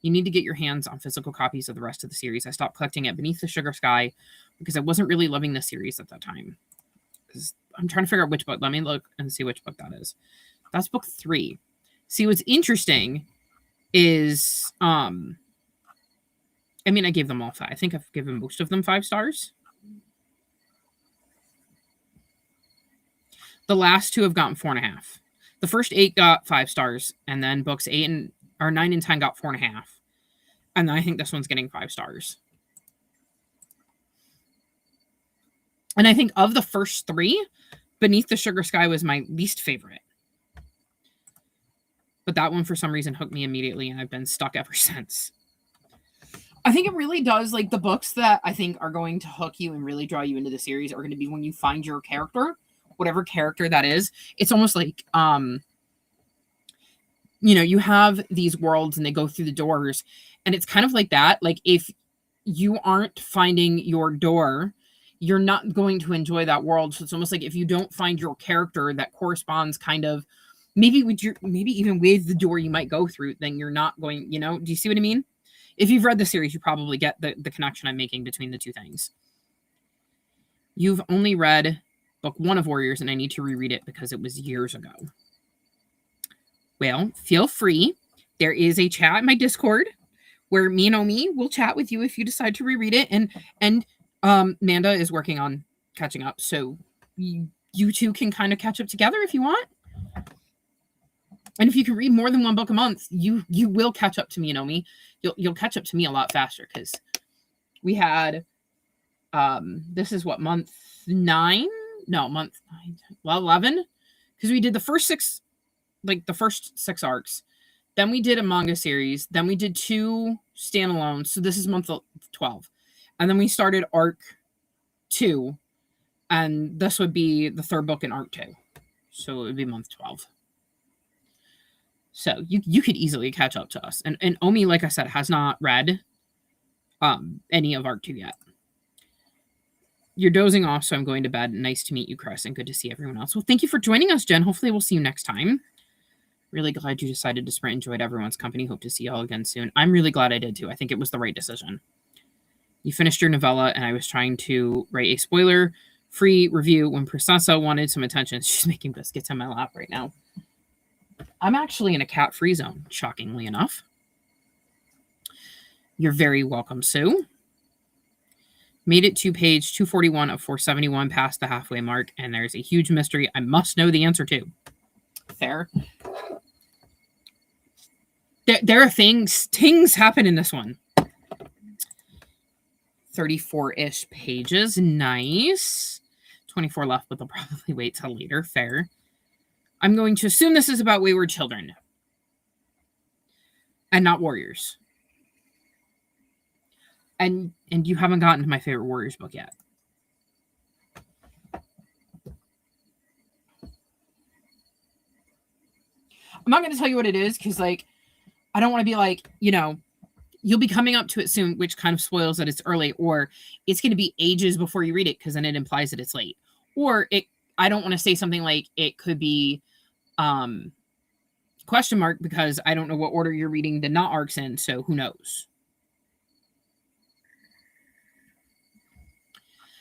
You need to get your hands on physical copies of the rest of the series. I stopped collecting it Beneath the Sugar Sky because I wasn't really loving the series at that time. I'm trying to figure out which book. Let me look and see which book that is. That's book 3. See, what's interesting is, I mean, I gave them all 5. I think I've given most of them 5 stars. The last 2 have gotten 4.5. The first 8 got 5 stars, and then books 9 and 10 got 4.5. And then I think this one's getting 5 stars. And I think of the first 3, Beneath the Sugar Sky was my least favorite. But that one, for some reason, hooked me immediately, and I've been stuck ever since. I think it really does, like, the books that I think are going to hook you and really draw you into the series are going to be when you find your character, whatever character that is. It's almost like, you have these worlds and they go through the doors, and it's kind of like that. Like, if you aren't finding your door, you're not going to enjoy that world. So it's almost like if you don't find your character that corresponds kind of maybe even with the door you might go through, then you're not going, do you see what I mean? If you've read the series, you probably get the connection I'm making between the two things. You've only read book 1 of Warriors, and I need to reread it because it was years ago. Well, feel free. There is a chat in my Discord where me and Omi will chat with you if you decide to reread it. And Amanda is working on catching up, so you two can kind of catch up together if you want. And if you can read more than 1 book a month, you will catch up to me and Omi. You'll catch up to me a lot faster because we had this is what, month 9? No, month 9. Well, 11, because we did the first 6 arcs. Then we did a manga series. Then we did 2 standalones. So this is month 12. And then we started arc 2. And this would be the 3rd book in arc 2. So it would be month 12. So you could easily catch up to us. And Omi, like I said, has not read any of arc 2 yet. You're dozing off, so I'm going to bed. Nice to meet you, Chris, and good to see everyone else. Well, thank you for joining us, Jen. Hopefully we'll see you next time. Really glad you decided to sprint. Enjoyed everyone's company. Hope to see you all again soon. I'm really glad I did, too. I think it was the right decision. You finished your novella, and I was trying to write a spoiler-free review when Princessa wanted some attention. She's making biscuits on my lap right now. I'm actually in a cat-free zone, shockingly enough. You're very welcome, Sue. Made it to page 241 of 471, past the halfway mark, and there's a huge mystery I must know the answer to. Fair. There are things happen in this one. 34-ish pages. Nice. 24 left, but they'll probably wait till later. Fair. I'm going to assume this is about wayward children. And not warriors. And you haven't gotten to my favorite Warriors book yet. I'm not going to tell you what it is because, I don't want to be like, you'll be coming up to it soon, which kind of spoils that it's early, or it's going to be ages before you read it because then it implies that it's late. Or I don't want to say something like it could be question mark because I don't know what order you're reading the not arcs in, so who knows?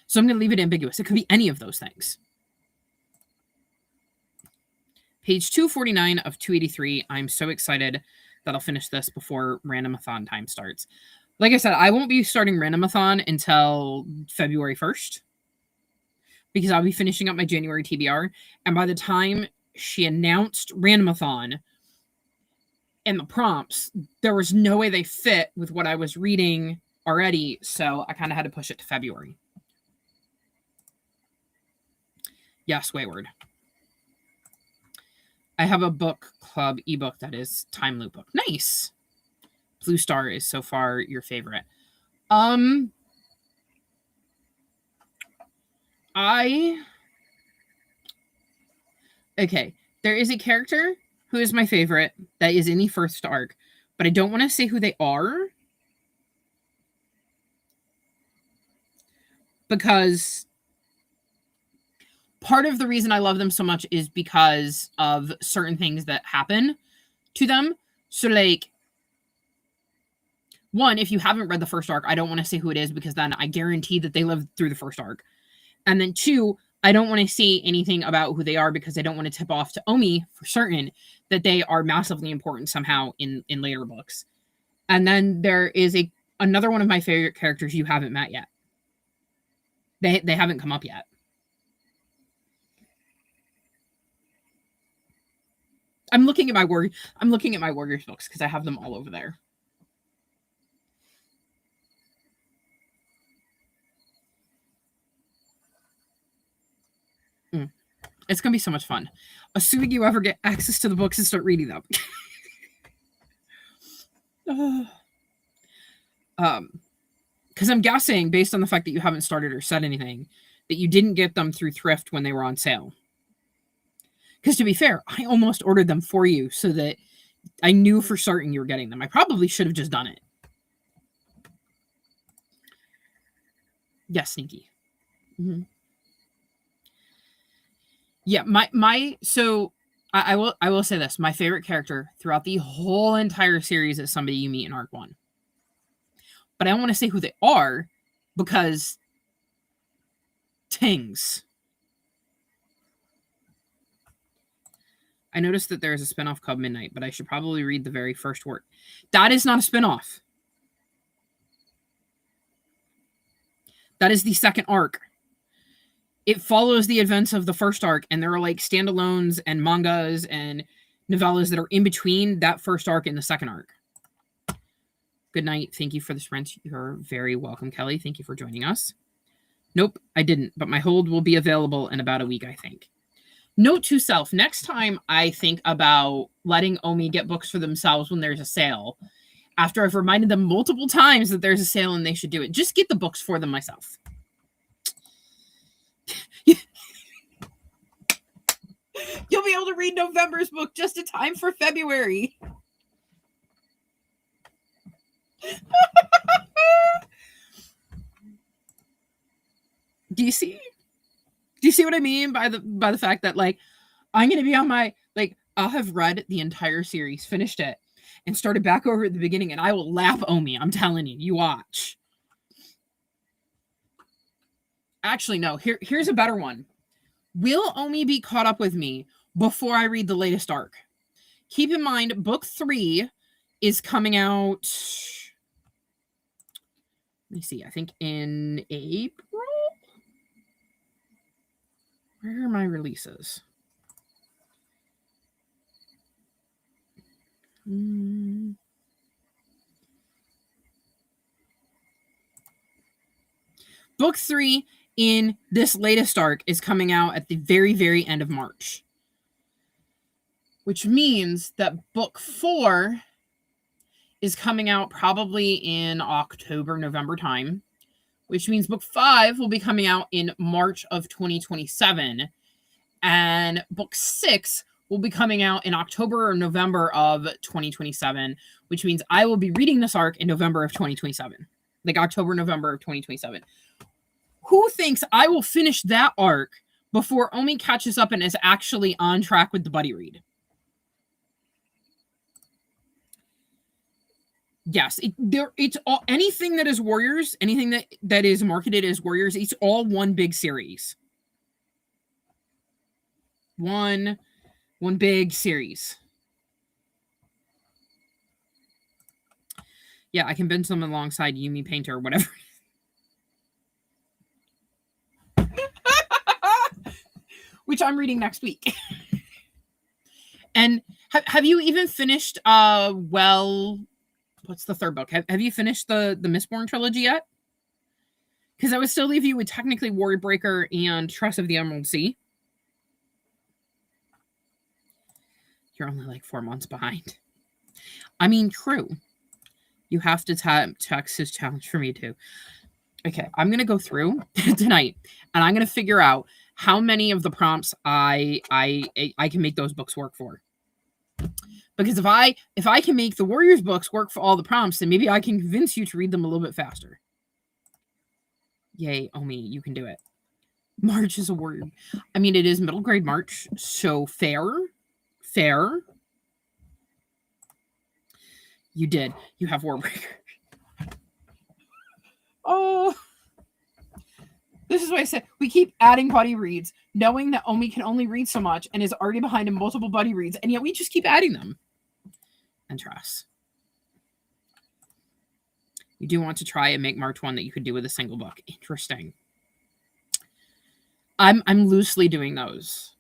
So I'm going to leave it ambiguous. It could be any of those things. Page 249 of 283. I'm so excited that I'll finish this before Randomathon time starts. Like I said, I won't be starting Randomathon until February 1st because I'll be finishing up my January TBR. And by the time she announced Randomathon and the prompts, there was no way they fit with what I was reading already, so I kind of had to push it to February. Yes, Wayward. I have a book club ebook that is Time Loop book. Nice. Blue Star is so far your favorite. Okay, there is a character who is my favorite that is in the first arc, but I don't want to say who they are because part of the reason I love them so much is because of certain things that happen to them. So, like, one, if you haven't read the first arc, I don't want to say who it is because then I guarantee that they lived through the first arc. And then two, I don't want to say anything about who they are because I don't want to tip off to Omi for certain that they are massively important somehow in later books. And then there is another one of my favorite characters you haven't met yet. They haven't come up yet. I'm looking at my Warriors books because I have them all over there. It's gonna be so much fun, assuming you ever get access to the books and start reading them. Because I'm guessing, based on the fact that you haven't started or said anything, that you didn't get them through thrift when they were on sale. Because to be fair, I almost ordered them for you so that I knew for certain you were getting them. I probably should have just done it. Yes, sneaky. Mm-hmm. Yeah, I will say this. My favorite character throughout the whole entire series is somebody you meet in Arc 1. But I don't want to say who they are because Tings. I noticed that there's a spinoff called Midnight, but I should probably read the very first work. That is not a spinoff. That is the second arc. It follows the events of the first arc, and there are like standalones and mangas and novellas that are in between that first arc and the second arc. Good night. Thank you for the sprint. You're very welcome, Kelly. Thank you for joining us. Nope, I didn't, but my hold will be available in about a week, I think. Note to self, next time I think about letting Omi get books for themselves when there's a sale, after I've reminded them multiple times that there's a sale and they should do it, just get the books for them myself. You'll be able to read November's book just in time for February. Do you see what I mean by the fact that, like, I'm going to be on my, like, I'll have read the entire series, finished it, and started back over at the beginning, and I will lap Omi. I'm telling you. You watch. Actually, no. Here's a better one. Will Omi be caught up with me before I read the latest arc? Keep in mind, book 3 is coming out, let me see, I think in April? Where are my releases? Book 3 in this latest arc is coming out at the very, very end of March. Which means that book 4 is coming out probably in October, November time. Which means book 5 will be coming out in March of 2027. And book 6 will be coming out in October or November of 2027. Which means I will be reading this arc in November of 2027. Like October, November of 2027. Who thinks I will finish that arc before Omi catches up and is actually on track with the buddy read? Yes, it's all, anything that is Warriors, anything that is marketed as Warriors, it's all one big series. One big series. Yeah, I can binge them alongside Yumi Painter or whatever. Which I'm reading next week. And have you even finished what's the third book? Have you finished the Mistborn trilogy yet? Because that would still leave you with technically Warrior Breaker and Trust of the Emerald Sea. You're only like 4 months behind. I mean, true. You have to text his challenge for me too. Okay, I'm going to go through tonight, and I'm going to figure out how many of the prompts I can make those books work for. Because if I can make the Warriors books work for all the prompts, then maybe I can convince you to read them a little bit faster. Yay, Omi, you can do it. March is a word. I mean, it is middle grade March, so fair. You did. You have Warbreaker. Oh. This is what I said. We keep adding buddy reads, knowing that Omi can only read so much and is already behind in multiple buddy reads, and yet we just keep adding them. And trust. You do want to try and make March one that you could do with a single book. Interesting. I'm loosely doing those.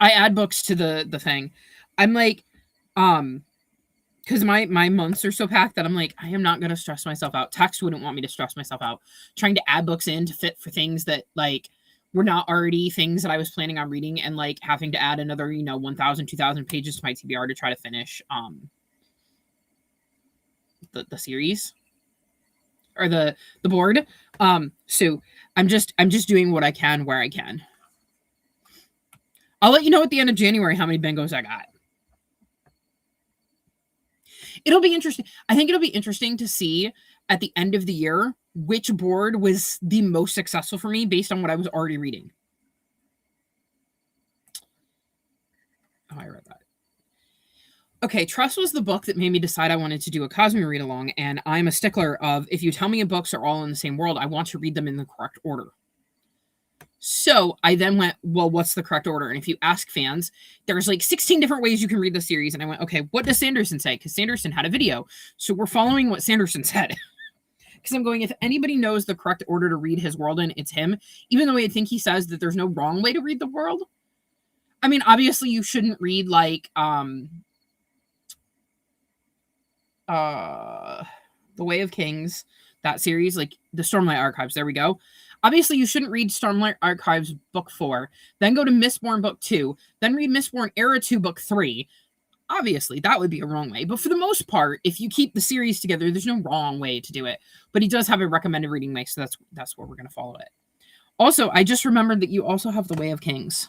I add books to the thing. I'm like, because my months are so packed that I'm like, I am not going to stress myself out. Text wouldn't want me to stress myself out. Trying to add books in to fit for things that, like, were not already things that I was planning on reading, and, like, having to add another, 1,000, 2,000 pages to my TBR to try to finish the series. Or the board. So I'm just doing what I can where I can. I'll let you know at the end of January how many bingos I got. It'll be interesting. I think it'll be interesting to see at the end of the year which board was the most successful for me based on what I was already reading. Oh, I read that. Okay, Trust was the book that made me decide I wanted to do a Cosme read along, and I'm a stickler of, if you tell me books are all in the same world, I want to read them in the correct order. So I then went, well, what's the correct order? And if you ask fans, there's like 16 different ways you can read the series. And I went, okay, what does Sanderson say? Because Sanderson had a video. So we're following what Sanderson said. Because I'm going, if anybody knows the correct order to read his world in, it's him. Even though I think he says that there's no wrong way to read the world. I mean, obviously you shouldn't read like The Way of Kings, that series, like the Stormlight Archives. There we go. Obviously, you shouldn't read Stormlight Archives Book 4, then go to Mistborn Book 2, then read Mistborn Era 2 Book 3. Obviously, that would be a wrong way. But for the most part, if you keep the series together, there's no wrong way to do it. But he does have a recommended reading mix, so that's where we're going to follow it. Also, I just remembered that you also have The Way of Kings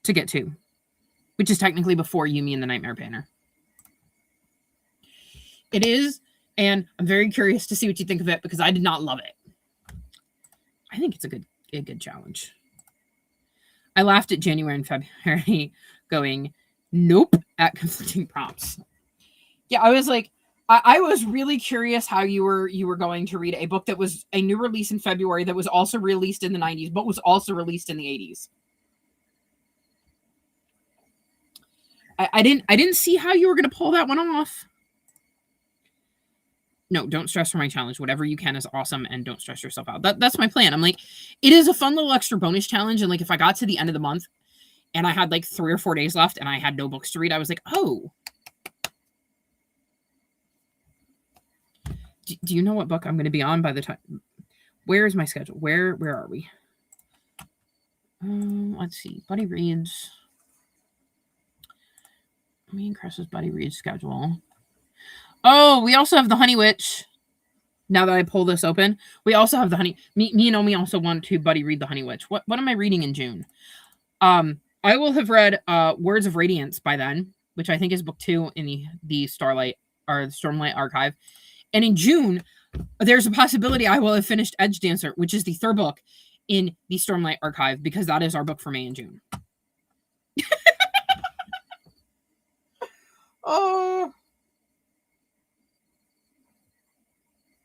to get to, which is technically before Yuumi and the Nightmare Banner. It is. And I'm very curious to see what you think of it, because I did not love it. I think it's a good challenge. I laughed at January and February going, nope, at conflicting prompts. Yeah, I was like, I was really curious how you were going to read a book that was a new release in February that was also released in the 90s, but was also released in the 80s. I didn't see how you were going to pull that one off. No, don't stress for my challenge. Whatever you can is awesome, and don't stress yourself out. That's my plan. I'm like, it is a fun little extra bonus challenge, and like if I got to the end of the month and I had like 3 or 4 days left and I had no books to read, I was like, oh. Do you know what book I'm going to be on by the time? Where is my schedule? Where are we? Let's see. Buddy reads. Me and Chris's buddy reads schedule. Oh, we also have the Honey Witch. Now that I pull this open, we also have the Honey. Me and Omi also want to buddy read the Honey Witch. What am I reading in June? I will have read Words of Radiance by then, which I think is book 2 in the Starlight or the Stormlight Archive. And in June, there's a possibility I will have finished Edge Dancer, which is the 3rd book in the Stormlight Archive, because that is our book for May and June. Oh.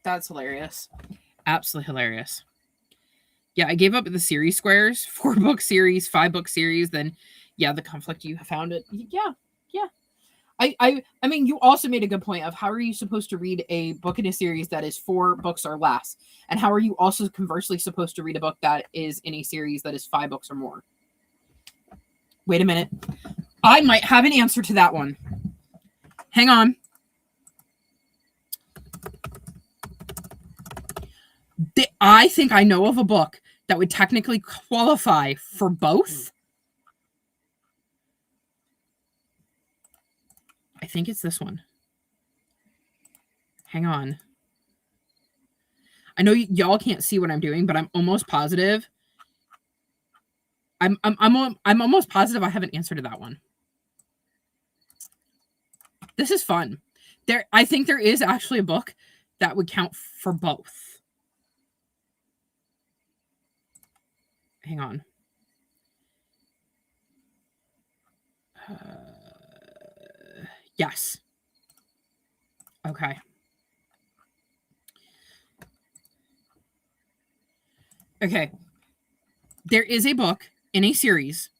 That's hilarious. Absolutely hilarious. Yeah, I gave up the series squares. 4-book series, 5-book series. Then, yeah, the conflict, you found it. Yeah. I mean, you also made a good point of how are you supposed to read a book in a series that is 4 books or less? And how are you also conversely supposed to read a book that is in a series that is 5 books or more? Wait a minute. I might have an answer to that one. Hang on. I think I know of a book that would technically qualify for both. I think it's this one. Hang on. I know y'all can't see what I'm doing, but I'm almost positive. I'm almost positive I have an answer to that one. This is fun. I think there is actually a book that would count for both. Hang on. Yes. Okay. Okay. There is a book in a series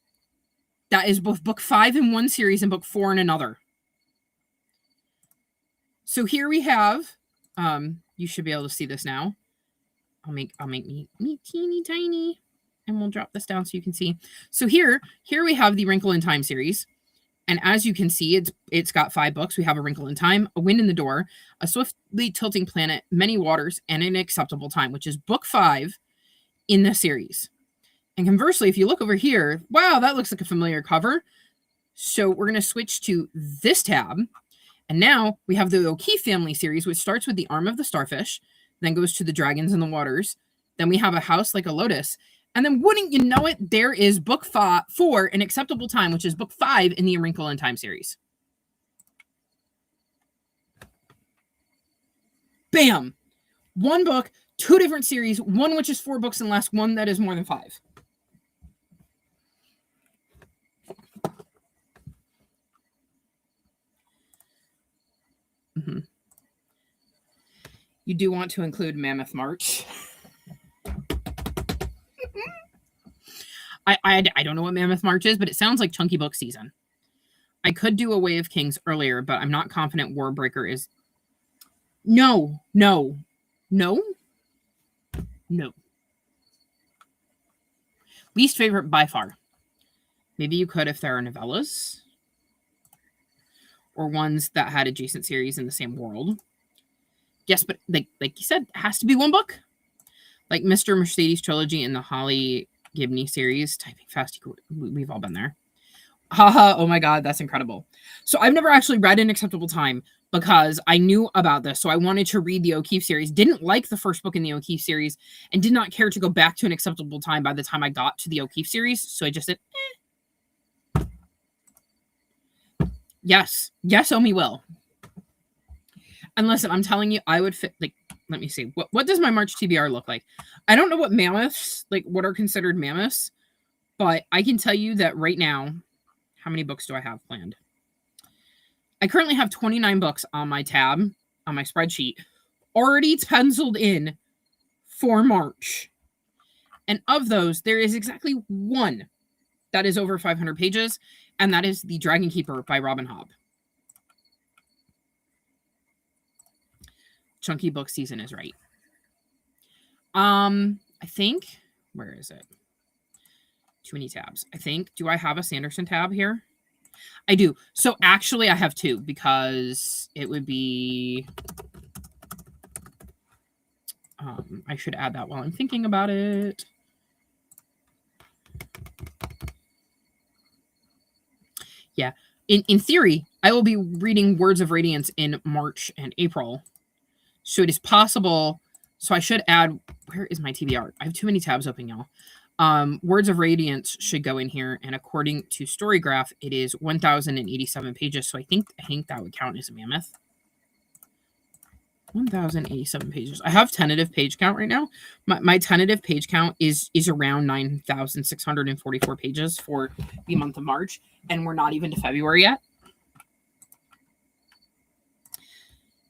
that is both book 5 in one series and book 4 in another. So here we have, you should be able to see this now. I'll make me teeny tiny, and we'll drop this down so you can see. So here we have the Wrinkle in Time series. And as you can see, it's got 5 books. We have A Wrinkle in Time, A Wind in the Door, A Swiftly Tilting Planet, Many Waters, and An Acceptable Time, which is book 5 in the series. And conversely, if you look over here, wow, that looks like a familiar cover. So we're going to switch to this tab. And now we have the O'Keefe family series, which starts with The Arm of the Starfish, then goes to The Dragons in the Waters. Then we have A House Like a Lotus. And then wouldn't you know it, there is book 4, An Acceptable Time, which is book 5 in the A Wrinkle in Time series. Bam! One book, 2 different series, one which is 4 books and less, one that is more than 5. Mm-hmm. You do want to include Mammoth March. I don't know what Mammoth March is, but it sounds like Chunky Book Season. I could do A Way of Kings earlier, but I'm not confident Warbreaker is... No. Least favorite by far. Maybe you could if there are novellas. Or ones that had adjacent series in the same world. Yes, but like you said, it has to be one book. Like Mr. Mercedes Trilogy and the Holly Gibney series. Typing fast, we've all been there. Haha, oh my god, that's incredible. So I've never actually read An Acceptable Time because I knew about this. So I wanted to read the O'Keefe series. Didn't like the first book in the O'Keefe series and did not care to go back to An Acceptable Time by the time I got to the O'Keefe series. So I just said, Yes, Omi will. And listen, I'm telling you, I would fit, like, let me see. What does my March TBR look like? I don't know what mammoths, like, what are considered mammoths, but I can tell you that right now, how many books do I have planned? I currently have 29 books on my tab, on my spreadsheet, already penciled in for March. And of those, there is exactly one that is over 500 pages, and that is The Dragon Keeper by Robin Hobb. Chunky Book Season is right. I think, where is it? Too many tabs. I think, do I have a Sanderson tab here? I do. So actually I have 2 because it would be, I should add that while I'm thinking about it. Yeah. In theory, I will be reading Words of Radiance in March and April. So it is possible. So I should add, where is my TBR? I have too many tabs open, y'all. Words of Radiance should go in here. And according to Storygraph, it is 1,087 pages. So I think that would count as a mammoth. 1,087 pages. I have tentative page count right now. My tentative page count is around 9,644 pages for the month of March. And we're not even to February yet.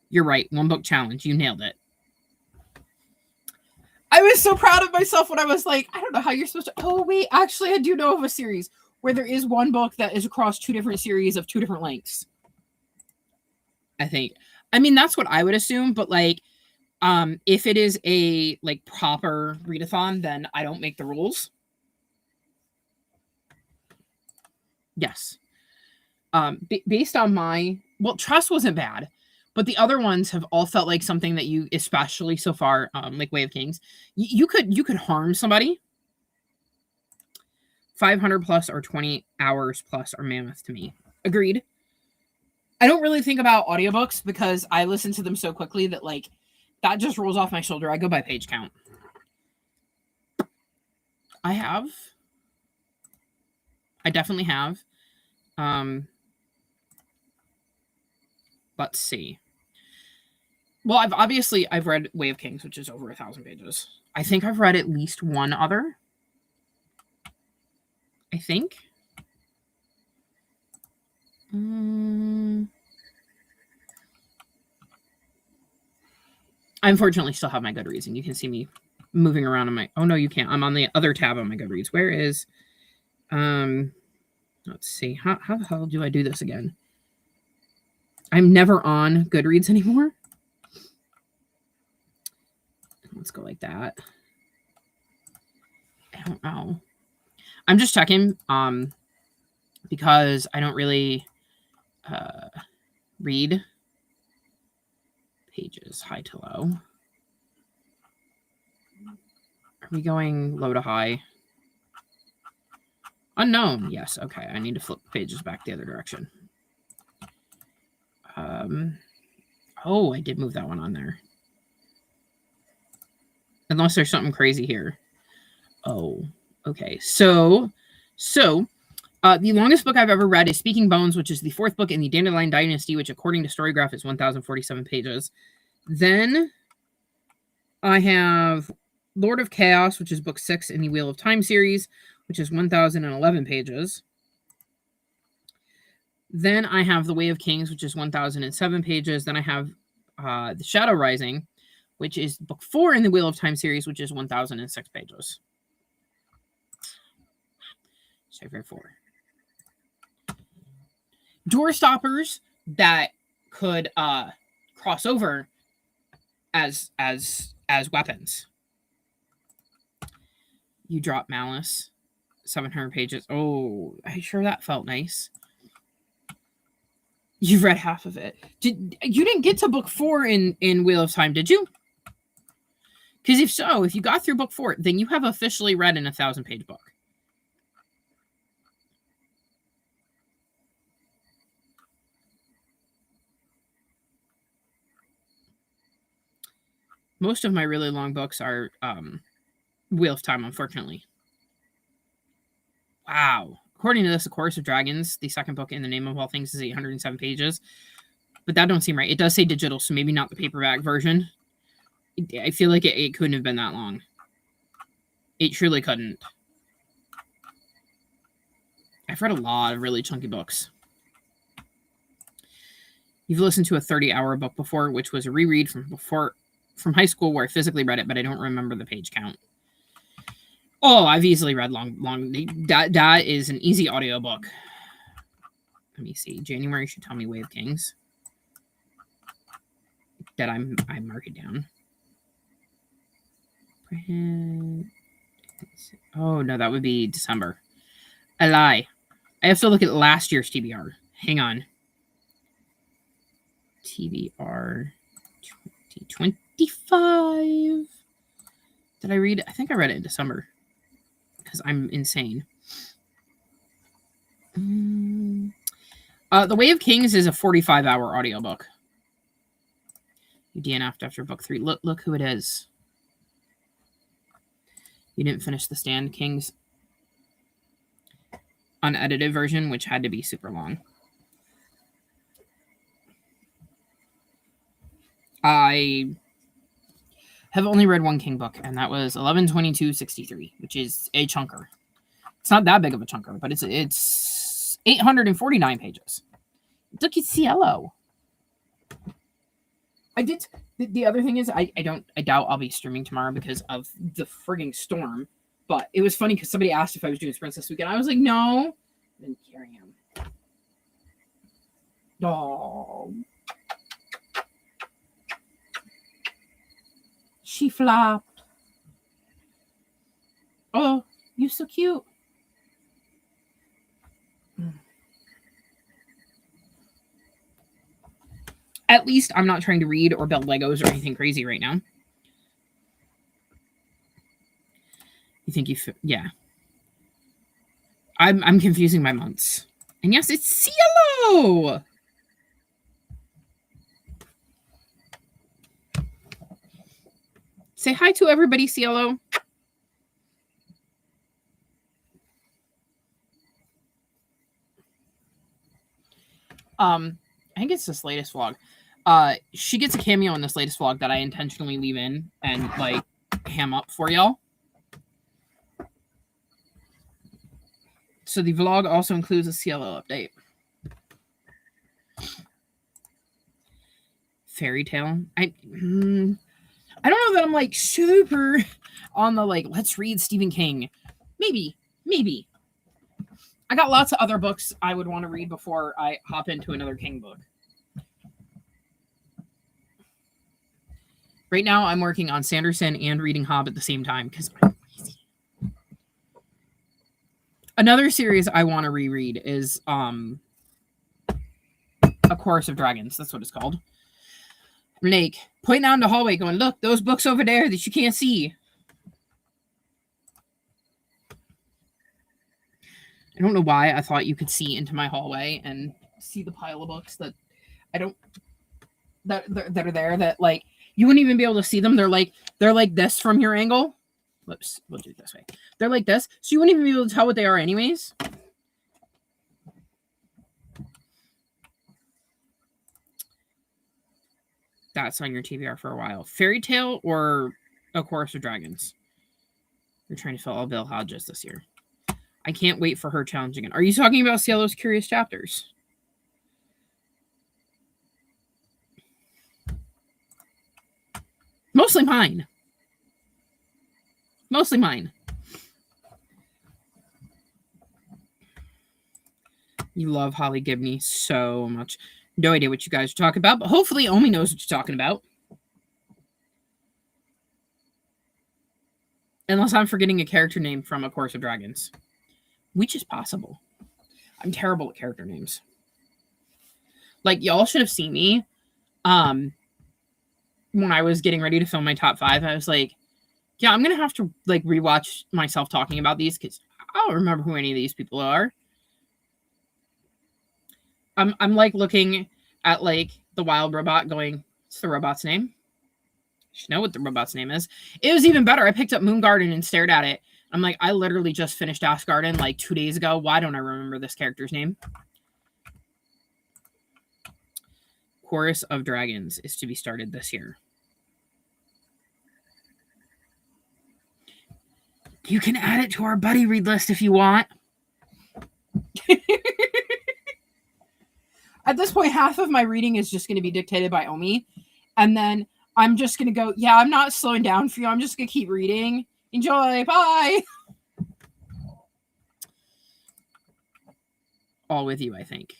You're right. 1 book challenge. You nailed it. I was so proud of myself when I was like, I don't know how you're supposed to. Oh, wait. Actually, I do know of a series where there is 1 book that is across 2 different series of 2 different lengths. I think. I mean, that's what I would assume. But like, if it is a like proper readathon, then I don't make the rules. Yes. Based on Trust wasn't bad, but the other ones have all felt like something that you, especially so far, like Way of Kings, you could harm somebody. 500 plus or 20 hours plus are mammoth to me. Agreed. I don't really think about audiobooks because I listen to them so quickly that like that just rolls off my shoulder. I go by page count. I definitely have. Let's see. Well, I've read Way of Kings, which is over 1,000 pages. I think I've read at least one other. I think. I unfortunately still have my Goodreads, and you can see me moving around on my. Oh no, you can't. I'm on the other tab on my Goodreads. Where is? Let's see. How the hell do I do this again? I'm never on Goodreads anymore. Let's go like that. I don't know. I'm just checking because I don't really read pages high to low. Are we going low to high? Unknown. Yes. Okay. I need to flip pages back the other direction. Oh, I did move that one on there. Unless there's something crazy here. Oh, okay. So the longest book I've ever read is Speaking Bones, which is the 4th book in the Dandelion Dynasty, which according to Storygraph is 1,047 pages. Then I have Lord of Chaos, which is book 6 in the Wheel of Time series, which is 1,011 pages. Then I have The Way of Kings, which is 1,007 pages. Then I have The Shadow Rising, which is book 4 in the Wheel of Time series, which is 1,006 pages. Favorite 4. Door stoppers that could cross over as weapons. You Drop Malice, 700 pages. Oh, I'm sure that felt nice. You've read half of it. You didn't get to book 4 in Wheel of Time, did you? Because if so, if you got through book 4, then you have officially read an 1,000-page book. Most of my really long books are Wheel of Time, unfortunately. Wow. According to this, A Chorus of Dragons, the 2nd book in The Name of All Things, is 807 pages. But that don't seem right. It does say digital, so maybe not the paperback version. I feel like it couldn't have been that long. It truly couldn't. I've read a lot of really chunky books. You've listened to a 30-hour book before, which was a reread from high school where I physically read it, but I don't remember the page count. Oh, I've easily read long. That is an easy audiobook. Let me see. January should tell me Way of Kings. That I mark it down. Oh no, that would be December. I lie. I have to look at last year's TBR. Hang on. TBR 2025. Did I read it? I think I read it in December. Because I'm insane. The Way of Kings is a 45-hour audiobook. You DNF'd after book 3. Look who it is. You didn't finish The Stand, Kings unedited version, which had to be super long. I have only read one King book, and that was 11/22/63, which is a chunker. It's not that big of a chunker, but it's 849 pages. It took you Cielo. I did. The other thing is, I doubt I'll be streaming tomorrow because of the frigging storm. But it was funny because somebody asked if I was doing sprints this weekend. I was like, no. And here I am. Oh. She flopped. Oh, you're so cute. At least I'm not trying to read or build Legos or anything crazy right now. You think yeah. I'm confusing my months. And yes, it's Cielo! Say hi to everybody, Cielo. I think it's this latest vlog. She gets a cameo in this latest vlog that I intentionally leave in and like ham up for y'all. So the vlog also includes a Cielo update. Fairy Tale. I don't know that I'm like super on the like let's read Stephen King. Maybe. I got lots of other books I would want to read before I hop into another King book. Right now, I'm working on Sanderson and reading Hobbit at the same time because I'm lazy. Another series I want to reread is A Chorus of Dragons. That's what it's called. Like, pointing out in the hallway going, look, those books over there that you can't see. I don't know why I thought you could see into my hallway and see the pile of books that I don't that are there that like you wouldn't even be able to see them. They're like this from your angle. Whoops, we'll do it this way. They're like this, so you wouldn't even be able to tell what they are anyways. That's on your TBR for a while. Fairy Tale or A Chorus of Dragons? You're trying to fill all Bill Hodges this year. I can't wait for her challenge again. Are you talking about Cielo's Curious Chapters? Mostly mine. Mostly mine. You love Holly Gibney so much. No idea what you guys are talking about, but hopefully Omi knows what you're talking about. Unless I'm forgetting a character name from A Chorus of Dragons. Which is possible. I'm terrible at character names. Like, y'all should have seen me when I was getting ready to film my top 5. I was like, yeah, I'm going to have to, like, rewatch myself talking about these because I don't remember who any of these people are. I'm like, looking at, like, the wild robot going, what's the robot's name? I should know what the robot's name is. It was even better. I picked up Moon Garden and stared at it. I'm like, I literally just finished Ash Garden like 2 days ago. Why don't I remember this character's name? Chorus of Dragons is to be started this year. You can add it to our buddy read list if you want. At this point, half of my reading is just going to be dictated by Omi. And then I'm just going to go, yeah, I'm not slowing down for you. I'm just going to keep reading. Enjoy. Bye. All with you, I think.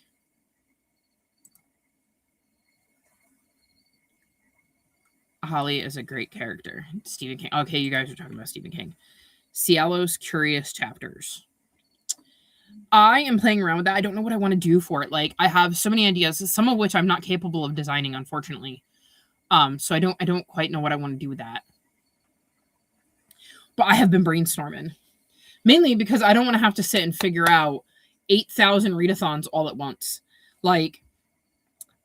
Holly is a great character. Stephen King. Okay, you guys are talking about Stephen King. Cielo's Curious Chapters. I am playing around with that. I don't know what I want to do for it. Like, I have so many ideas, some of which I'm not capable of designing, unfortunately. So I don't quite know what I want to do with that. But I have been brainstorming. Mainly because I don't want to have to sit and figure out 8,000 readathons all at once. Like,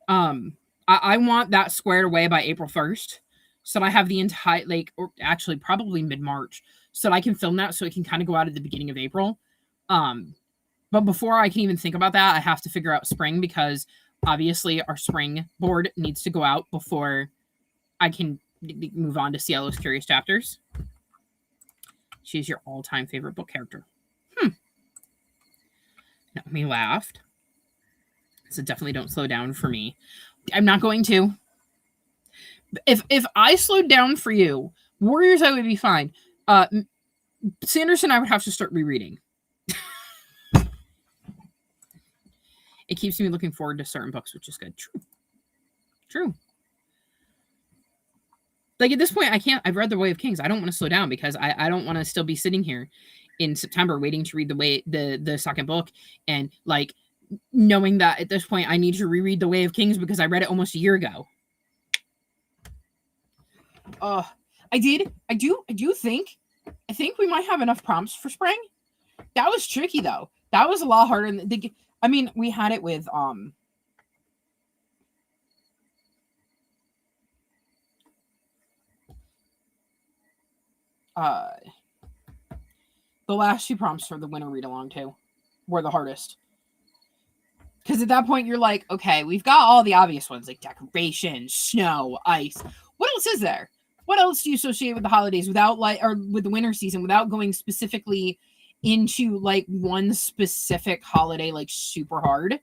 I want that squared away by April 1st. So that I have the entire, like, or actually probably mid-March. So that I can film that so it can kind of go out at the beginning of April. But before I can even think about that, I have to figure out spring because obviously our spring board needs to go out before I can move on to Cielo's Curious Chapters. She's your all-time favorite book character. Naomi laughed. So definitely don't slow down for me. I'm not going to. If I slowed down for you, Warriors, I would be fine. Sanderson, I would have to start rereading. It keeps me looking forward to certain books, which is good. True. Like, at this point, I can't. I've read The Way of Kings. I don't want to slow down because I don't want to still be sitting here in September waiting to read the second book and, like, knowing that at this point I need to reread The Way of Kings because I read it almost a year ago. I think we might have enough prompts for spring. That was tricky though. That was a lot harder than I mean, we had it with the last two prompts for the winter read along too were the hardest. Because at that point you're like, okay, we've got all the obvious ones like decorations, snow, ice. What else is there? What else do you associate with the holidays without or with the winter season without going specifically into like one specific holiday like super hard?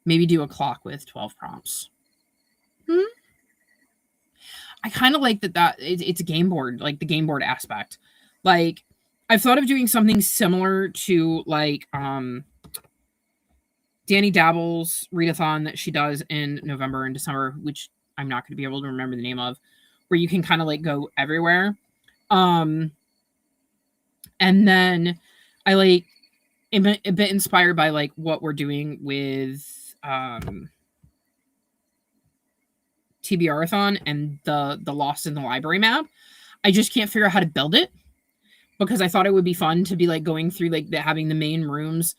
Maybe do a clock with 12 prompts. I kind of like that it's a game board, like the game board aspect. Like I've thought of doing something similar to like Danny Dabble's readathon that she does in November and December, which I'm not going to be able to remember the name of, where you can kind of like go everywhere. And then I like a bit inspired by like what we're doing with TBR-a-thon and the Lost in the Library map. I just can't figure out how to build it because I thought it would be fun to be like going through like having the main rooms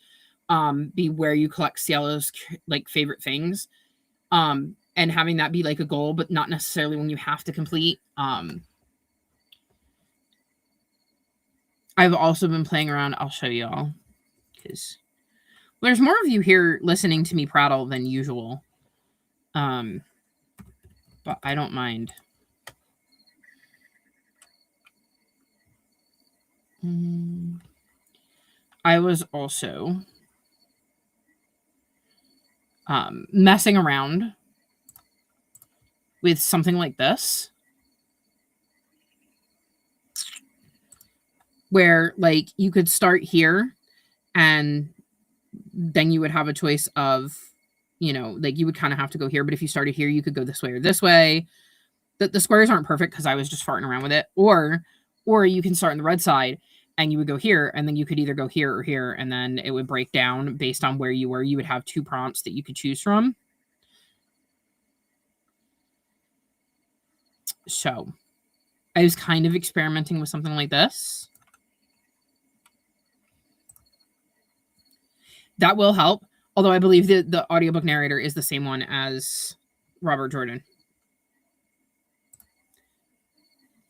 be where you collect Cielo's like favorite things, and having that be like a goal, but not necessarily when you have to complete. I've also been playing around. I'll show y'all because there's more of you here listening to me prattle than usual. But I don't mind. I was also messing around with something like this, where like you could start here and then you would have a choice of, you know, like you would kind of have to go here, but if you started here, you could go this way or this way. The squares aren't perfect because I was just farting around with it. Or you can start on the red side and you would go here, and then you could either go here or here, and then it would break down based on where you were. You would have two prompts that you could choose from. So I was kind of experimenting with something like this. That will help. Although I believe the audiobook narrator is the same one as Robert Jordan.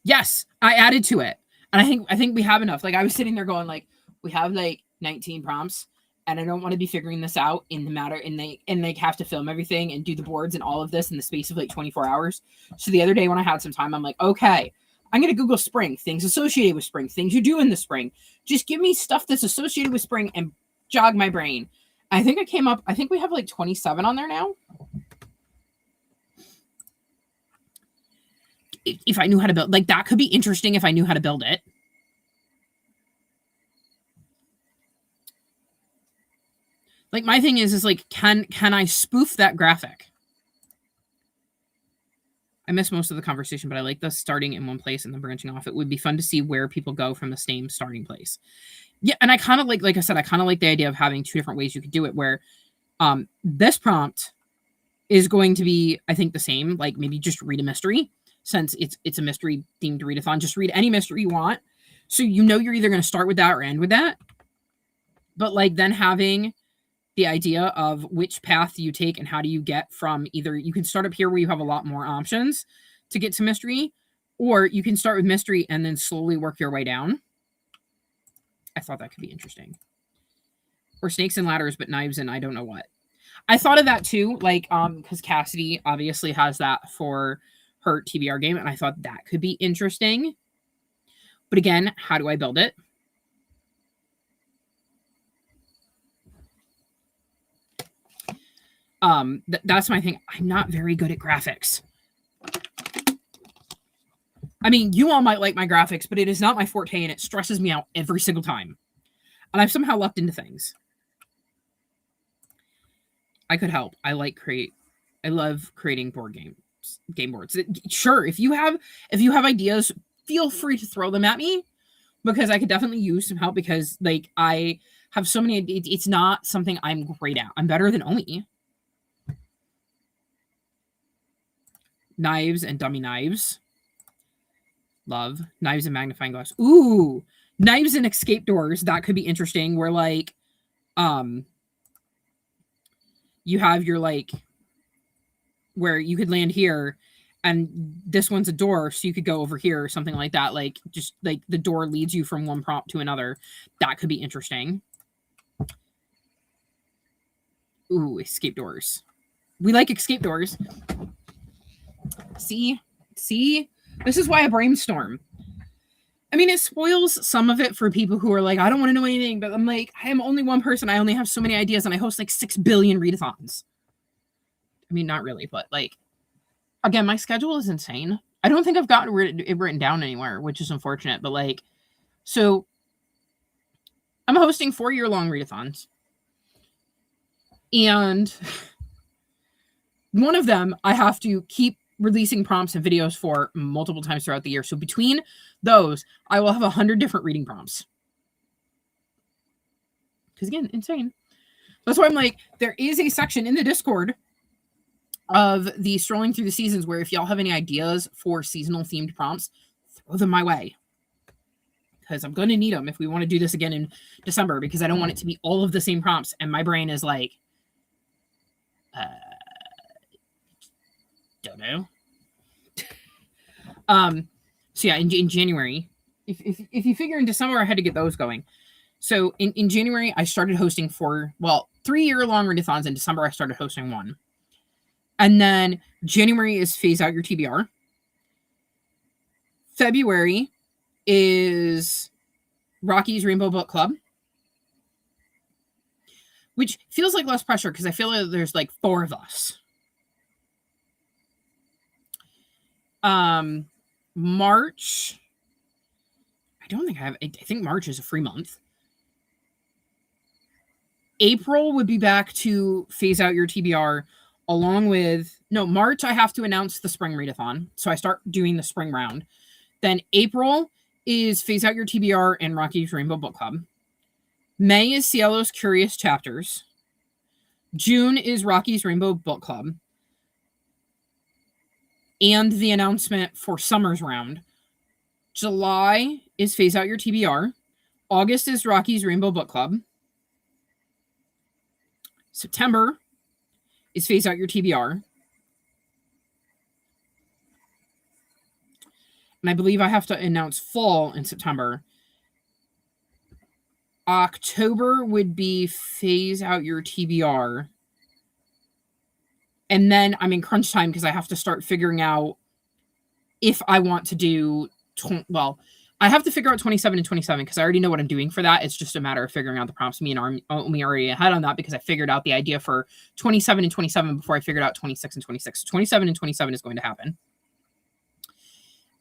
Yes, I added to it. And I think we have enough. Like I was sitting there going like, we have like 19 prompts and I don't want to be figuring this out in the matter and they have to film everything and do the boards and all of this in the space of like 24 hours. So the other day when I had some time, I'm like, okay, I'm going to Google spring, things associated with spring, things you do in the spring. Just give me stuff that's associated with spring and jog my brain. I think we have like 27 on there now. If I knew how to build, like that could be interesting if I knew how to build it. Like my thing is like, can I spoof that graphic? I missed most of the conversation, but I like the starting in one place and then branching off. It would be fun to see where people go from the same starting place. Yeah, and I kind of like I said, I kind of like the idea of having two different ways you could do it where this prompt is going to be, I think, the same, like maybe just read a mystery. Since it's a mystery themed readathon, just read any mystery you want. So you know you're either going to start with that or end with that. But like then having the idea of which path do you take and how do you get from either you can start up here where you have a lot more options to get to mystery, or you can start with mystery and then slowly work your way down. I thought that could be interesting. Or snakes and ladders, but knives and I don't know what. I thought of that too, like because Cassidy obviously has that for her TBR game, and I thought that could be interesting. But again, how do I build it? That's my thing. I'm not very good at graphics. I mean, you all might like my graphics, but it is not my forte, and it stresses me out every single time. And I've somehow lucked into things. I could help. I love creating game boards. Sure, if you have ideas, feel free to throw them at me. because I could definitely use some help because like I have so many. It's not something I'm great at. I'm better than Omi. Knives and dummy knives. Love knives and magnifying glass. Ooh, knives and escape doors. That could be interesting. Where like, you have your like, where you could land here, and this one's a door, so you could go over here or something like that. Like just like the door leads you from one prompt to another. That could be interesting. Ooh, escape doors. We like escape doors. See, this is why I brainstorm. I mean, it spoils some of it for people who are like, I don't want to know anything, but I'm like, I am only one person. I only have so many ideas, and I host like 6 billion readathons. I mean, not really, but like, again, my schedule is insane. I don't think I've gotten it written down anywhere, which is unfortunate, but like, so I'm hosting 4-year-long readathons. And one of them, I have to keep releasing prompts and videos for multiple times throughout the year. So between those, I will have 100 different reading prompts. Because again, insane. That's why I'm like, there is a section in the Discord of the Strolling Through the Seasons where if y'all have any ideas for seasonal themed prompts, throw them my way. Because I'm going to need them if we want to do this again in December, because I don't want it to be all of the same prompts. And my brain is like, don't know. So yeah, in January, if you figure in December, I had to get those going. So in January, I started hosting 3-year-long readathons. In December, I started hosting 1. And then January is Phase Out Your TBR. February is Rocky's Rainbow Book Club, which feels like less pressure because I feel like there's like 4 of us. March, I don't think I think March is a free month. April would be back to Phase Out Your TBR along with, March I have to announce the spring readathon. So I start doing the spring round. Then April is Phase Out Your TBR and Rocky's Rainbow Book Club. May is Cielo's Curious Chapters. June is Rocky's Rainbow Book Club. And the announcement for summer's round. July is Phase Out Your TBR. August is Rocky's Rainbow Book Club. September is Phase Out Your TBR. And I believe I have to announce fall in September. October would be Phase Out Your TBR. And then I'm in crunch time because I have to start figuring out if I want to do, I have to figure out 27 and 27 because I already know what I'm doing for that. It's just a matter of figuring out the prompts. Me and Omi already ahead on that because I figured out the idea for 27 and 27 before I figured out 26 and 26. So 27 and 27 is going to happen.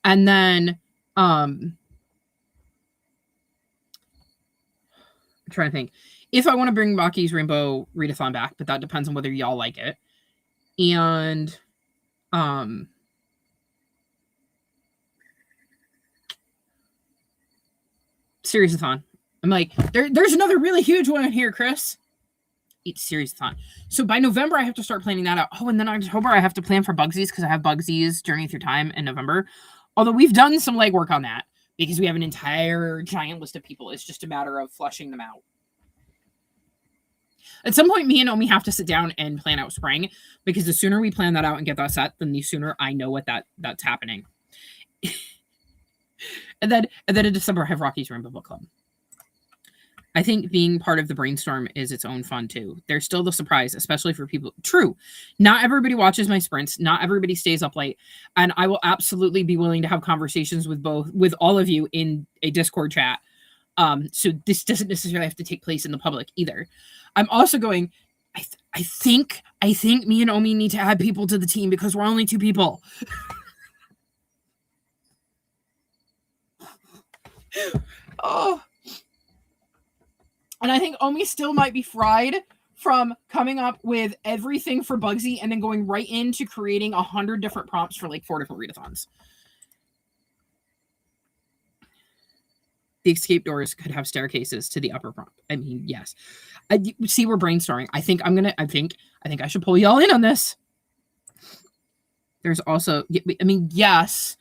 And then, I'm trying to think. If I want to bring Rocky's Rainbow Readathon back, but that depends on whether y'all like it. And Seriesathon. I'm like, there's another really huge one in here, Chris. It's Seriesathon. So by November, I have to start planning that out. Oh, and then October, I have to plan for Bugsies because I have Bugsies Journey Through Time in November. Although we've done some legwork on that because we have an entire giant list of people. It's just a matter of fleshing them out. At some point, me and Omi have to sit down and plan out spring because the sooner we plan that out and get that set, then the sooner I know what that's happening. and then in December, I have Rocky's Rainbow Book Club. I think being part of the brainstorm is its own fun too. There's still the surprise, especially for people. True, not everybody watches my sprints. Not everybody stays up late, and I will absolutely be willing to have conversations with all of you in a Discord chat. So this doesn't necessarily have to take place in the public either. I'm also going, I think me and Omi need to add people to the team because we're only 2 people. Oh. And I think Omi still might be fried from coming up with everything for Bugsy and then going right into creating 100 different prompts for like 4 different readathons. the escape doors could have staircases to the upper prompt. I mean, yes. I see we're brainstorming. I think I should pull y'all in on this. There's also, I mean, yes.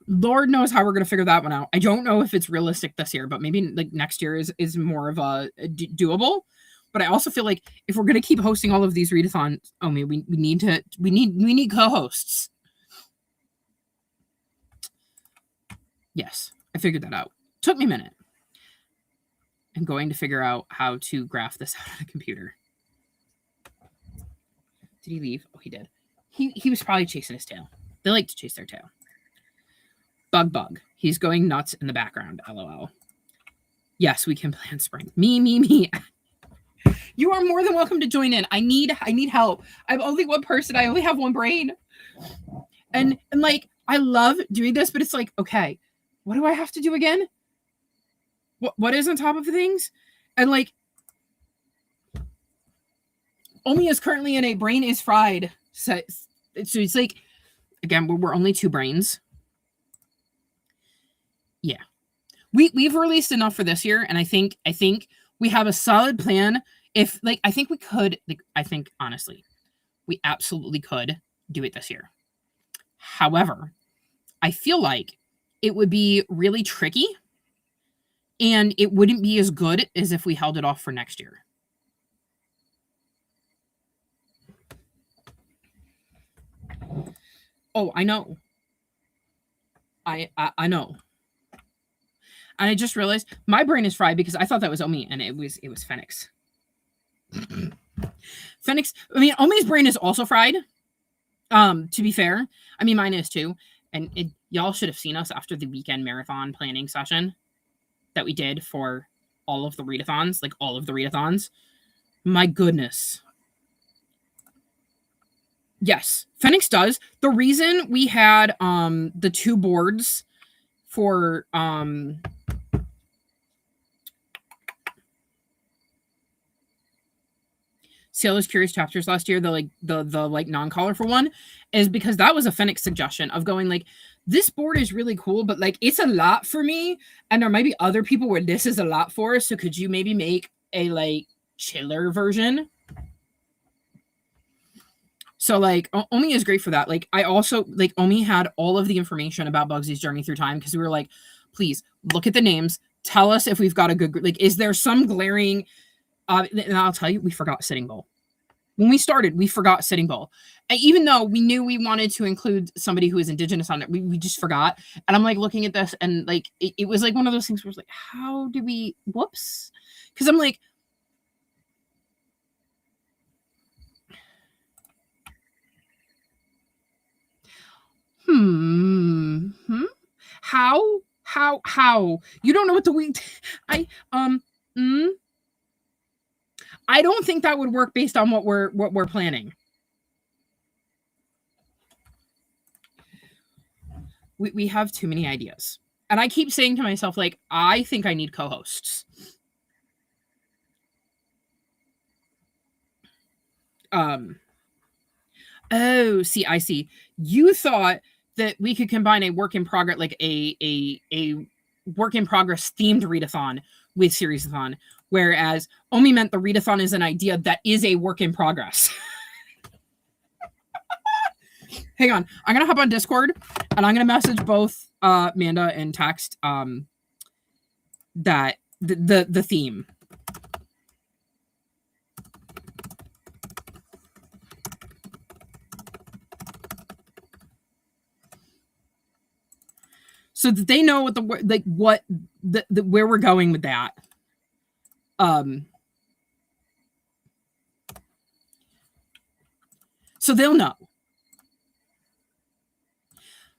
Lord knows how we're going to figure that one out. I don't know if it's realistic this year, but maybe like next year is more of a doable. But I also feel like if we're going to keep hosting all of these readathons, we need co-hosts. Yes, I figured that out. Took me a minute. I'm going to figure out how to graph this out on a computer. Did he leave? Oh, he did. He was probably chasing his tail. They like to chase their tail. Bug. He's going nuts in the background. LOL. Yes, we can plan spring. Me. You are more than welcome to join in. I need help. I'm only one person. I only have one brain. And like, I love doing this, but it's like, okay, what do I have to do again? What is on top of things? And like, Omi is currently in a brain is fried. So it's like, again, we're only 2 brains. Yeah. We've released enough for this year, and I think we have a solid plan. If like, I think we could, like, I think honestly, we absolutely could do it this year. However, I feel like it would be really tricky, and it wouldn't be as good as if we held it off for next year. Oh, I know. I know. And I just realized my brain is fried because I thought that was Omi, and it was Phoenix. Phoenix. I mean, Omi's brain is also fried. To be fair, I mean, mine is too. And y'all should have seen us after the weekend marathon planning session that we did for all of the readathons, like all of the readathons. My goodness. Yes, Phoenix does. The reason we had the 2 boards for Sailor's Curious Chapters last year, the non-colorful one, is because that was a Phoenix suggestion of going like, this board is really cool, but like it's a lot for me, and there might be other people where this is a lot for. So could you maybe make a like chiller version? So like Omi is great for that. Like I also like Omi had all of the information about Bugsy's journey through time, because we were like, please look at the names. Tell us if we've got a good, like, is there some glaring, and I'll tell you, we forgot Sitting Bull. When we started, we forgot Sitting Bull. And even though we knew we wanted to include somebody who is Indigenous on it, we just forgot. And I'm like looking at this, and like, it was like one of those things where it's like, how do we, whoops. Because I'm like, how you don't know what the week I don't think that would work based on what we're planning. We have too many ideas, and I keep saying to myself, like, I think I need co-hosts. Oh, see, I see. You thought that we could combine a work in progress, like a work in progress themed readathon with Seriesathon, whereas Omi meant the readathon is an idea that is a work in progress. Hang on, I'm gonna hop on Discord and I'm gonna message both Amanda and text that the theme. So that they know what where we're going with that. So they'll know.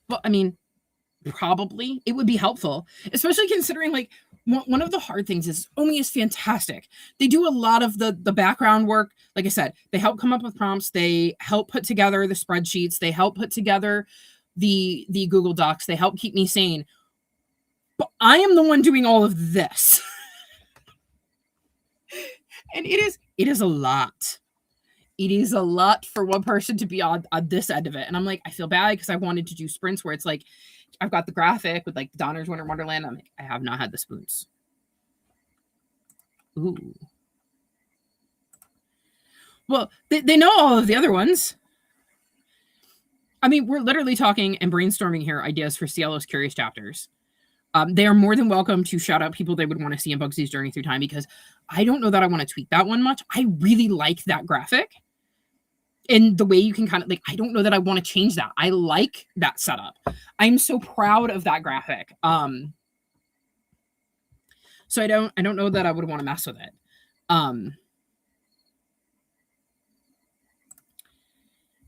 Well, I mean, probably it would be helpful, especially considering like one of the hard things is Omi is fantastic. They do a lot of the background work. Like I said, they help come up with prompts. They help put together the spreadsheets. They help put together the Google Docs. They help keep me sane. But I am the one doing all of this. And it is a lot. It is a lot for one person to be on this end of it. And I'm like, I feel bad because I wanted to do sprints where it's like, I've got the graphic with like Donner's Winter Wonderland. I'm like, I have not had the spoons. Ooh. Well, they know all of the other ones. I mean, we're literally talking and brainstorming here ideas for Cielo's Curious Chapters. They are more than welcome to shout out people they would want to see in Bugsy's Journey Through Time, because I don't know that I want to tweak that one much. I really like that graphic. And the way you can kind of like, I don't know that I want to change that. I like that setup. I'm so proud of that graphic. So I don't know that I would want to mess with it.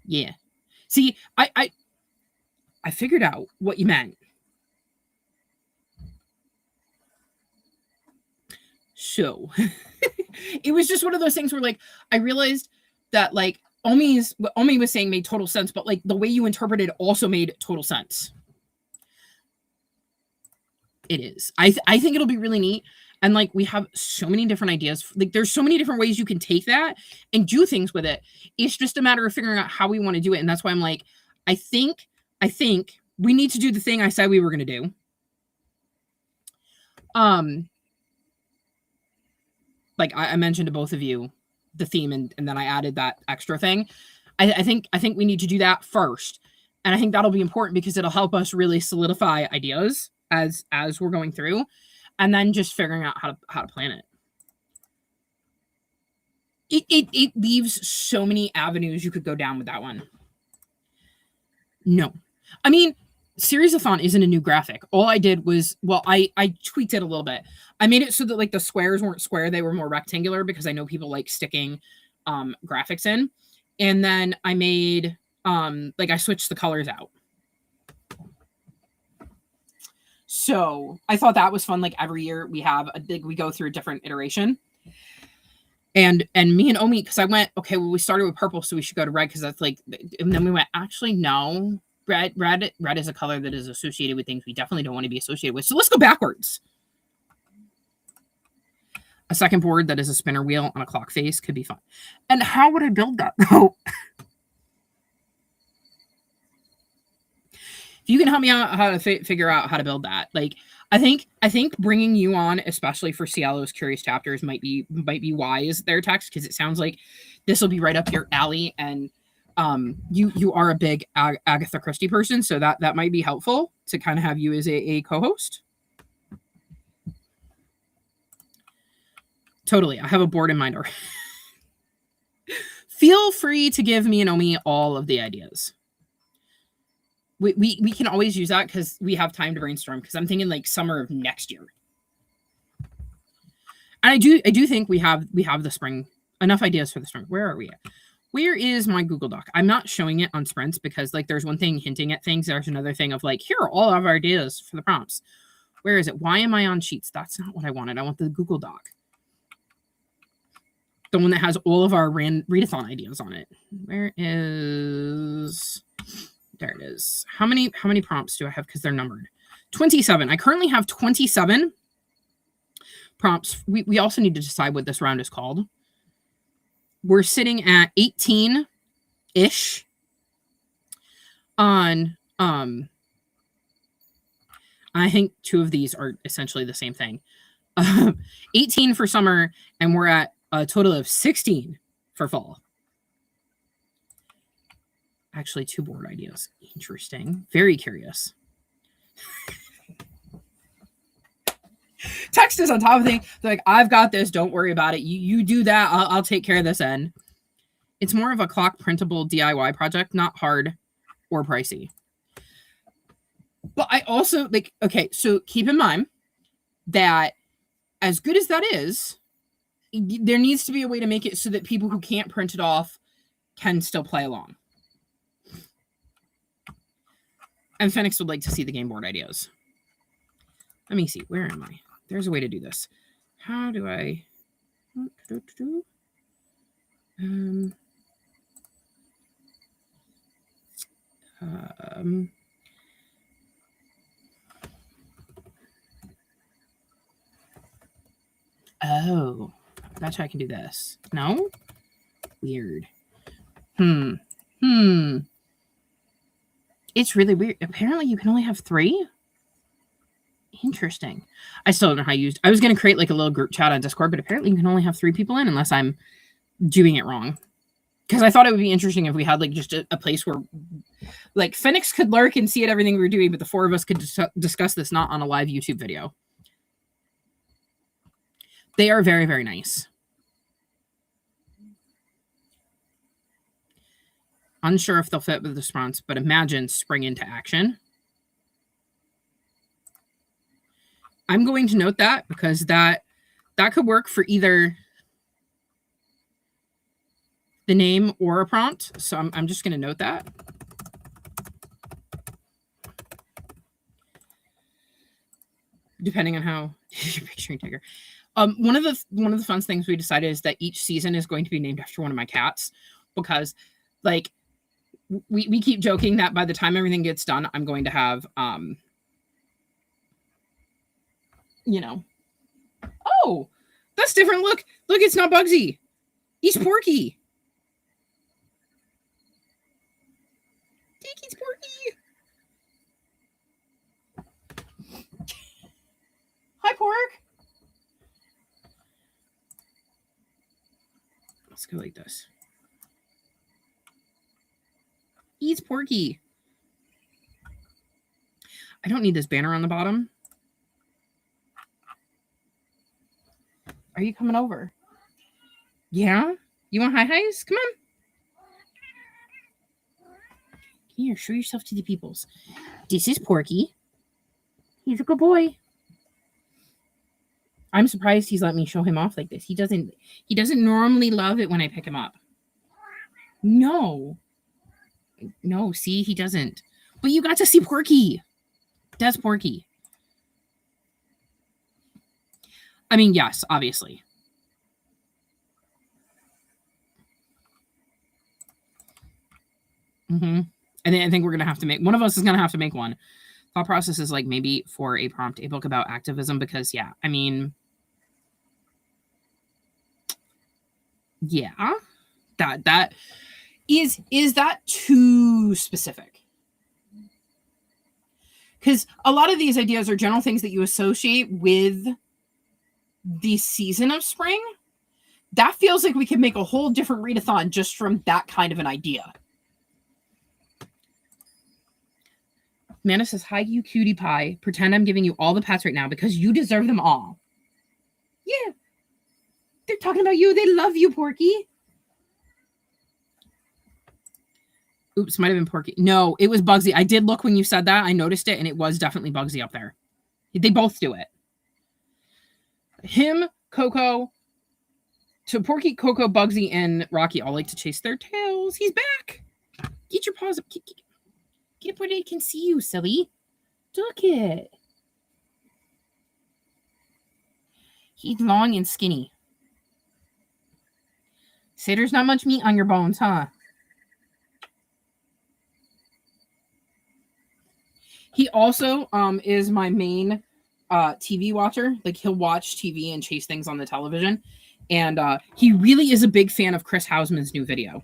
Yeah. See, I figured out what you meant. So it was just one of those things where like I realized that like what Omi was saying made total sense, but like the way you interpreted also made total sense. It is. I think it'll be really neat. And like we have so many different ideas. Like there's so many different ways you can take that and do things with it. It's just a matter of figuring out how we want to do it. And that's why I'm like, I think we need to do the thing I said we were going to do. Like I mentioned to both of you the theme, and then I added that extra thing. I think we need to do that first. And I think that'll be important because it'll help us really solidify ideas as we're going through, and then just figuring out how to plan it. It leaves so many avenues you could go down with that one. No. I mean, Series-a-thon isn't a new graphic. All I did was, well, I tweaked it a little bit. I made it so that like the squares weren't square, they were more rectangular, because I know people like sticking graphics in. And then I made like I switched the colors out. So I thought that was fun. Like every year we go through a different iteration. And me and Omi, because I went, okay, well, we started with purple, so we should go to red, because that's like, and then we went, actually, no. Red is a color that is associated with things we definitely don't want to be associated with. So let's go backwards. A second board that is a spinner wheel on a clock face could be fun. And how would I build that, though? If you can help me out how to figure out how to build that, like I think bringing you on, especially for Cielo's Curious Chapters, might be wise there, Tex, because it sounds like this will be right up your alley, and you are a big Agatha Christie person, so that might be helpful to kind of have you as a co-host. Totally. I have a board in mind already. Feel free to give me and Omi all of the ideas. We can always use that because we have time to brainstorm, because I'm thinking like summer of next year. And I do think we have the spring, enough ideas for the spring. Where are we at? Where is my Google Doc? I'm not showing it on sprints because like there's one thing hinting at things. There's another thing of like, here are all of our ideas for the prompts. Where is it? Why am I on Sheets? That's not what I wanted. I want the Google Doc. The one that has all of our readathon ideas on it. Where is... There it is. How many prompts do I have? Because they're numbered. 27. I currently have 27 prompts. We also need to decide what this round is called. We're sitting at 18-ish on I think two of these are essentially the same thing. 18 for summer, and we're at a total of 16 for fall. Actually, 2 board ideas. Interesting. Very curious. Text is on top of things. They're like, I've got this. Don't worry about it. You do that. I'll take care of this end. It's more of a clock printable DIY project, not hard or pricey. But I also like, okay, so keep in mind that as good as that is, there needs to be a way to make it so that people who can't print it off can still play along. And Phoenix would like to see the game board ideas. Let me see. Where am I? There's a way to do this. How do I... Oh, that's how I can do this. No? Weird. It It's really weird. Apparently, you can only have 3. Interesting. I still don't know how you used. I was going to create like a little group chat on Discord, but apparently you can only have 3 people in unless I'm doing it wrong. Because I thought it would be interesting if we had like just a place where like Phoenix could lurk and see everything we were doing, but the 4 of us could discuss this not on a live YouTube video. They are very, very nice. Unsure if they'll fit with the response, but imagine spring into action. I'm going to note that because that could work for either the name or a prompt. So I'm just going to note that. Depending on how you're picturing Tigger. One of the fun things we decided is that each season is going to be named after one of my cats, because like we keep joking that by the time everything gets done, I'm going to have you know. Oh, that's different. Look, it's not Bugsy. He's Porky. He's Porky. Hi, Pork. Let's go like this. He's Porky. I don't need this banner on the bottom. Are you coming over? Yeah? You want hi-his? Come on. Here, show yourself to the peoples. This is Porky. He's a good boy. I'm surprised he's let me show him off like this. He doesn't normally love it when I pick him up. No, see, he doesn't. But you got to see Porky. That's Porky. I mean, yes, obviously. And then I think we're going to have to make, one of us is going to have to make one. Thought process is like maybe for a prompt, a book about activism, because yeah, I mean, yeah, that is that too specific? Because a lot of these ideas are general things that you associate with the season of spring. That feels like we could make a whole different readathon just from that kind of an idea. Mana says, hi, you cutie pie. Pretend I'm giving you all the pats right now because you deserve them all. Yeah. They're talking about you. They love you, Porky. Oops, might have been Porky. No, it was Bugsy. I did look when you said that. I noticed it, and it was definitely Bugsy up there. They both do it. Him, Coco, so Porky, Coco, Bugsy, and Rocky all like to chase their tails. He's back. Get your paws up. Get up where they can see you, silly. Look it. He's long and skinny. Say there's not much meat on your bones, huh? He also is my main TV watcher. Like, he'll watch TV and chase things on the television. And he really is a big fan of Chris Hausman's new video.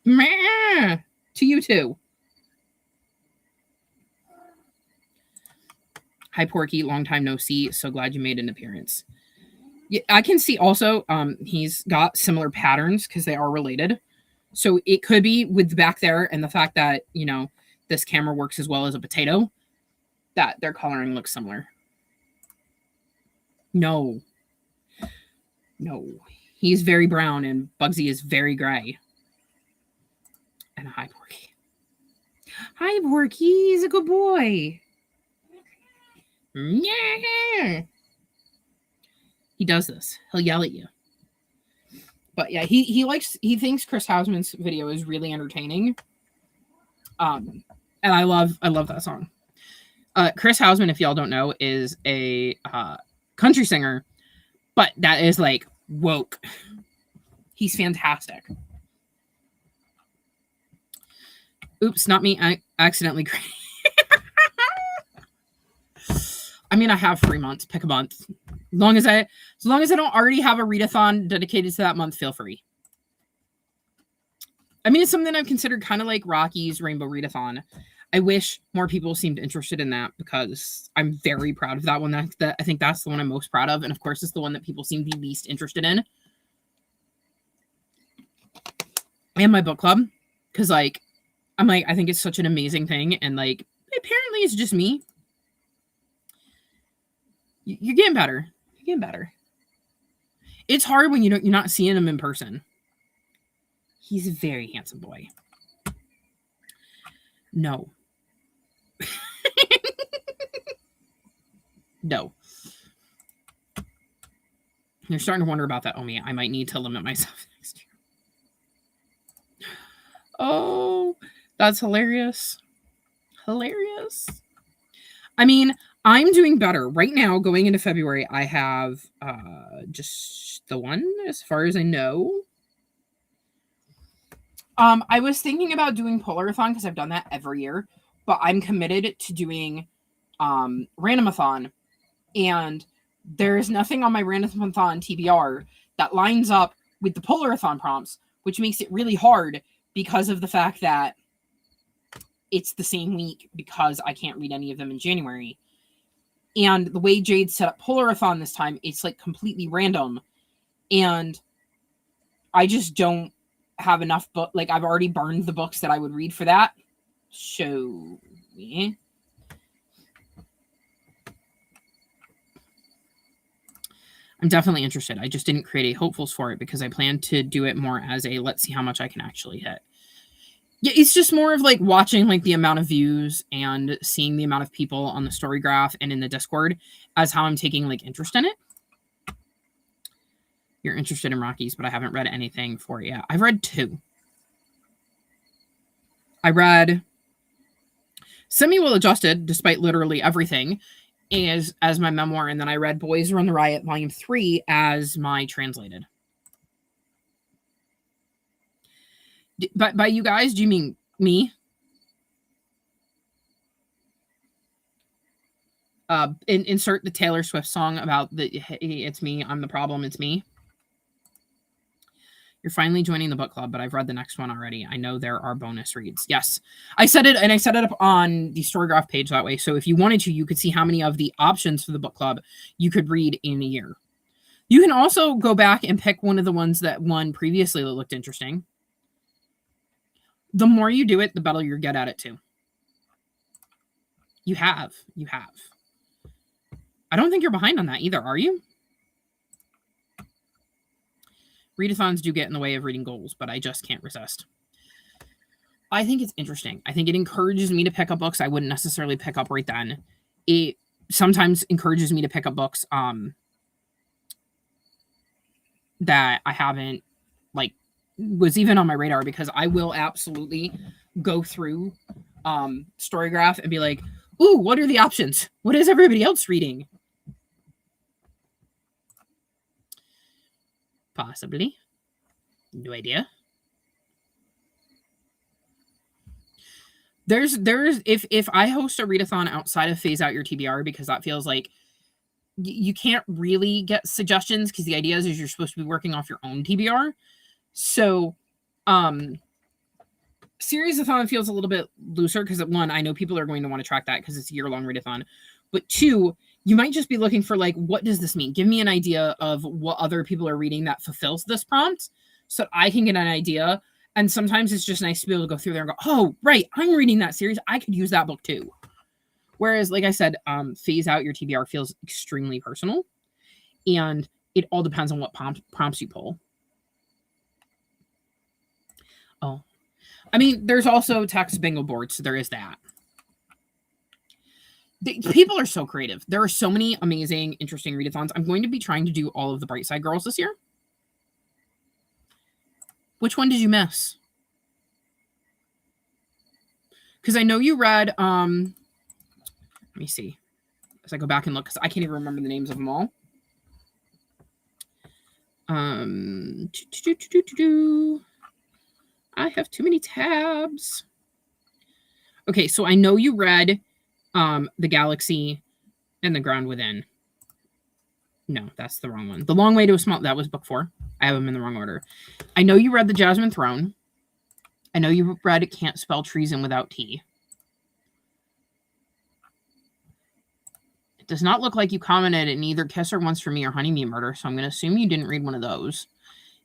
Meh, to you too. Hi, Porky. Long time no see. So glad you made an appearance. Yeah, I can see also he's got similar patterns because they are related. So it could be with the back there and the fact that, you know, this camera works as well as a potato, that their coloring looks similar. No. He's very brown and Bugsy is very gray. And hi, Porky. Hi, Porky. He's a good boy. Yeah. He does this. He'll yell at you. But yeah, he thinks Chris Hausman's video is really entertaining. And I love that song. Chris Hausman, if y'all don't know, is a country singer, but that is like woke. He's fantastic. Oops, not me. I accidentally. I mean, I have 3 months. Pick a month. As long as I don't already have a readathon dedicated to that month, feel free. I mean, it's something I've considered, kind of like Rocky's Rainbow Readathon. I wish more people seemed interested in that because I'm very proud of that one. I think that's the one I'm most proud of. And of course, it's the one that people seem the least interested in. And my book club. Because, like, I'm like, I think it's such an amazing thing. And, like, apparently it's just me. You're getting better. You're getting better. It's hard when you're not seeing him in person. He's a very handsome boy. No. No. You're starting to wonder about that, Omi. I might need to limit myself next year. Oh, that's hilarious. Hilarious. I mean, I'm doing better. Right now, going into February, I have just the one, as far as I know. I was thinking about doing Polarathon because I've done that every year, but I'm committed to doing Randomathon, and there's nothing on my Randomathon TBR that lines up with the Polarathon prompts, which makes it really hard because of the fact that it's the same week because I can't read any of them in January. And the way Jade set up Polarathon this time, it's like completely random. And I just don't have enough book. Like, I've already burned the books that I would read for that. So, yeah. I'm definitely interested. I just didn't create a hopefuls for it because I plan to do it more as a let's see how much I can actually hit. Yeah, it's just more of like watching like the amount of views and seeing the amount of people on the story graph and in the Discord as how I'm taking like interest in it. You're interested in Rockies, but I haven't read anything for it yet. I've read 2. I read Semi-Well Adjusted, despite literally everything, as my memoir, and then I read Boys Run the Riot Volume 3 as my translated. But by you guys, do you mean me? Insert the Taylor Swift song about the hey, it's me, I'm the problem, it's me. You're finally joining the book club, but I've read the next one already. I know there are bonus reads. Yes, I said it, and I set it up on the Storygraph page that way. So if you wanted to, you could see how many of the options for the book club you could read in a year. You can also go back and pick one of the ones that won previously that looked interesting. The more you do it, the better you'll get at it too. You have. I don't think you're behind on that either, are you? Readathons do get in the way of reading goals, but I just can't resist. I think it's interesting. I think it encourages me to pick up books I wouldn't necessarily pick up right then. It sometimes encourages me to pick up books that I haven't, like, was even on my radar, because I will absolutely go through Storygraph and be like, ooh, what are the options? What is everybody else reading? Possibly. No idea. There's if I host a readathon outside of Phase Out Your TBR, because that feels like you can't really get suggestions, because the idea is you're supposed to be working off your own TBR. So Seriesathon feels a little bit looser because, one, I know people are going to want to track that because it's a year-long readathon. But 2, you might just be looking for, like, what does this mean? Give me an idea of what other people are reading that fulfills this prompt so that I can get an idea. And sometimes it's just nice to be able to go through there and go, oh, right, I'm reading that series. I could use that book too. Whereas, like I said, Phase Out Your TBR feels extremely personal. And it all depends on what prompts you pull. Oh. I mean, there's also text bingo boards, so there is that. People are so creative. There are so many amazing, interesting readathons. I'm going to be trying to do all of the Brightside Girls this year. Which one did you miss? Because I know you read, let me see. As I go back and look, because I can't even remember the names of them all. I have too many tabs. Okay, so I know you read The Galaxy and The Ground Within. No, that's the wrong one. The Long Way to a Small... That was book 4. I have them in the wrong order. I know you read The Jasmine Throne. I know you read It Can't Spell Treason Without T. It does not look like you commented in either Kiss Her Once for Me or Honeybee Murder, so I'm going to assume you didn't read one of those.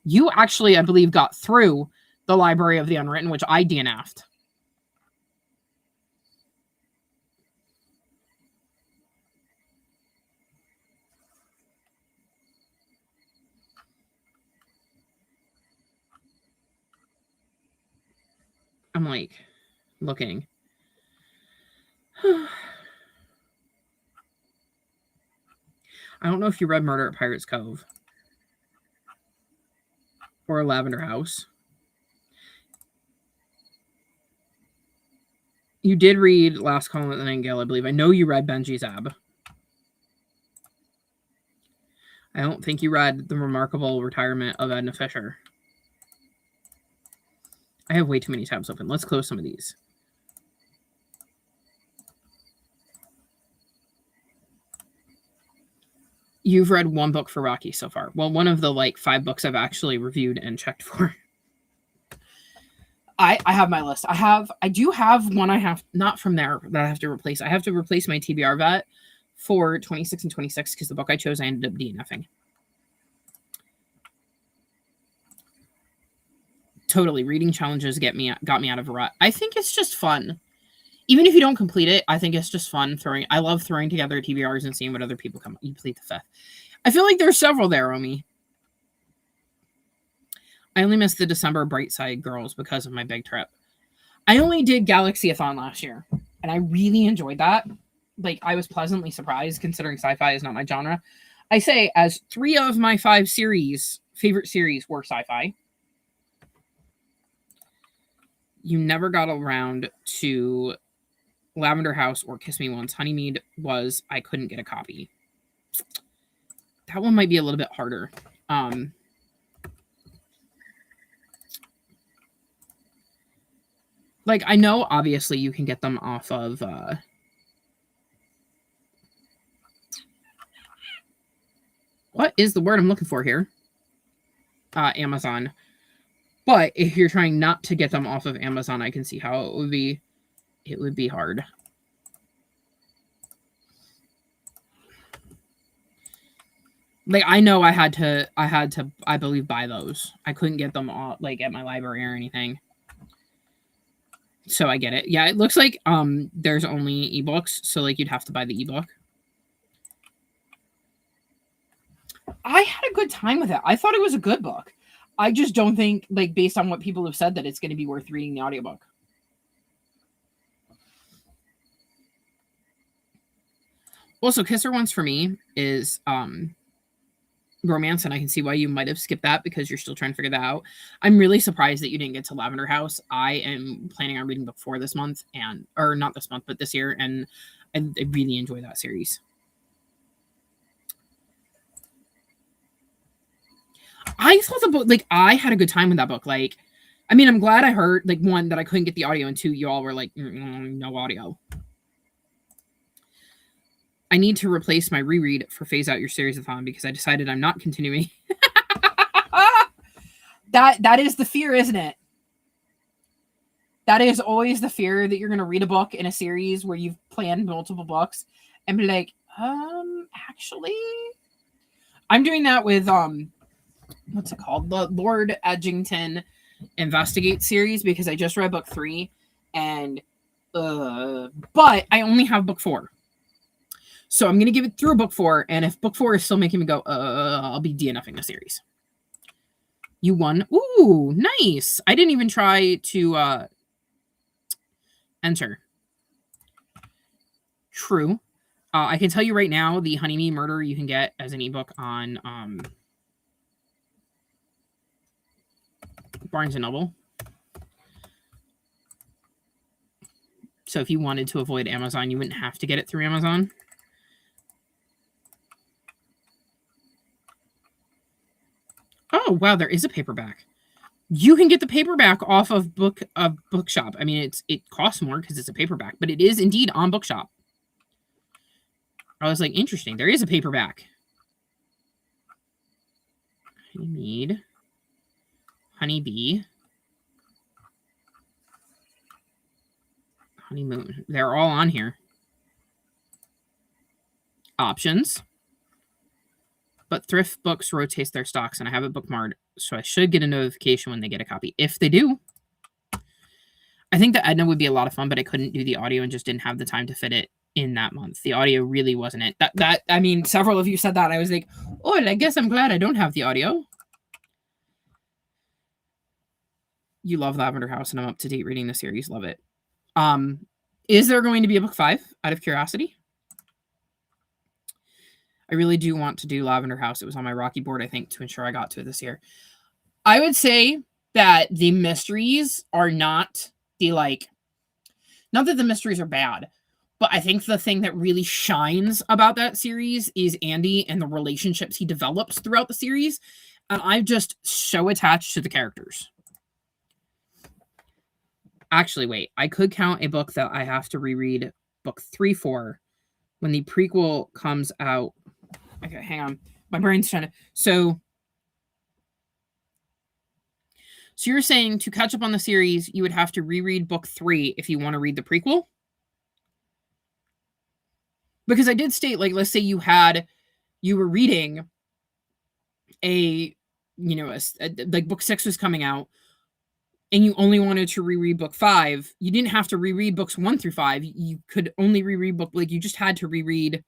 You actually, I believe, got through the Library of the Unwritten, which I DNF'd. I'm like looking. I don't know if you read Murder at Pirates Cove or Lavender House. You did read Last Call at the Nightingale, I believe. I know you read Benji's Ab. I don't think you read The Remarkable Retirement of Edna Fisher. I have way too many tabs open. Let's close some of these. You've read one book for Rocky so far. Well, one of the like 5 books I've actually reviewed and checked for. I have my list. I do have one I have not from there that I have to replace. I have to replace my TBR vet for 26 and 26 because the book I chose I ended up DNFing. Totally, reading challenges got me out of a rut. I think it's just fun. Even if you don't complete it, I think it's just fun I love throwing together TBRs and seeing what other people come. You complete the 5th. I feel like there's several there, Omi. I only missed the December Brightside Girls because of my big trip. I only did Galaxy-a-thon last year, and I really enjoyed that. Like, I was pleasantly surprised, considering sci-fi is not my genre. I say, as 3 of my 5 favorite series were sci-fi. You never got around to Lavender House or Kiss Me Once. Honeymead was, I couldn't get a copy. That one might be a little bit harder. Like, I know, obviously, you can get them off of, what is the word I'm looking for here? Amazon. But if you're trying not to get them off of Amazon, I can see how it would be hard. Like, I know I had to, I believe, buy those. I couldn't get them all, like, at my library or anything. So I get it. Yeah, it looks like there's only ebooks, so like you'd have to buy the ebook. I had a good time with it. I thought it was a good book. I just don't think, like, based on what people have said, that it's going to be worth reading the audiobook. Also, Kiss Her Once for Me is romance, and I can see why you might have skipped that because you're still trying to figure that out. I'm really surprised that you didn't get to Lavender House. I am planning on reading book 4 this month, or not this month, but this year, and I really enjoy that series. I thought the book, like, I had a good time with that book. Like, I mean, I'm glad I heard, like, 1, that I couldn't get the audio, and 2, you all were like, no audio. I need to replace my reread for Phase Out Your Series-a-thon because I decided I'm not continuing. That is the fear, isn't it? That is always the fear, that you're going to read a book in a series where you've planned multiple books and be like, actually, I'm doing that with, what's it called? The Lord Edgington Investigate series, because I just read book 3 and, but I only have book 4. So I'm going to give it through book 4, and if book 4 is still making me go, I'll be DNFing the series. You won. Ooh, nice. I didn't even try to enter. True. I can tell you right now, the Honeybee Murder you can get as an ebook on Barnes & Noble. So if you wanted to avoid Amazon, you wouldn't have to get it through Amazon. Oh, wow, there is a paperback. You can get the paperback off of Bookshop. I mean, it costs more because it's a paperback, but it is indeed on Bookshop. I was like, interesting. There is a paperback. I need Honeybee Honeymoon. They're all on here. Options. But Thrift Books rotates their stocks, and I have it bookmarked, so I should get a notification when they get a copy. If they do. I think that Edna would be a lot of fun, but I couldn't do the audio and just didn't have the time to fit it in that month. The audio really wasn't it. I mean, several of you said that. I was like, oh, I guess I'm glad I don't have the audio. You love Lavender House, and I'm up to date reading the series. Love it. Is there going to be a book 5 out of curiosity? I really do want to do Lavender House. It was on my Rocky board, I think, to ensure I got to it this year. I would say that the mysteries are not the not that the mysteries are bad, but I think the thing that really shines about that series is Andy and the relationships he develops throughout the series. And I'm just so attached to the characters. Actually, wait, I could count a book that I have to reread book 3 for when the prequel comes out. Okay, hang on. My brain's trying to... So you're saying to catch up on the series, you would have to reread book 3 if you want to read the prequel? Because I did state, let's say you were reading book 6 was coming out, and you only wanted to reread book 5, you didn't have to reread books 1 through 5. You could only reread you just had to reread.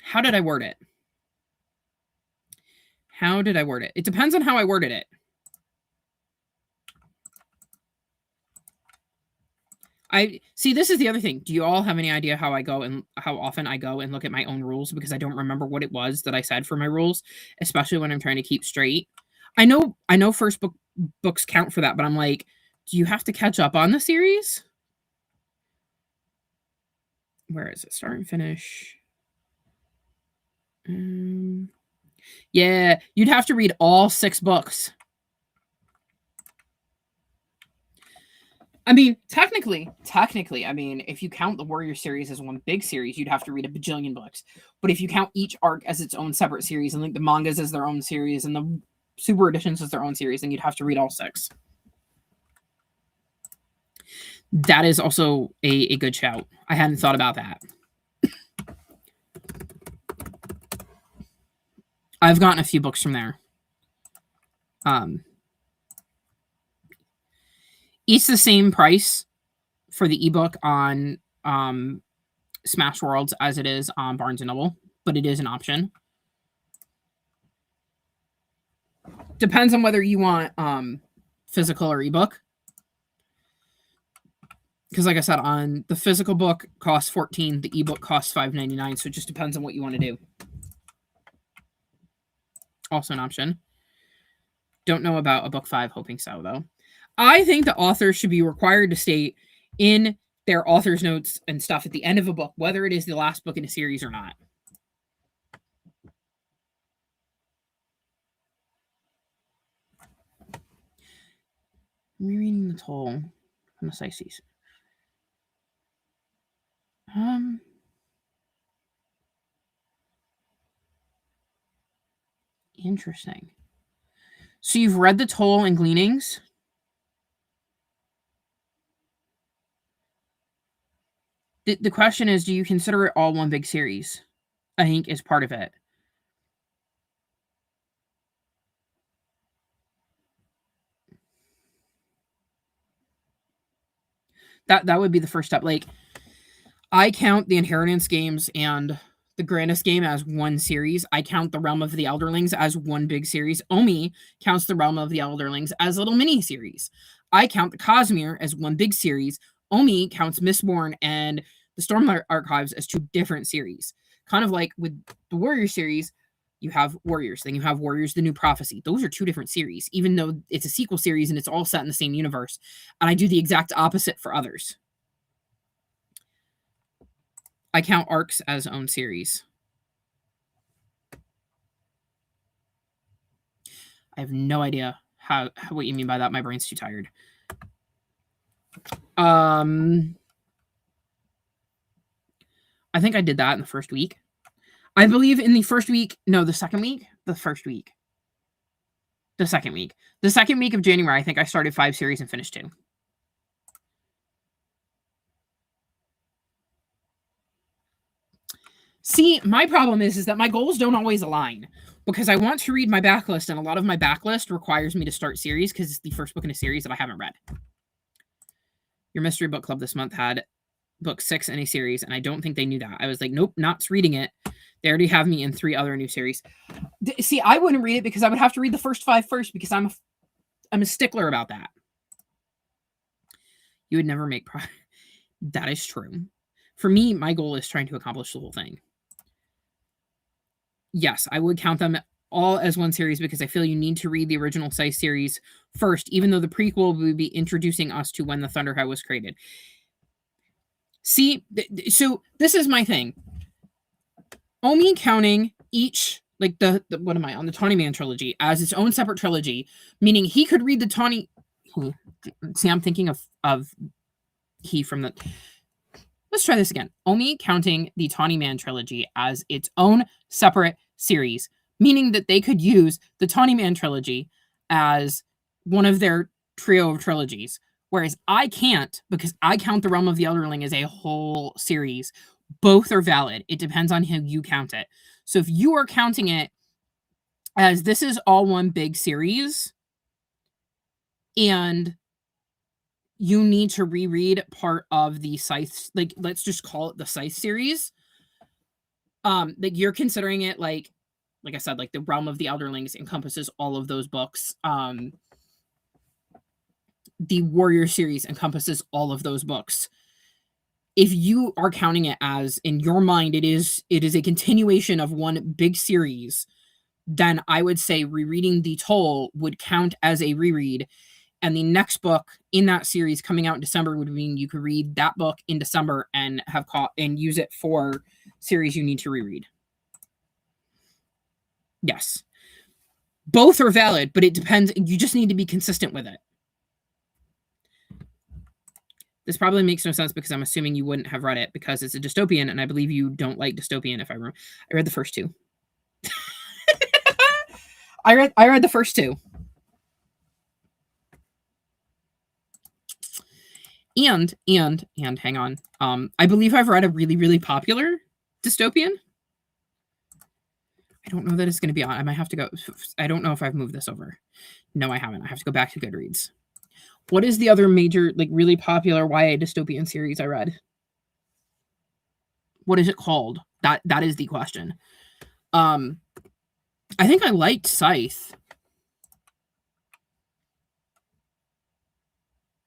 How did I word it? It depends on how I worded it. This is the other thing. Do you all have any idea how often I go and look at my own rules? Because I don't remember what it was that I said for my rules, especially when I'm trying to keep straight. I know first books count for that, but I'm like, do you have to catch up on the series? Where is it? Start and finish. Yeah, you'd have to read all 6 books. I mean, technically, I mean, if you count the Warrior series as one big series, you'd have to read a bajillion books. But if you count each arc as its own separate series, and the mangas as their own series, and the super editions as their own series, then you'd have to read all 6. That is also a good shout. I hadn't thought about that. I've gotten a few books from there. It's the same price for the ebook on Smash Worlds as it is on Barnes & Noble, but it is an option. Depends on whether you want physical or ebook. Because like I said, on the physical book costs $14, the ebook costs $5.99, so it just depends on what you want to do. Also an option. Don't know about a book 5, hoping so, though. I think the authors should be required to state in their author's notes and stuff at the end of a book whether it is the last book in a series or not. Rereading the Toll. Unless I see. Interesting. So you've read The Toll and Gleanings? The question is, do you consider it all one big series? I think is part of it. That would be the first step. Like, I count the Inheritance games and the Grandis game as one series. I count the Realm of the Elderlings as one big series. Omi counts the Realm of the Elderlings as little mini series. I count the Cosmere as one big series. Omi counts Mistborn and the Stormlight Archives as 2 different series. Kind of like with the Warrior series, you have Warriors, then you have Warriors: The New Prophecy. Those are 2 different series, even though it's a sequel series and it's all set in the same universe. And I do the exact opposite for others. I count arcs as own series. I have no idea what you mean by that. My brain's too tired. I think I did that in the first week. I believe in the first week. No, the second week. The first week. The second week. The second week of January, I think I started 5 series and finished 2. See, my problem is that my goals don't always align because I want to read my backlist, and a lot of my backlist requires me to start series because it's the first book in a series that I haven't read. Your mystery book club this month had book 6 in a series, and I don't think they knew that. I was like, nope, not reading it. They already have me in 3 other new series. See, I wouldn't read it because I would have to read the first 5 first because I'm a stickler about that. You would never make progress. That is true. For me, my goal is trying to accomplish the whole thing. Yes, I would count them all as one series because I feel you need to read the original Scythe series first, even though the prequel would be introducing us to when the Thunderhead was created. See, so this is my thing. Omi counting each, like the what am I on the Tawny Man trilogy as its own separate trilogy, meaning he could read the Tawny. See, I'm thinking of he from the. Let's try this again. Omi counting the Tawny Man trilogy as its own separate series, meaning that they could use the Tawny Man trilogy as one of their trio of trilogies, whereas I can't because I count the Realm of the Elderling as a whole series. Both are valid. It depends on how you count it. So if you are counting it as this is all one big series and you need to reread part of the Scythe, like let's just call it the Scythe series. Like you're considering it like I said, like the Realm of the Elderlings encompasses all of those books. The Warrior series encompasses all of those books. If you are counting it as in your mind, it is a continuation of one big series, then I would say rereading the Toll would count as a reread. And the next book in that series coming out in December would mean you could read that book in December and have caught and use it for series you need to reread. Yes. Both are valid, but it depends. You just need to be consistent with it. This probably makes no sense because I'm assuming you wouldn't have read it because it's a dystopian, and I believe you don't like dystopian. If I remember, I read the first 2. I read the first 2. And hang on. I believe I've read a really, really popular dystopian. I don't know that it's going to be on. I might have to go. I don't know if I've moved this over. No, I haven't. I have to go back to Goodreads. What is the other major, like really popular YA dystopian series I read? What is it called? That is the question. I think I liked Scythe.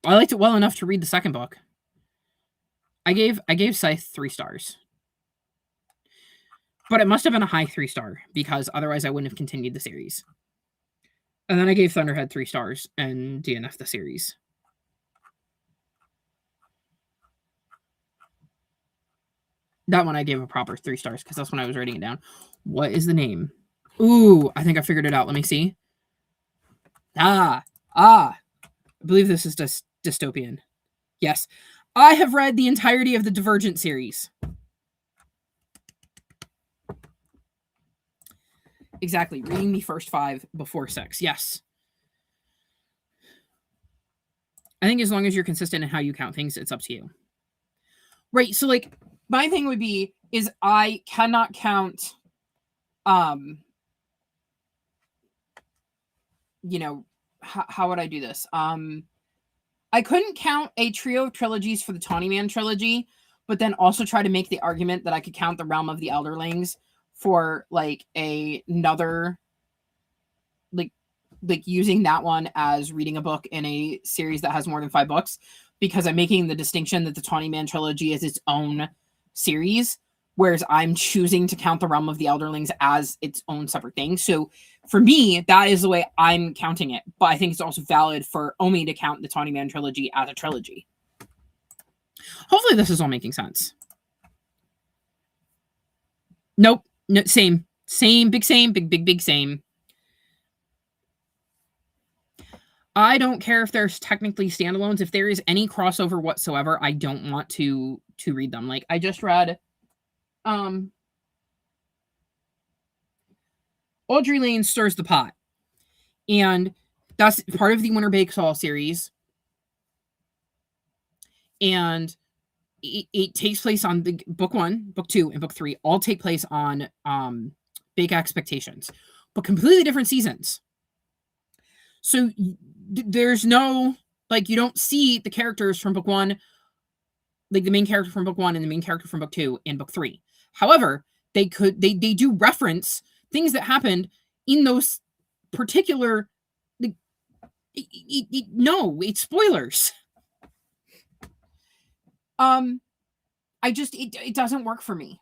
I liked it well enough to read the second book. I gave Scythe 3 stars. But it must have been a high 3-star because otherwise I wouldn't have continued the series. And then I gave Thunderhead 3 stars and DNF the series. That one I gave a proper 3 stars because that's when I was writing it down. What is the name? Ooh, I think I figured it out. Let me see. I believe this is dystopian. Yes. I have read the entirety of the Divergent series. Exactly. Reading the first 5 before 6. Yes. I think as long as you're consistent in how you count things, it's up to you. Right. So, like, my thing would be is I cannot count, you know, how would I do this? I couldn't count a trio of trilogies for the Tawny Man trilogy, but then also try to make the argument that I could count the Realm of the Elderlings for like another, like using that one as reading a book in a series that has more than 5 books, because I'm making the distinction that the Tawny Man trilogy is its own series, whereas I'm choosing to count the Realm of the Elderlings as its own separate thing. So for me, that is the way I'm counting it. But I think it's also valid for Omi to count the Tawny Man trilogy as a trilogy. Hopefully this is all making sense. Nope. No, same. Same, big same, big same. I don't care if there's technically standalones. If there is any crossover whatsoever, I don't want to read them. Like I just read Audrey Lane Stirs the Pot. And that's part of the Winter Bakes All series. And it takes place on the book 1, book 2, and book 3 all take place on Big Expectations, but completely different seasons. So there's no, like, you don't see the characters from book 1, like the main character from book 1 and the main character from book 2 in book 3. However, they do reference things that happened in those particular, like, no, it's spoilers. It doesn't work for me,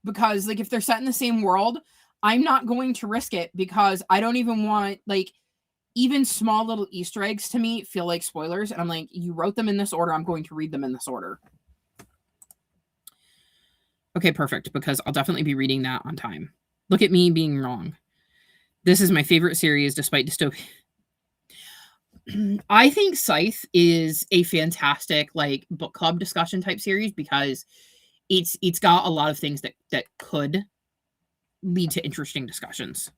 because, like, if they're set in the same world, I'm not going to risk it, because I don't even want, like, even small little Easter eggs to me feel like spoilers, and I'm like, you wrote them in this order, I'm going to read them in this order. Okay, perfect, because I'll definitely be reading that on time. Look at me being wrong. This is my favorite series, despite dystopia. I think Scythe is a fantastic, like, book club discussion type series, because it's got a lot of things that could lead to interesting discussions.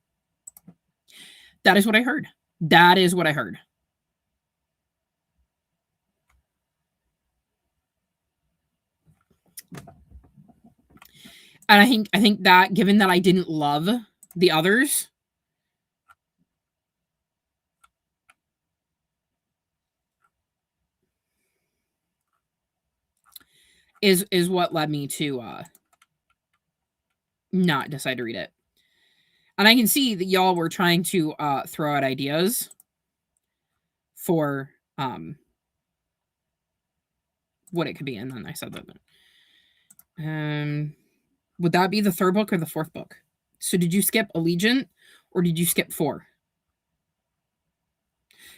That is what I heard. That is what I heard. And I think that, given that I didn't love the others, is what led me to not decide to read it. And I can see that y'all were trying to throw out ideas for what it could be, and then I said that. Would that be the third book or the fourth book? So did you skip Allegiant, or did you skip 4?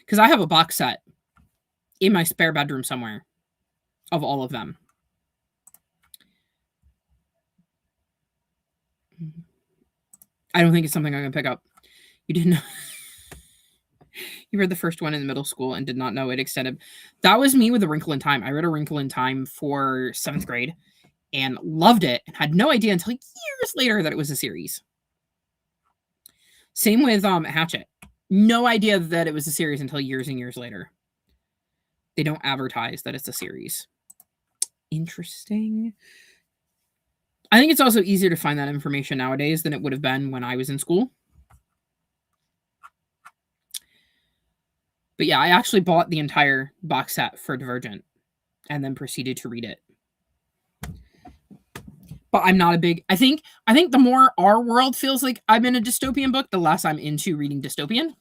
Because I have a box set in my spare bedroom somewhere of all of them. I don't think it's something I'm going to pick up. You didn't know. You read the first one in middle school and did not know it extended. That was me with A Wrinkle in Time. I read A Wrinkle in Time for 7th grade and loved it, and had no idea until years later that it was a series. Same with Hatchet. No idea that it was a series until years and years later. They don't advertise that it's a series. Interesting. I think it's also easier to find that information nowadays than it would have been when I was in school. But yeah, I actually bought the entire box set for Divergent and then proceeded to read it. But I'm not a big... I think the more our world feels like I'm in a dystopian book, the less I'm into reading dystopian.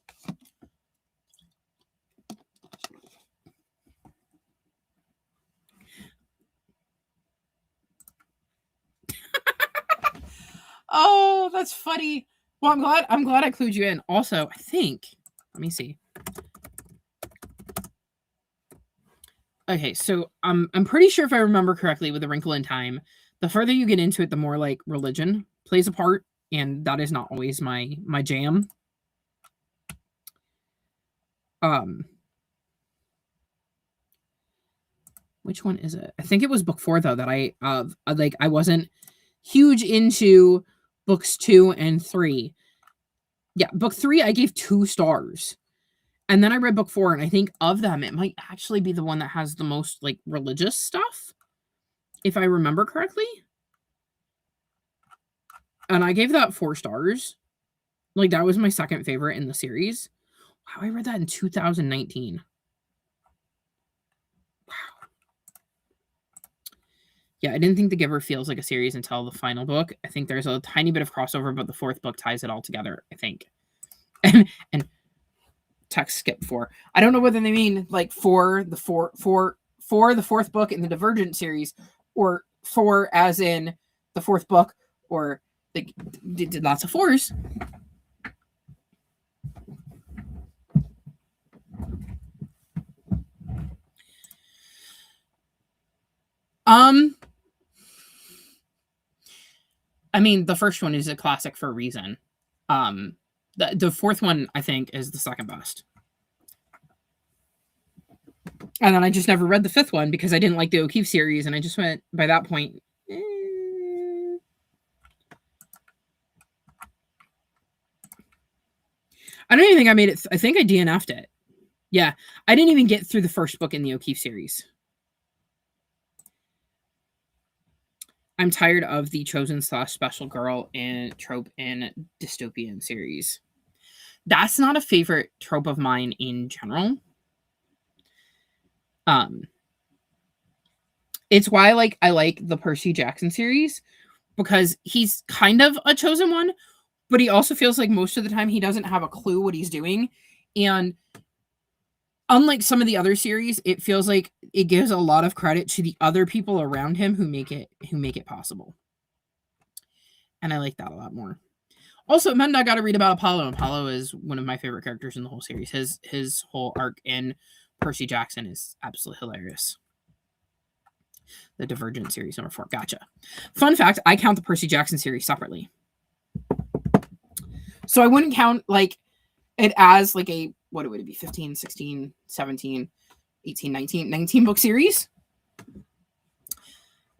Oh, that's funny. Well, I'm glad I clued you in. Also, I think... Let me see. Okay, so I'm pretty sure, if I remember correctly, with A Wrinkle in Time, the further you get into it, the more, like, religion plays a part, and that is not always my jam. Which one is it? I think it was book 4, though, that I wasn't huge into books 2 and 3. Yeah, book 3 I gave 2 stars. And then I read book 4, and I think of them, it might actually be the one that has the most, like, religious stuff, if I remember correctly. And I gave that 4 stars. Like, that was my second favorite in the series. Wow, I read that in 2019. Wow. Yeah, I didn't think The Giver feels like a series until the final book. I think there's a tiny bit of crossover, but the 4th book ties it all together, I think. And text skip 4. I don't know whether they mean, like, for the 4th book in the Divergent series, or 4 as in the 4th book, or they did lots of 4s. I mean, the first one is a classic for a reason. The 4th one, I think, is the second best. And then I just never read the 5th one because I didn't like the O'Keefe series, and I just went, by that point, I don't even think I made it. I think I DNF'd it. Yeah, I didn't even get through the first book in the O'Keefe series. I'm tired of the chosen slash special girl and trope in dystopian series. That's not a favorite trope of mine in general. It's why I like the Percy Jackson series, because he's kind of a chosen one, but he also feels like most of the time he doesn't have a clue what he's doing. And unlike some of the other series, it feels like it gives a lot of credit to the other people around him who make it possible. And I like that a lot more. Also, it meant I got to read about Apollo. Apollo is one of my favorite characters in the whole series. His whole arc in Percy Jackson is absolutely hilarious. The Divergent series number 4. Gotcha. Fun fact, I count the Percy Jackson series separately. So I wouldn't count it as a, what would it be, 15, 16, 17, 18, 19 book series.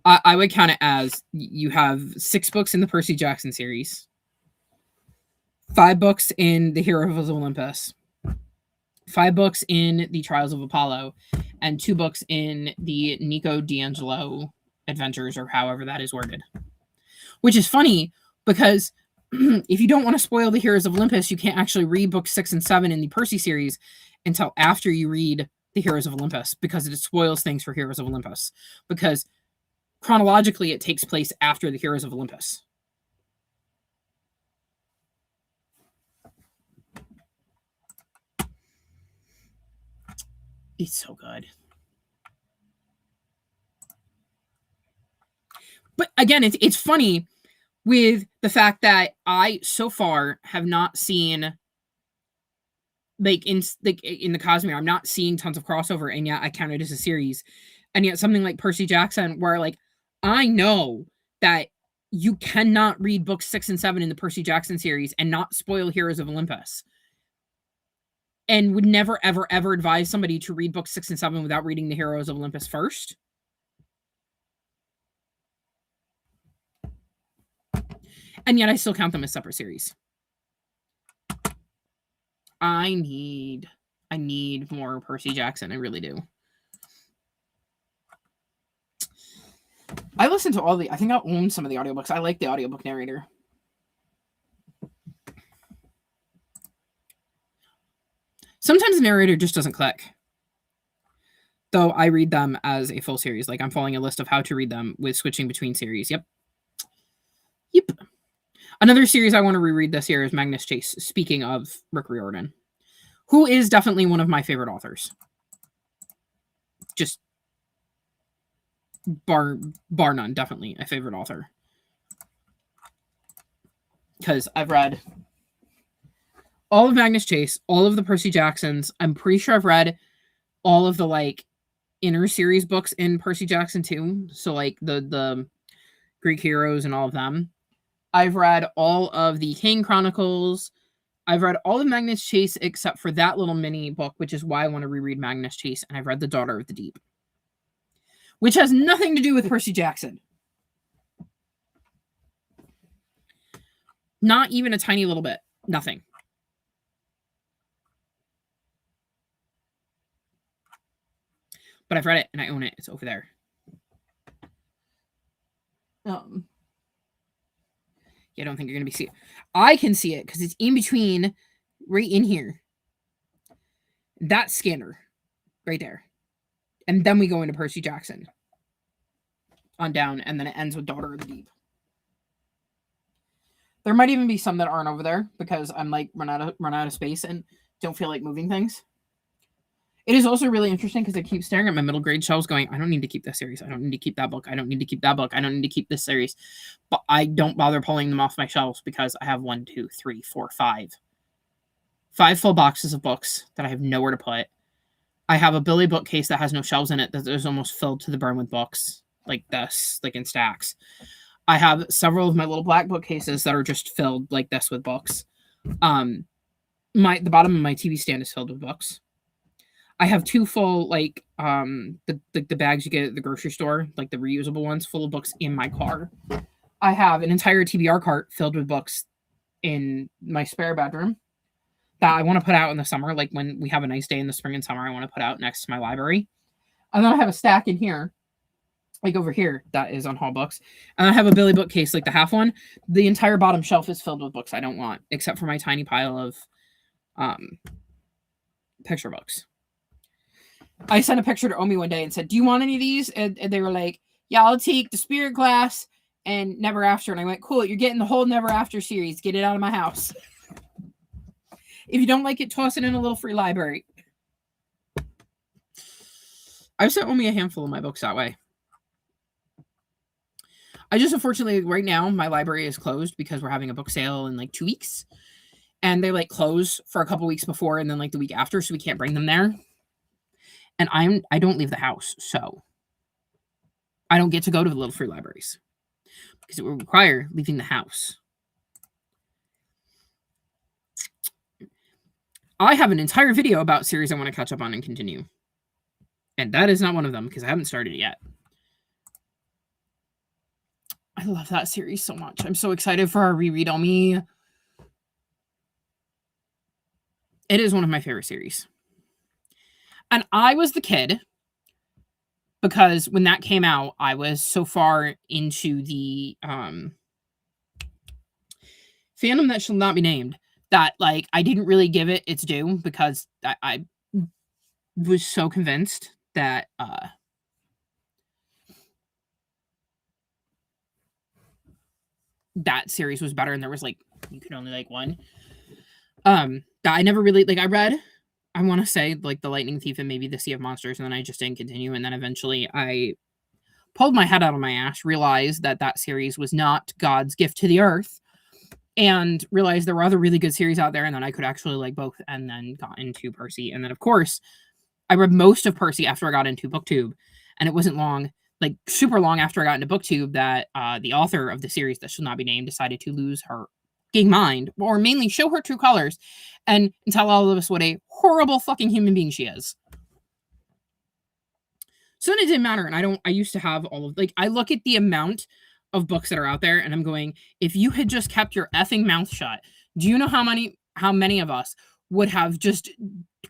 I would count it as you have 6 books in the Percy Jackson series, 5 books in the Heroes of Olympus, 5 books in the Trials of Apollo, and 2 books in the Nico D'Angelo Adventures, or however that is worded. Which is funny, because if you don't want to spoil the Heroes of Olympus, you can't actually read books 6 and 7 in the Percy series until after you read the Heroes of Olympus, because it spoils things for Heroes of Olympus. Because chronologically, it takes place after the Heroes of Olympus. It's so good. But again, it's funny with the fact that I so far have not seen in the Cosmere, I'm not seeing tons of crossover, and yet I count it as a series. And yet something like Percy Jackson, where I know that you cannot read books 6 and 7 in the Percy Jackson series and not spoil Heroes of Olympus. And would never, ever, ever advise somebody to read books 6 and 7 without reading the Heroes of Olympus first. And yet I still count them as separate series. I need more Percy Jackson. I really do. I listen to I think I own some of the audiobooks. I like the audiobook narrator. Sometimes the narrator just doesn't click. Though I read them as a full series. I'm following a list of how to read them with switching between series. Yep. Another series I want to reread this year is Magnus Chase, speaking of Rick Riordan, who is definitely one of my favorite authors. Just bar none, definitely a favorite author. Because I've read all of Magnus Chase, all of the Percy Jacksons. I'm pretty sure I've read all of the inner series books in Percy Jackson too. So the Greek heroes and all of them. I've read all of the Kane Chronicles. I've read all of Magnus Chase except for that little mini book, which is why I want to reread Magnus Chase. And I've read The Daughter of the Deep, which has nothing to do with Percy Jackson. Not even a tiny little bit. Nothing. But I've read it and I own it. It's over there. Yeah, I don't think you're going to see it. I can see it because it's in between, right in here. That scanner right there. And then we go into Percy Jackson on down, and then it ends with Daughter of the Deep. There might even be some that aren't over there because I'm run out of space and don't feel like moving things. It is also really interesting because I keep staring at my middle grade shelves going, I don't need to keep this series. I don't need to keep that book. I don't need to keep that book. I don't need to keep this series. But I don't bother pulling them off my shelves because I have 1, 2, 3, 4, 5. 5 full boxes of books that I have nowhere to put. I have a Billy bookcase that has no shelves in it that is almost filled to the brim with books like this, in stacks. I have several of my little black bookcases that are just filled like this with books. The bottom of my TV stand is filled with books. I have 2 full, the bags you get at the grocery store, the reusable ones, full of books in my car. I have an entire TBR cart filled with books in my spare bedroom that I want to put out in the summer. When we have a nice day in the spring and summer, I want to put out next to my library. And then I have a stack in here like over here, that is on Haul Books. And I have a Billy bookcase, like the half one. The entire bottom shelf is filled with books I don't want, except for my tiny pile of picture books. I sent a picture to Omi one day and said, "Do you want any of these?" And they were like, "Yeah, I'll take the Spirit Glass and Never After." And I went, "Cool, you're getting the whole Never After series. Get it out of my house. If you don't like it, toss it in a little free library." I've sent Omi a handful of my books that way. I just, unfortunately, right now, my library is closed because we're having a book sale in like 2 weeks. And they like close for a couple weeks before and then like the week after, so we can't bring them there. And I don't leave the house, so I don't get to go to the little free libraries because it would require leaving the house. I have an entire video about series I want to catch up on and continue. And that is not one of them because I haven't started it yet. I love that series so much. I'm so excited for our reread Omi. It is one of my favorite series. And I was the kid because when that came out, I was so far into the fandom that shall not be named that like I didn't really give it its due because I was so convinced that that series was better and there was like you could only like one. That I never really like I read, I want to say like The Lightning Thief and maybe The Sea of Monsters, and then I just didn't continue, and then eventually I pulled my head out of my ass, realized that that series was not God's gift to the earth, and realized there were other really good series out there and that I could actually like both, and then got into Percy. And then of course I read most of Percy after I got into BookTube, and it wasn't long, like super long after I got into BookTube, that the author of the series that shall not be named decided to lose her mind, or mainly show her true colors and tell all of us what a horrible fucking human being she is. So then it didn't matter. And I used to have all of, like, I look at the amount of books that are out there and I'm going, if you had just kept your effing mouth shut, do you know how many of us would have just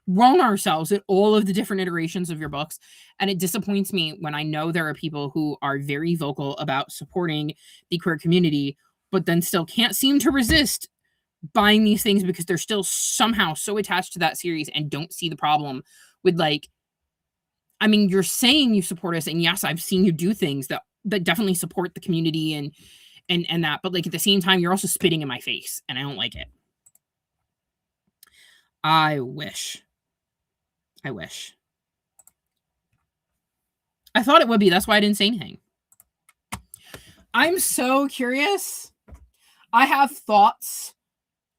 thrown ourselves at all of the different iterations of your books? And it disappoints me when I know there are people who are very vocal about supporting the queer community, but then still can't seem to resist buying these things because they're still somehow so attached to that series and don't see the problem with, like, I mean, you're saying you support us, and yes, I've seen you do things that definitely support the community and that, but like at the same time, you're also spitting in my face, and I don't like it. I wish. I thought it would be. That's why I didn't say anything. I'm so curious. I have thoughts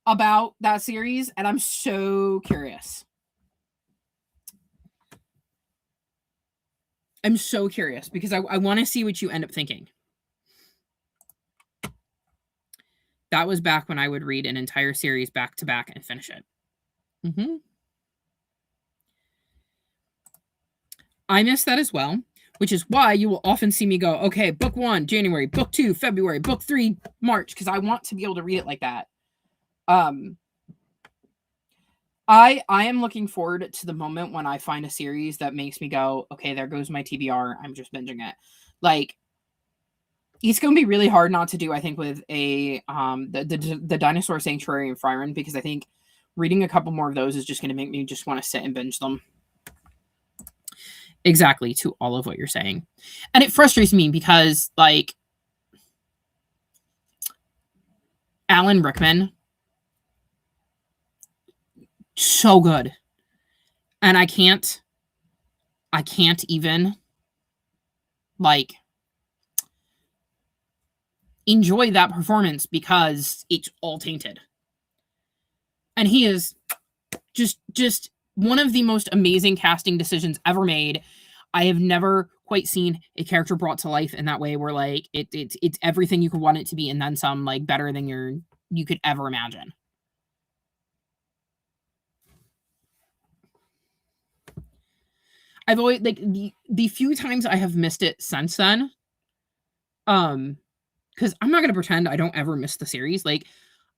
about that series, and I'm so curious. I'm so curious because I want to see what you end up thinking. That was back when I would read an entire series back to back and finish it. I miss that as well, which is why you will often see me go, okay, book 1, January, book 2, February, book 3, March, because I want to be able to read it like that. I am looking forward to the moment when I find a series that makes me go, okay, there goes my TBR. I'm just binging it. Like, it's going to be really hard not to do, I think, with the Dinosaur Sanctuary and Frieren, because I think reading a couple more of those is just going to make me just want to sit and binge them. Exactly, to all of what you're saying. And it frustrates me because, like, Alan Rickman, so good. And I can't even, like, enjoy that performance because it's all tainted. And he is just one of the most amazing casting decisions ever made. I have never quite seen a character brought to life in that way, where like it's everything you could want it to be and then some, like better than you could ever imagine. I've always, like, the few times I have missed it since then, because I'm not gonna pretend I don't ever miss the series. Like,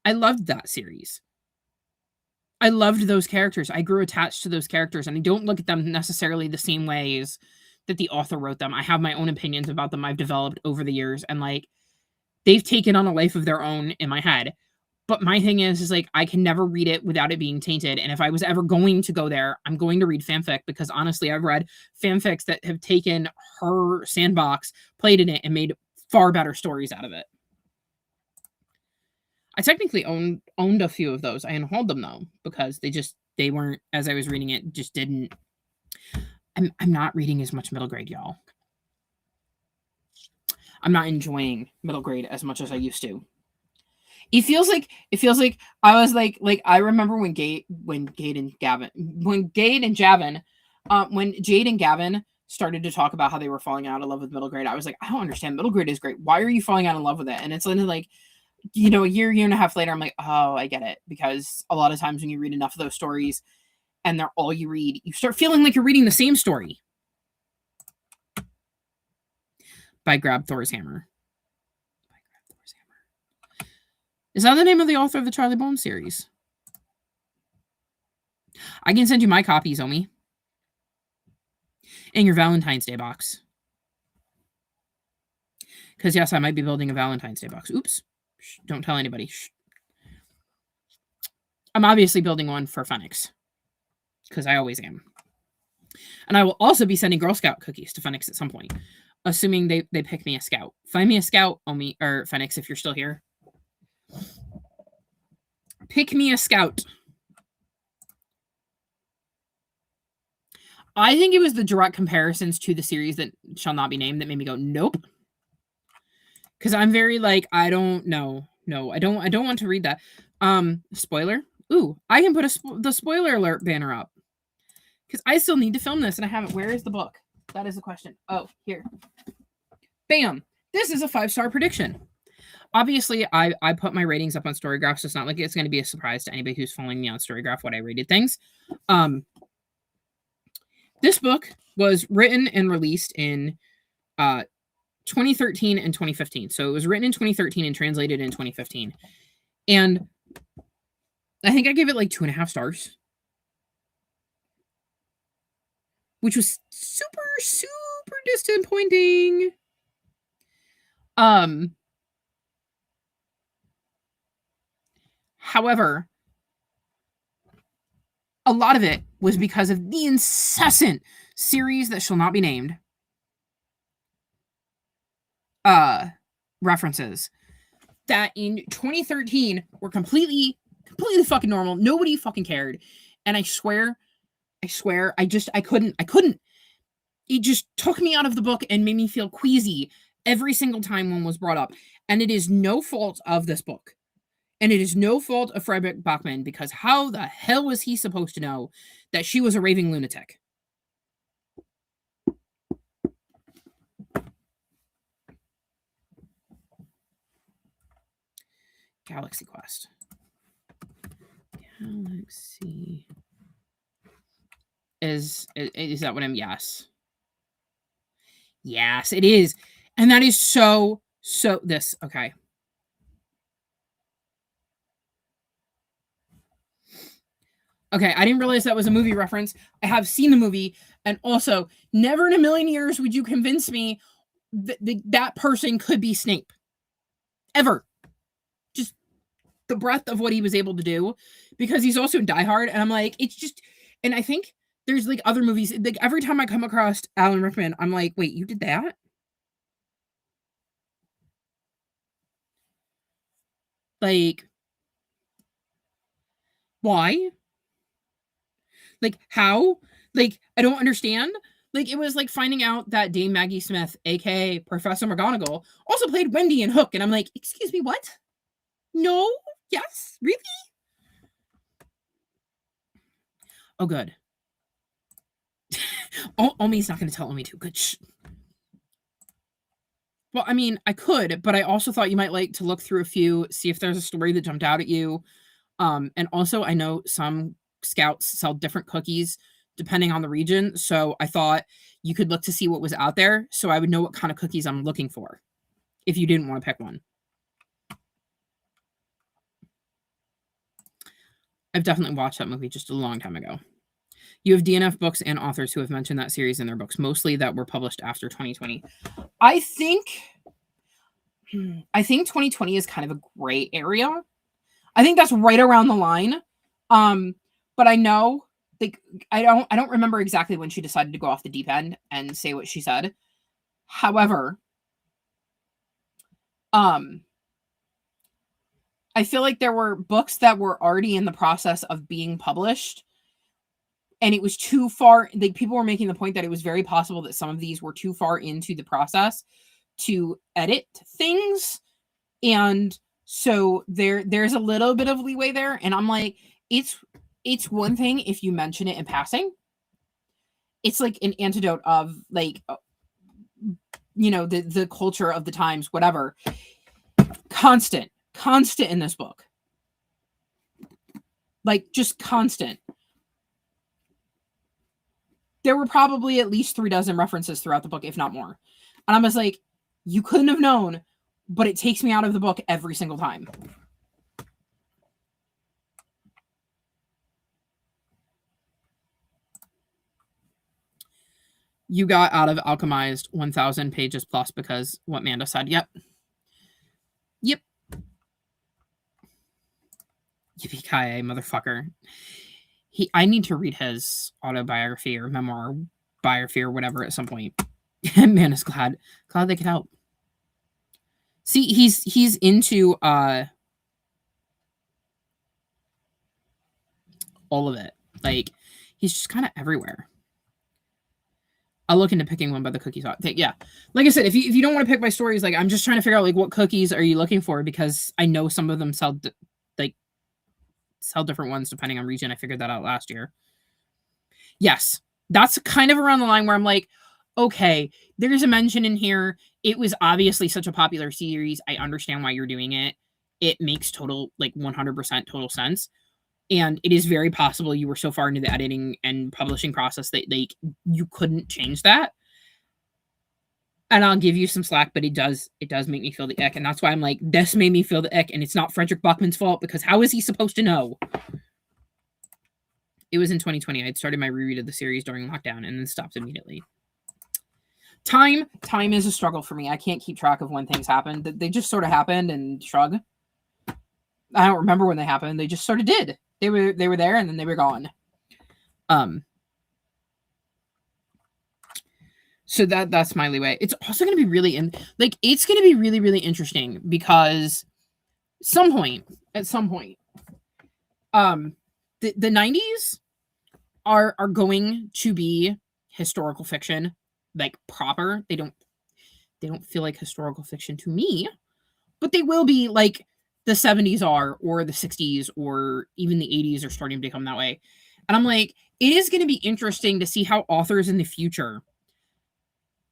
I loved that series. I loved those characters. I grew attached to those characters, and I don't look at them necessarily the same ways that the author wrote them. I have my own opinions about them I've developed over the years, and like they've taken on a life of their own in my head. But my thing is like I can never read it without it being tainted. And if I was ever going to go there, I'm going to read fanfic, because honestly, I've read fanfics that have taken her sandbox, played in it, and made far better stories out of it. I technically owned a few of those. I unhauled them though, because they weren't, as I was reading it, just didn't. I'm not reading as much middle grade, y'all. I'm not enjoying middle grade as much as I used to. It feels like I was like I remember when Jade and Gavin started to talk about how they were falling out of love with middle grade. I was like, I don't understand. Middle grade is great. Why are you falling out of love with it? And it's like, you know, a year and a half later, I'm like, oh, I get it. Because a lot of times when you read enough of those stories and they're all you read, you start feeling like you're reading the same story. By Grab Thor's Hammer. Is that the name of the author of the Charlie Bones series? I can send you my copies, Omi. In your Valentine's Day box. Because, yes, I might be building a Valentine's Day box. Oops. Shh, don't tell anybody. Shh. I'm obviously building one for Phoenix. Because I always am. And I will also be sending Girl Scout cookies to Phoenix at some point. Assuming they pick me a scout. Find me a scout, Omi, or Phoenix, if you're still here. Pick me a scout. I think it was the direct comparisons to the series that shall not be named that made me go, nope. Because I'm very like, I don't know. No, I don't want to read that. Spoiler. Ooh, I can put the spoiler alert banner up. Because I still need to film this and I haven't. Where is the book? That is the question. Oh, here. Bam. This is a 5-star prediction. Obviously, I put my ratings up on Storygraph, so it's not like it's going to be a surprise to anybody who's following me on Storygraph what I rated things. This book was written and released in 2013 and 2015. So it was written in 2013 and translated in 2015. And I think I gave it like 2.5 stars. Which was super, super disappointing. However, a lot of it was because of the incessant series that shall not be named references that in 2013 were completely fucking normal. Nobody fucking cared. And I swear, I couldn't. It just took me out of the book and made me feel queasy every single time one was brought up. And it is no fault of this book. And it is no fault of Frederick Bachman, because how the hell was he supposed to know that she was a raving lunatic? Galaxy Quest. Galaxy. Is that what I'm... Yes. Yes, it is. And that is so this. Okay. Okay, I didn't realize that was a movie reference. I have seen the movie, and also, never in a million years would you convince me that person could be Snape. Ever. Just the breadth of what he was able to do, because he's also in Die Hard, and I'm like, it's just... And I think there's like other movies, like every time I come across Alan Rickman, I'm like, wait, you did that? Like, why? Like, how? Like, I don't understand. Like, it was like finding out that Dame Maggie Smith, aka Professor McGonagall, also played Wendy in Hook, and I'm like, excuse me, what? No? Yes? Really? Oh, good. Omi's not going to tell Omi to. Good. Shh. Well, I mean, I could, but I also thought you might like to look through a few, see if there's a story that jumped out at you. And also, I know some scouts sell different cookies depending on the region, so I thought you could look to see what was out there, so I would know what kind of cookies I'm looking for if you didn't want to pick one. I've definitely watched that movie just a long time ago. You have DNF Books and authors who have mentioned that series in their books, mostly that were published after 2020. I think 2020 is kind of a gray area. I think that's right around the line. But I know, like, I don't remember exactly when she decided to go off the deep end and say what she said. However, I feel like there were books that were already in the process of being published, and it was too far. Like, people were making the point that it was very possible that some of these were too far into the process to edit things, and so there's a little bit of leeway there. And I'm like, it's one thing if you mention it in passing. It's like an antidote of, like, the culture of the times, whatever. Constant in this book. Like, just constant. There were probably at least 36 references throughout the book, if not more. And I was like, you couldn't have known, but it takes me out of the book every single time. You got out of Alchemized 1,000 pages plus because what Manda said. Yep. Yippee-ki-yay, motherfucker. I need to read his autobiography or memoir, biography or whatever at some point. Man is glad they could help. See, he's into all of it. Like, he's just kind of everywhere. I'll look into picking one by the cookies. Yeah, like I said, if you don't want to pick my stories, like, I'm just trying to figure out, like, what cookies are you looking for, because I know some of them sell different ones depending on region. I figured that out last year. Yes, that's kind of around the line where I'm like, okay, there's a mention in here. It was obviously such a popular series. I understand why you're doing it. It makes total, like, 100% total sense. And it is very possible you were so far into the editing and publishing process that, like, you couldn't change that. And I'll give you some slack, but it does make me feel the ick. And that's why I'm like, this made me feel the ick. And it's not Frederick Buckman's fault, because how is he supposed to know? It was in 2020. I had started my reread of the series during lockdown and then stopped immediately. Time is a struggle for me. I can't keep track of when things happened. They just sort of happened and shrug. I don't remember when they happened. They just sort of did. They were there and then they were gone. So that's my leeway. It's also going to be really it's going to be really, really interesting, because at some point, the 90s are going to be historical fiction, like, proper. They don't feel like historical fiction to me, but they will be, like the 70s are, or the 60s, or even the 80s are starting to become that way. And I'm like, it is going to be interesting to see how authors in the future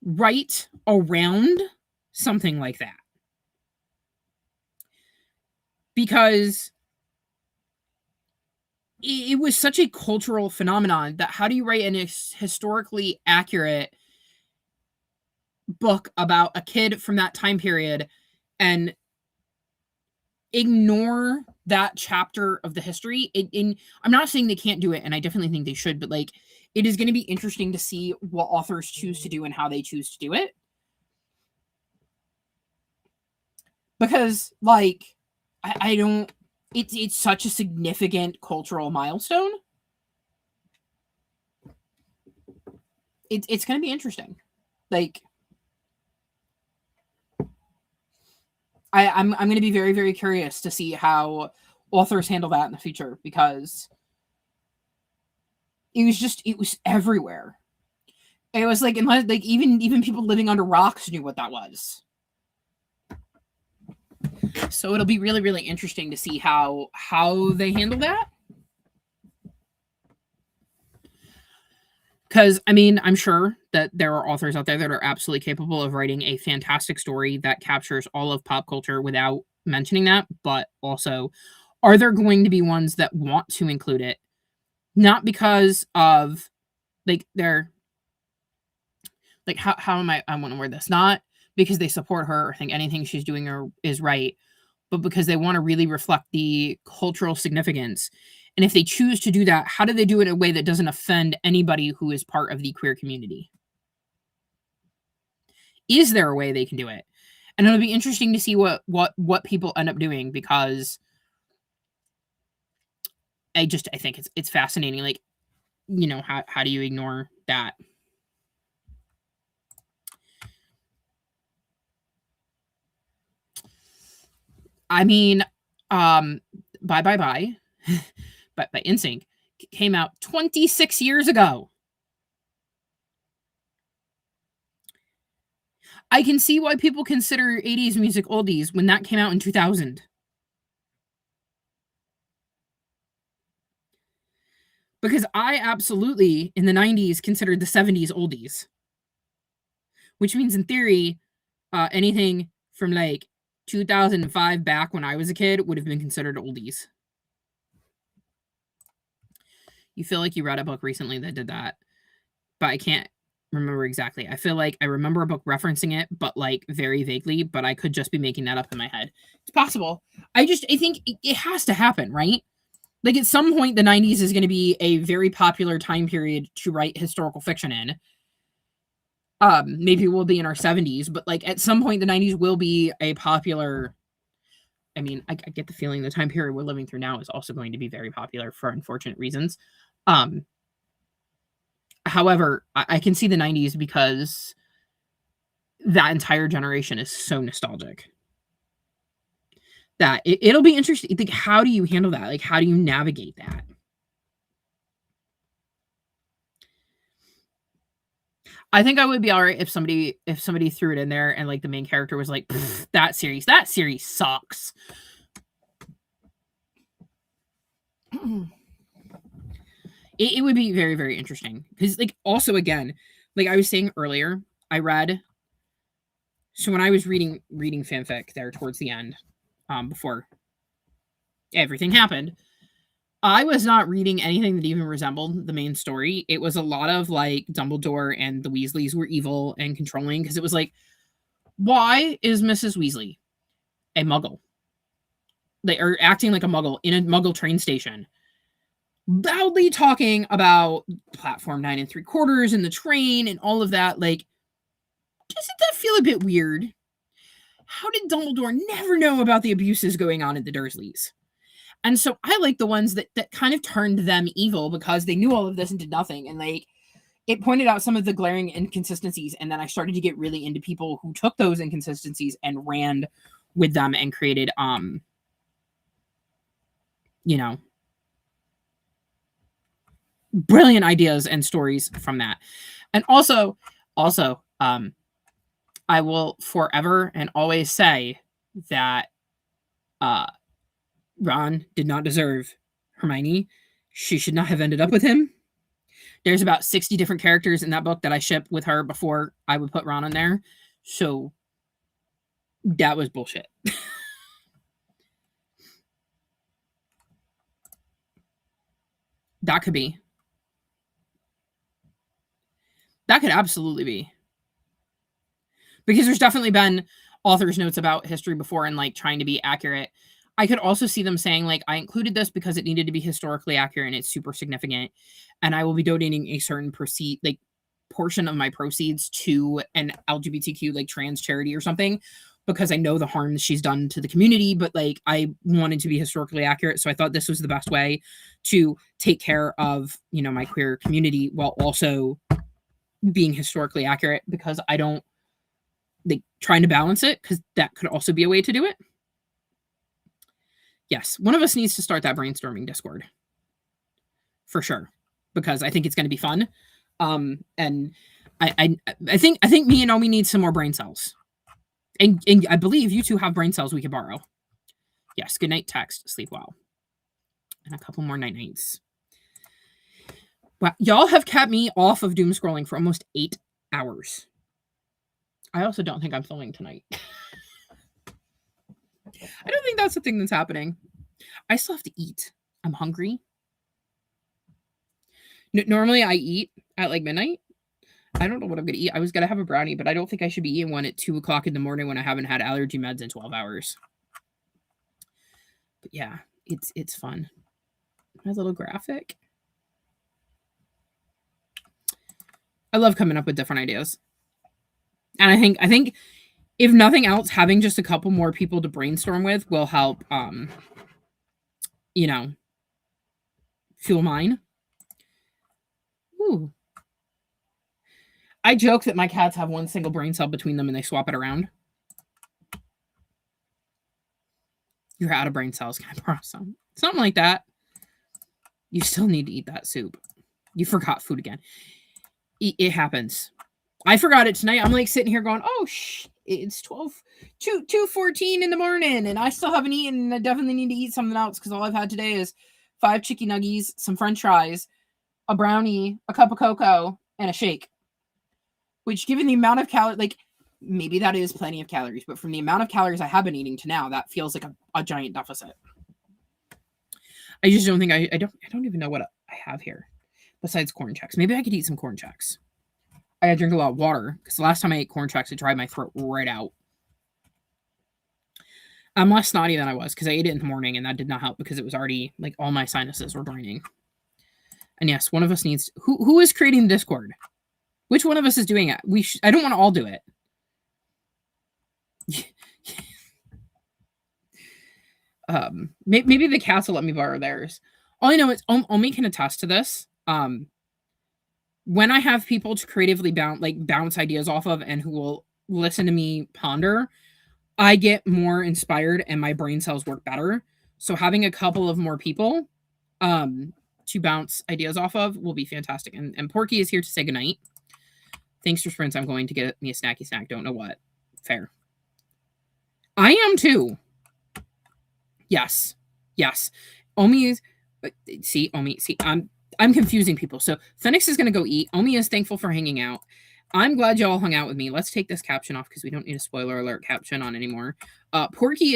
write around something like that. Because it was such a cultural phenomenon that how do you write an historically accurate book about a kid from that time period and ignore that chapter of the history? I'm not saying they can't do it, and I definitely think they should, but, like, it is going to be interesting to see what authors choose to do and how they choose to do it. Because, like, I don't... It's such a significant cultural milestone. It's going to be interesting. Like, I'm going to be very, very curious to see how authors handle that in the future, because it was everywhere. It was like, unless, like, even people living under rocks knew what that was. So it'll be really, really interesting to see how they handle that. Because, I mean, I'm sure that there are authors out there that are absolutely capable of writing a fantastic story that captures all of pop culture without mentioning that. But also, are there going to be ones that want to include it? Not because of, like, their... Like, how am I want to word this? Not because they support her or think anything she's doing is right, but because they want to really reflect the cultural significance And if they choose to do that, how do they do it in a way that doesn't offend anybody who is part of the queer community? Is there a way they can do it? And it'll be interesting to see what people end up doing, because I think it's fascinating. Like, you know, how do you ignore that? I mean, Bye Bye Bye, but by NSYNC came out 26 years ago. I can see why people consider 80s music oldies when that came out in 2000. Because I absolutely, in the 90s, considered the 70s oldies. Which means, in theory, anything from like 2005 back when I was a kid would have been considered oldies. You feel like you read a book recently that did that, but I can't remember exactly. I feel like I remember a book referencing it, but like very vaguely, but I could just be making that up in my head. It's possible. I think it has to happen, right? Like, at some point, the 90s is going to be a very popular time period to write historical fiction in. Maybe we'll be in our 70s, but like at some point, the 90s will be a popular. I mean, I get the feeling the time period we're living through now is also going to be very popular for unfortunate reasons. However, I can see the 90s because that entire generation is so nostalgic that it'll be interesting. Like, how do you handle that? Like, how do you navigate that? I think I would be all right if somebody threw it in there and like the main character was like, that series sucks. It would be very, very interesting because, like, also again, like I was saying earlier, I read. So when I was reading fanfic there towards the end, before everything happened, I was not reading anything that even resembled the main story. It was a lot of like Dumbledore and the Weasleys were evil and controlling, because it was like, why is Mrs. Weasley a muggle? They are acting like a muggle in a muggle train station, loudly talking about platform 9 3/4 and the train and all of that. Like, doesn't that feel a bit weird? How did Dumbledore never know about the abuses going on at the Dursleys? And so I like the ones that kind of turned them evil because they knew all of this and did nothing. And like, it pointed out some of the glaring inconsistencies. And then I started to get really into people who took those inconsistencies and ran with them and created, you know, brilliant ideas and stories from that. And also, I will forever and always say that Ron did not deserve Hermione. She should not have ended up with him. There's about 60 different characters in that book that I ship with her before I would put Ron in there. So that was bullshit. That could be. That could absolutely be. Because there's definitely been author's notes about history before and like trying to be accurate. I could also see them saying, like, I included this because it needed to be historically accurate and it's super significant. And I will be donating a certain portion of my proceeds to an LGBTQ like trans charity or something, because I know the harm she's done to the community, but like I wanted to be historically accurate. So I thought this was the best way to take care of, you know, my queer community while also being historically accurate, because I don't like trying to balance it, because that could also be a way to do it. Yes, one of us needs to start that brainstorming Discord for sure, because I think it's going to be fun. And I think me and Omi need some more brain cells, and I believe you two have brain cells we could borrow. Yes, good night, text, sleep well, and a couple more night nights. Wow, y'all have kept me off of doom scrolling for almost 8 hours. I also don't think I'm filming tonight. I don't think that's the thing that's happening. I still have to eat. I'm hungry. Normally I eat at like midnight. I don't know what I'm gonna eat. I was gonna have a brownie, but I don't think I should be eating one at 2 o'clock in the morning when I haven't had allergy meds in 12 hours. But yeah, it's fun. My little graphic. I love coming up with different ideas. And I think if nothing else, having just a couple more people to brainstorm with will help you know, fuel mine. Ooh. I joke that my cats have one single brain cell between them and they swap it around. You're out of brain cells. Can I borrow some? Something like that. You still need to eat that soup. You forgot food again. It happens. I forgot it tonight. I'm like sitting here going, oh, it's 2:14 in the morning and I still haven't eaten. And I definitely need to eat something else because all I've had today is 5 chicken nuggies, some french fries, a brownie, a cup of cocoa, and a shake. Which, given the amount of calories, like, maybe that is plenty of calories, but from the amount of calories I have been eating to now, that feels like a giant deficit. I just don't think I don't even know what I have here besides Corn Chex. Maybe I could eat some Corn Chex. I gotta drink a lot of water because the last time I ate Corn Chex, it dried my throat right out. I'm less snotty than I was because I ate it in the morning and that did not help because it was already like all my sinuses were draining. And yes, one of us needs who is creating the Discord? Which one of us is doing it? I don't want to all do it. Maybe the cats will let me borrow theirs. All I know is Omi can attest to this. When I have people to creatively bounce ideas off of and who will listen to me ponder, I get more inspired and my brain cells work better. So having a couple of more people to bounce ideas off of will be fantastic. And Porky is here to say goodnight. Thanks for sprints. I'm going to get me a snacky snack. Don't know what. Fair. I am too. Yes. Omi is. See, Omi. See, I'm confusing people. So Phoenix is going to go eat. Omi is thankful for hanging out. I'm glad y'all hung out with me. Let's take this caption off because we don't need a spoiler alert caption on anymore. Porky